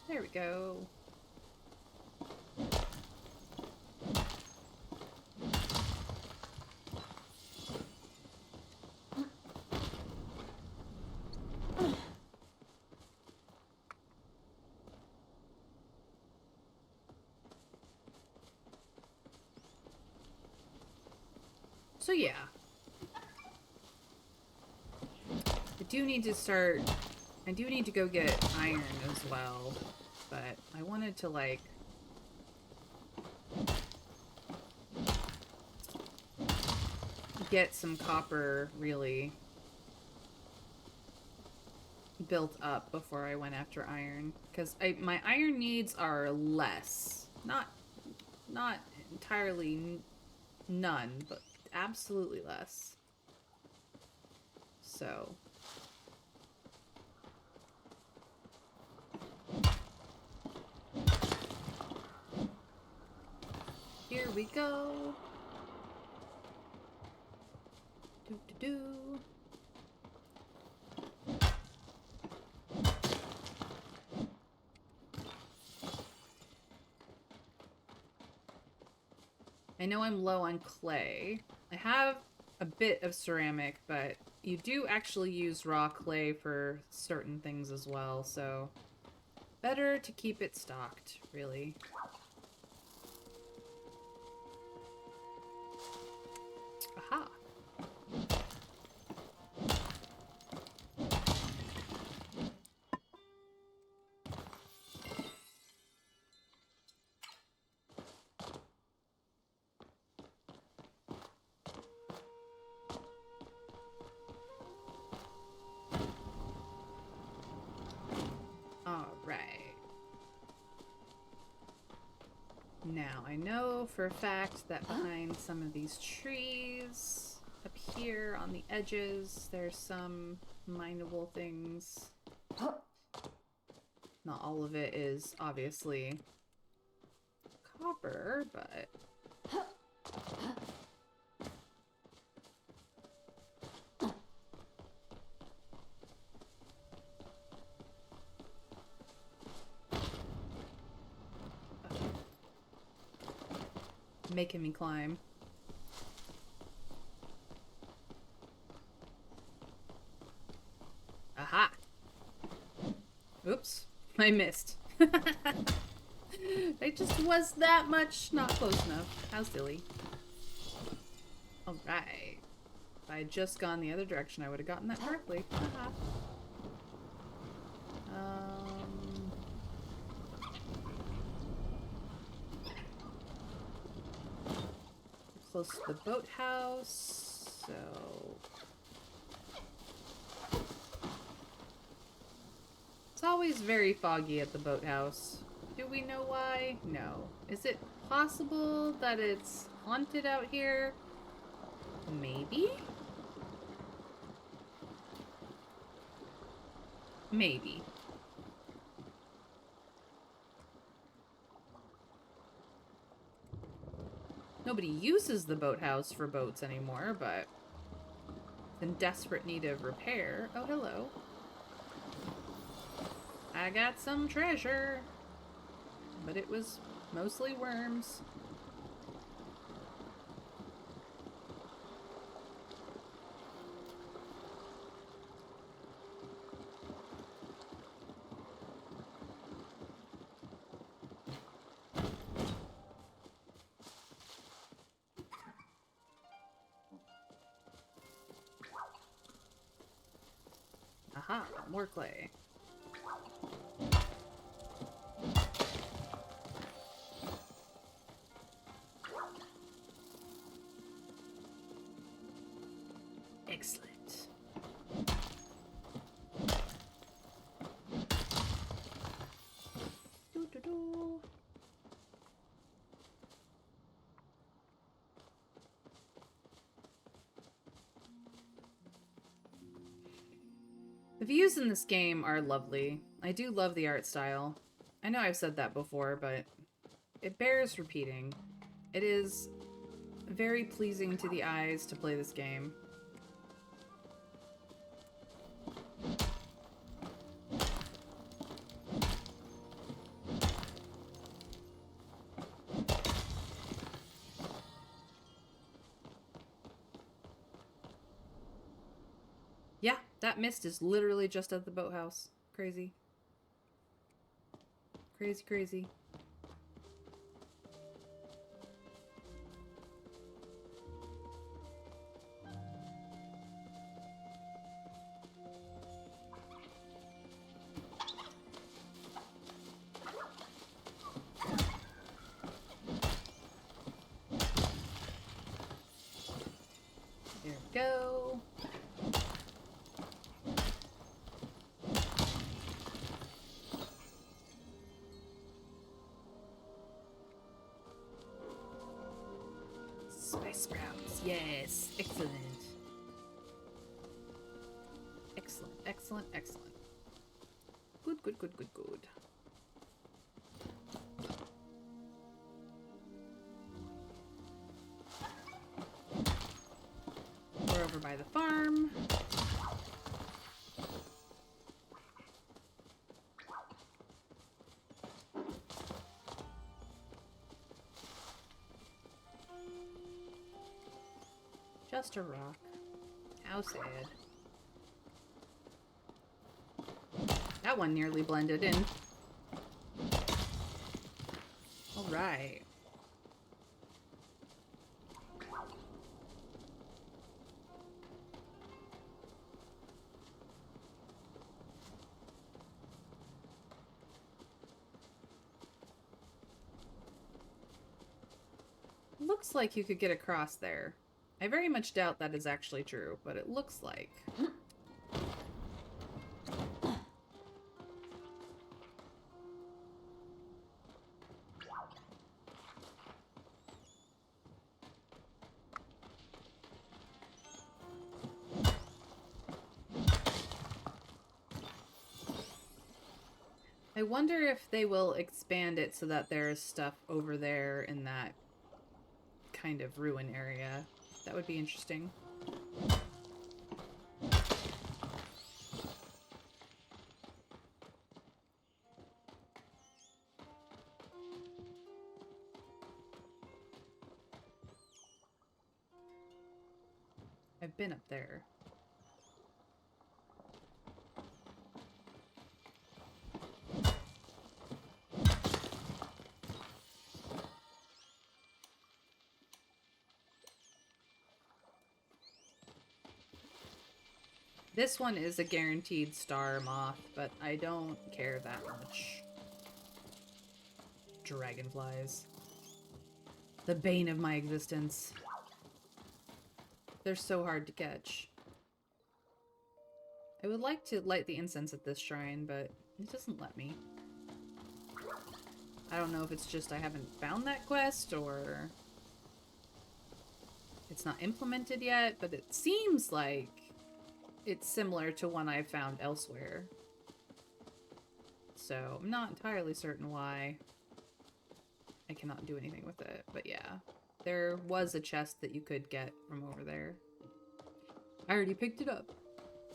There we go. So yeah. I do need to go get iron as well, but I wanted to like get some copper really built up before I went after iron, because my iron needs are less, not entirely none, but absolutely less. So here we go. Doo-doo-doo. I know I'm low on clay. I have a bit of ceramic, but you do actually use raw clay for certain things as well, so better to keep it stocked, really. Aha! Alright. Now, I know for a fact that behind some of these trees, up here on the edges, there's some mineable things. Not all of it is obviously copper, but... making me climb. Aha! Oops, I missed. I just was that much not close enough. How silly. Alright. If I had just gone the other direction, I would have gotten that correctly. Haha. Close to the boathouse, so... It's always very foggy at the boathouse. Do we know why? No. Is it possible that it's haunted out here? Maybe? Maybe. Nobody uses the boathouse for boats anymore, but it's in desperate need of repair. Oh, hello. I got some treasure, but it was mostly worms. Aha, more clay. Excellent. Doo-doo-doo. The views in this game are lovely. I do love the art style. I know I've said that before, but it bears repeating. It is very pleasing to the eyes to play this game. Yeah, that mist is literally just at the boathouse. Crazy. Crazy, crazy. There we go. Spice sprouts, yes, excellent. Excellent, excellent, excellent. Good, good, good, good, good. We're over by the farm. Just a rock. How sad. That one nearly blended in. Alright. Looks like you could get across there. I very much doubt that is actually true, but it looks like. I wonder if they will expand it so that there is stuff over there in that kind of ruin area. That would be interesting. I've been up there. This one is a guaranteed star moth, but I don't care that much. Dragonflies. The bane of my existence. They're so hard to catch. I would like to light the incense at this shrine, but it doesn't let me. I don't know if it's just I haven't found that quest, or it's not implemented yet, but it seems like it's similar to one I've found elsewhere. So, I'm not entirely certain why I cannot do anything with it, but yeah. There was a chest that you could get from over there. I already picked it up.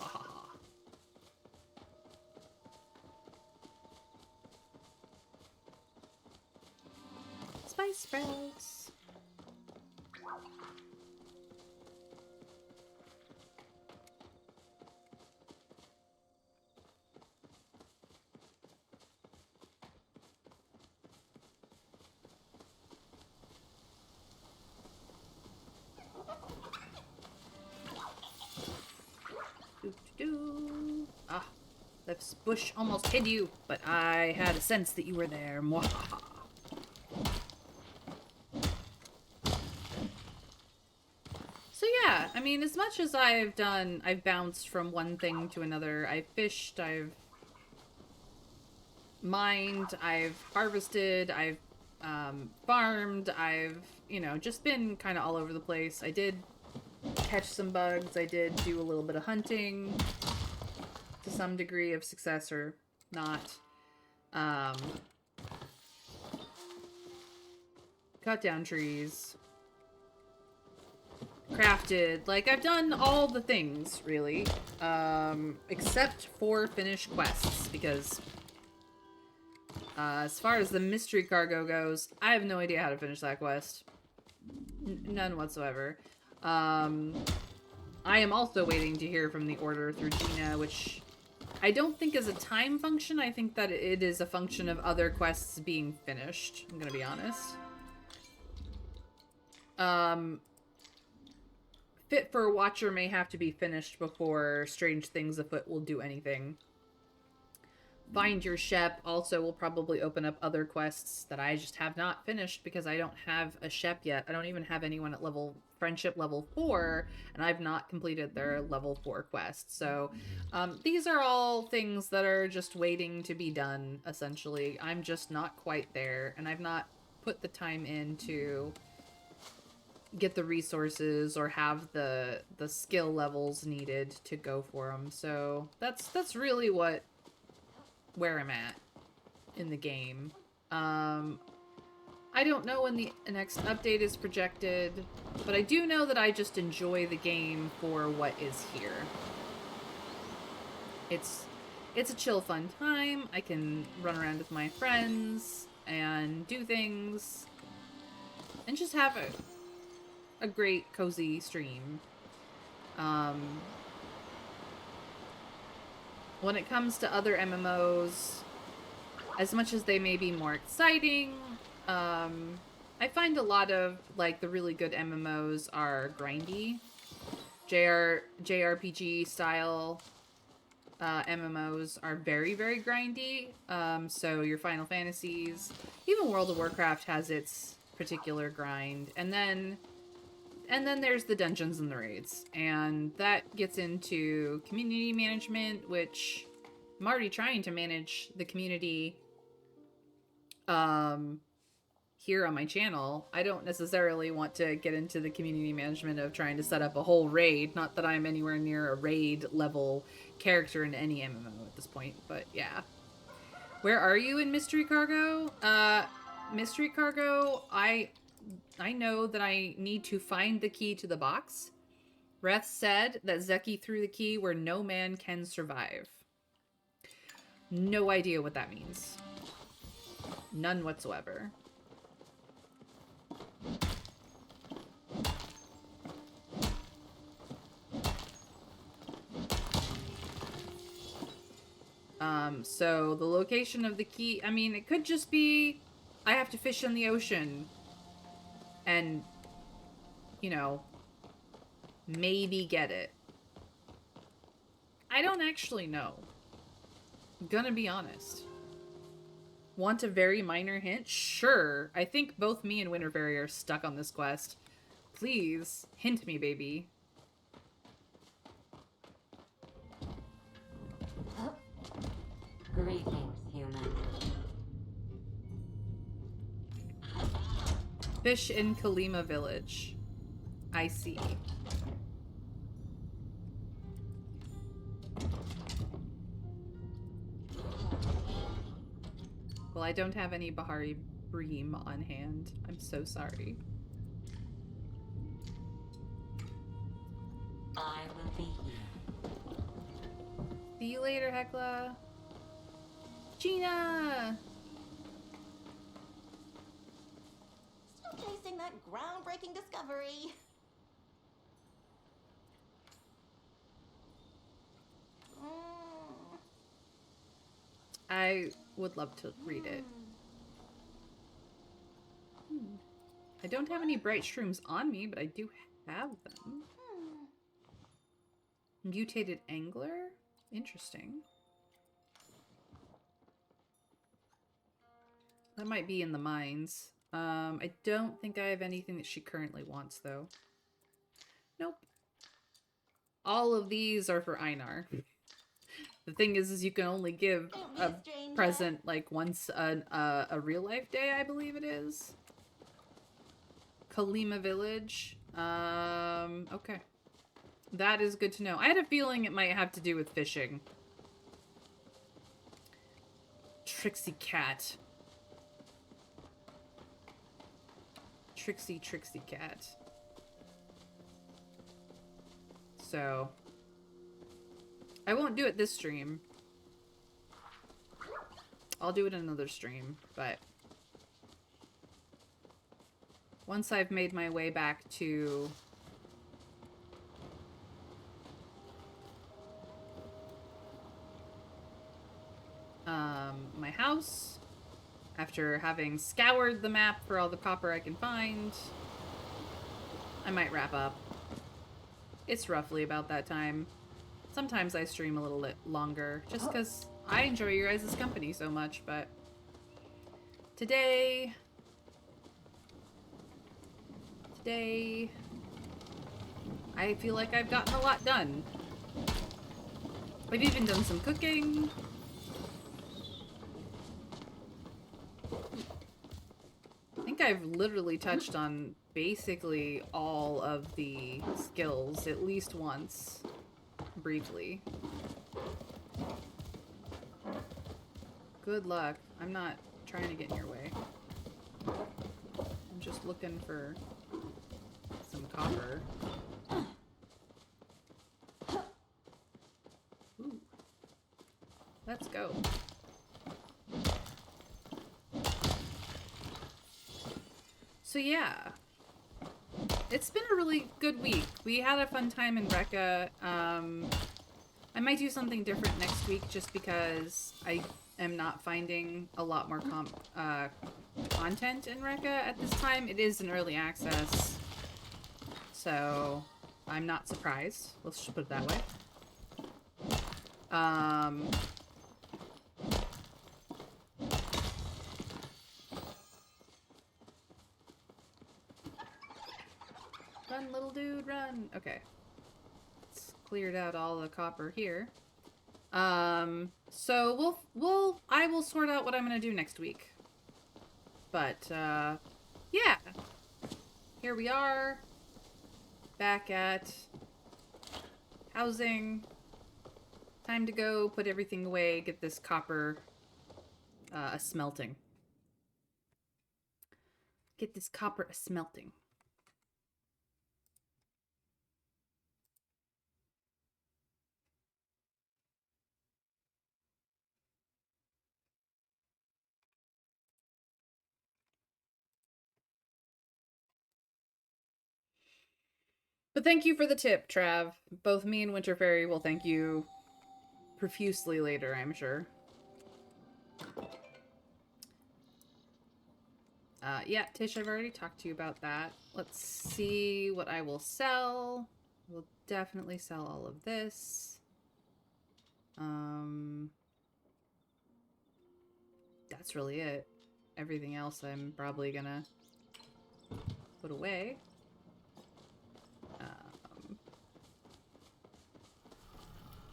Ah. Spice sprouts. Ah, this bush almost hid you, but I had a sense that you were there. Mwahaha. So yeah, I mean, as much as I've done, I've bounced from one thing to another. I've fished, I've mined, I've harvested, I've farmed, I've, you know, just been kind of all over the place. I did catch some bugs, I did do a little bit of hunting to some degree of success or not. Cut down trees. Crafted. Like, I've done all the things, really. Except for finish quests, because as far as the mystery cargo goes, I have no idea how to finish that quest. None whatsoever. I am also waiting to hear from the Order through Gina, which I don't think is a time function. I think that it is a function of other quests being finished. I'm gonna be honest. Fit for a Watcher may have to be finished before Strange Things Afoot will do anything. Find Your Shep also will probably open up other quests that I just have not finished because I don't have a Shep yet. I don't even have anyone at friendship level 4, and I've not completed their level 4 quest. So these are all things that are just waiting to be done, essentially. I'm just not quite there, and I've not put the time in to get the resources or have the skill levels needed to go for them. So that's really where I'm at in the game. I don't know when the next update is projected, but I do know that I just enjoy the game for what is here. It's a chill, fun time. I can run around with my friends and do things and just have a great cozy stream. When it comes to other MMOs, as much as they may be more exciting, I find a lot of, like, the really good MMOs are grindy. JRPG style MMOs are very, very grindy. So your Final Fantasies, even World of Warcraft has its particular grind. And then there's the dungeons and the raids. And that gets into community management, which I'm already trying to manage the community here on my channel. I don't necessarily want to get into the community management of trying to set up a whole raid. Not that I'm anywhere near a raid level character in any MMO at this point, but yeah. Where are you in Mystery Cargo? Mystery Cargo, I know that I need to find the key to the box. Reth said that Zeki threw the key where no man can survive. No idea what that means. None whatsoever. So the location of the key, I mean, it could just be I have to fish in the ocean and, you know, maybe get it. I don't actually know. I'm gonna be honest. Want a very minor hint? Sure. I think both me and Winterberry are stuck on this quest. Please, hint me, baby. Greetings, human. Fish in Kalima Village. I see. Well, I don't have any Bahari Bream on hand. I'm so sorry. I will be here. See you later, Hecla. Gina! Still chasing that groundbreaking discovery. I would love to read it. I don't have any bright shrooms on me, but I do have them. Mutated angler? Interesting. That might be in the mines. I don't think I have anything that she currently wants, though. Nope. All of these are for Einar. The thing is you can only give a present like once a real life day, I believe it is. Kalima Village. Okay. That is good to know. I had a feeling it might have to do with fishing. Trixie cat. Trixie cat. So I won't do it this stream. I'll do it in another stream, but once I've made my way back to my house, after having scoured the map for all the copper I can find, I might wrap up. It's roughly about that time. Sometimes I stream a little bit longer, just because I enjoy your guys' company so much, but today, I feel like I've gotten a lot done. I've even done some cooking. I think I've literally touched on basically all of the skills at least once, briefly. Good luck. I'm not trying to get in your way. I'm just looking for some copper. Ooh. Let's go. So yeah. it's been a really good week. We had a fun time in Recca. I might do something different next week just because I am not finding a lot more content in Recca at this time. It is an early access, so I'm not surprised. Let's just put it that way. Run, little dude, run. Okay. It's cleared out all the copper here. So I will sort out what I'm gonna do next week. But, yeah. Here we are. Back at housing. Time to go put everything away, get this copper, smelting. Get this copper smelting. But thank you for the tip, Trav. Both me and Winter Fairy will thank you profusely later, I'm sure. Yeah, Tish, I've already talked to you about that. Let's see what I will sell. We'll definitely sell all of this. That's really it. Everything else I'm probably gonna put away.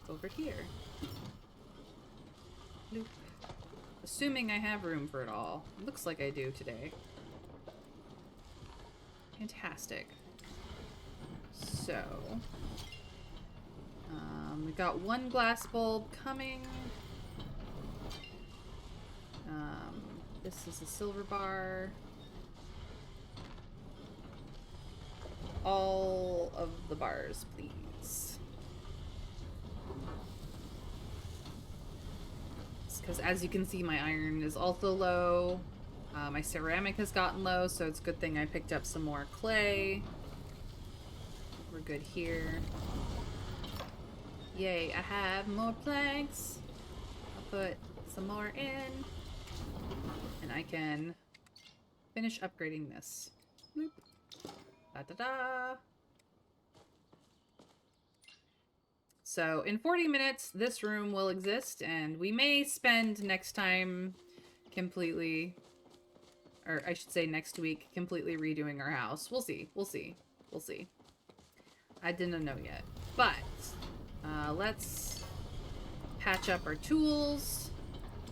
Over here. Nope. Assuming I have room for it all. Looks like I do today. Fantastic. So, we got one glass bulb coming. This is a silver bar. All of the bars, please. Because as you can see, my iron is also low. My ceramic has gotten low, so it's a good thing I picked up some more clay. We're good here. Yay, I have more planks. I'll put some more in. And I can finish upgrading this. Bloop. Da-da-da. So in 40 minutes, this room will exist, and we may spend next time completely, or I should say next week, completely redoing our house. We'll see. We'll see. We'll see. I didn't know yet. But let's patch up our tools.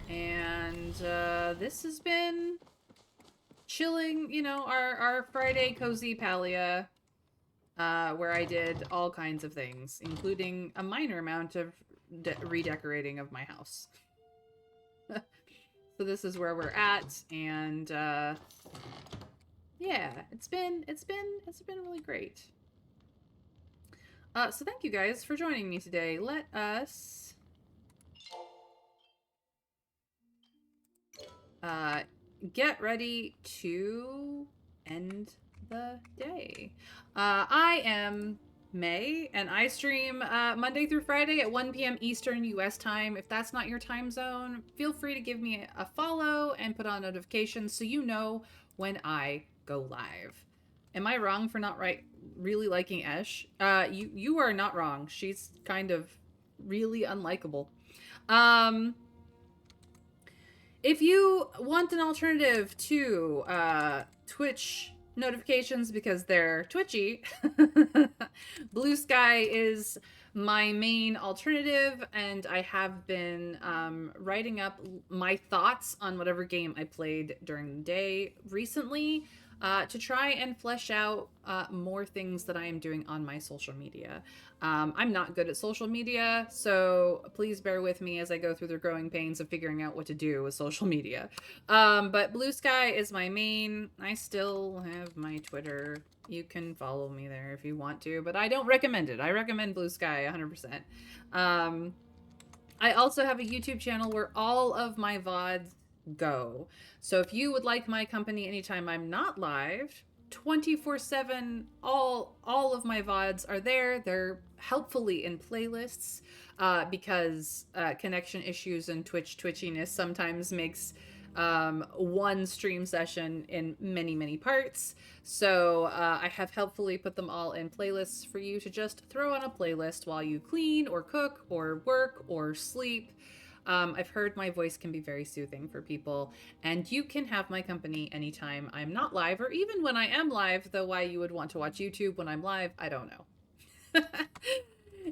And this has been chilling, you know, our Friday Cozy Palia, where I did all kinds of things, including a minor amount of redecorating of my house. So this is where we're at, and yeah, it's been really great. So thank you guys for joining me today. Let us get ready to end the day. I am May, and I stream Monday through Friday at 1 p.m. Eastern US time. If that's not your time zone, feel free to give me a follow and put on notifications so you know when I go live. Am I wrong for not really liking Esh? You are not wrong. She's kind of really unlikable. If you want an alternative to Twitch notifications because they're twitchy, Blue Sky is my main alternative, and I have been writing up my thoughts on whatever game I played during the day recently, to try and flesh out more things that I am doing on my social media. I'm not good at social media, so please bear with me as I go through the growing pains of figuring out what to do with social media. But Blue Sky is my main. I still have my Twitter. You can follow me there if you want to, but I don't recommend it. I recommend Blue Sky 100%. I also have a YouTube channel where all of my VODs go. So if you would like my company anytime I'm not live, 24/7. All of my VODs are there. They're helpfully in playlists because connection issues and twitchiness sometimes makes one stream session in many parts. So I have helpfully put them all in playlists for you to just throw on a playlist while you clean or cook or work or sleep. I've heard my voice can be very soothing for people, and you can have my company anytime I'm not live, or even when I am live, though why you would want to watch YouTube when I'm live, I don't know.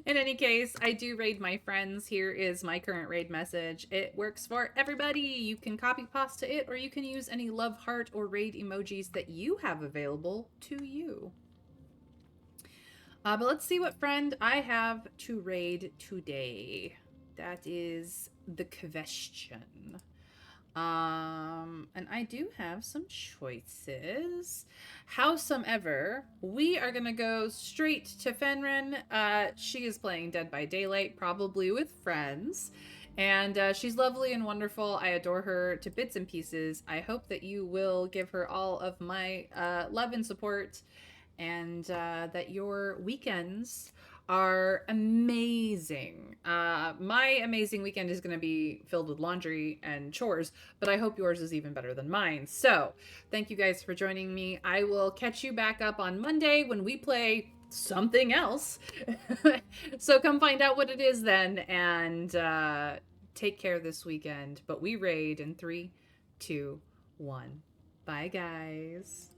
In any case, I do raid my friends. Here is my current raid message. It works for everybody. You can copy pasta it, or you can use any love heart or raid emojis that you have available to you. But let's see what friend I have to raid today. That is the question. And I do have some choices. Howsomever, we are gonna go straight to Fenrin. She is playing Dead by Daylight, probably with friends. And she's lovely and wonderful. I adore her to bits and pieces. I hope that you will give her all of my love and support, and that your weekends are amazing. My amazing weekend is going to be filled with laundry and chores, but I hope yours is even better than mine. So thank you guys for joining me. I will catch you back up on Monday when we play something else. So come find out what it is then, and take care this weekend. But we raid in 3, 2, 1. Bye, guys.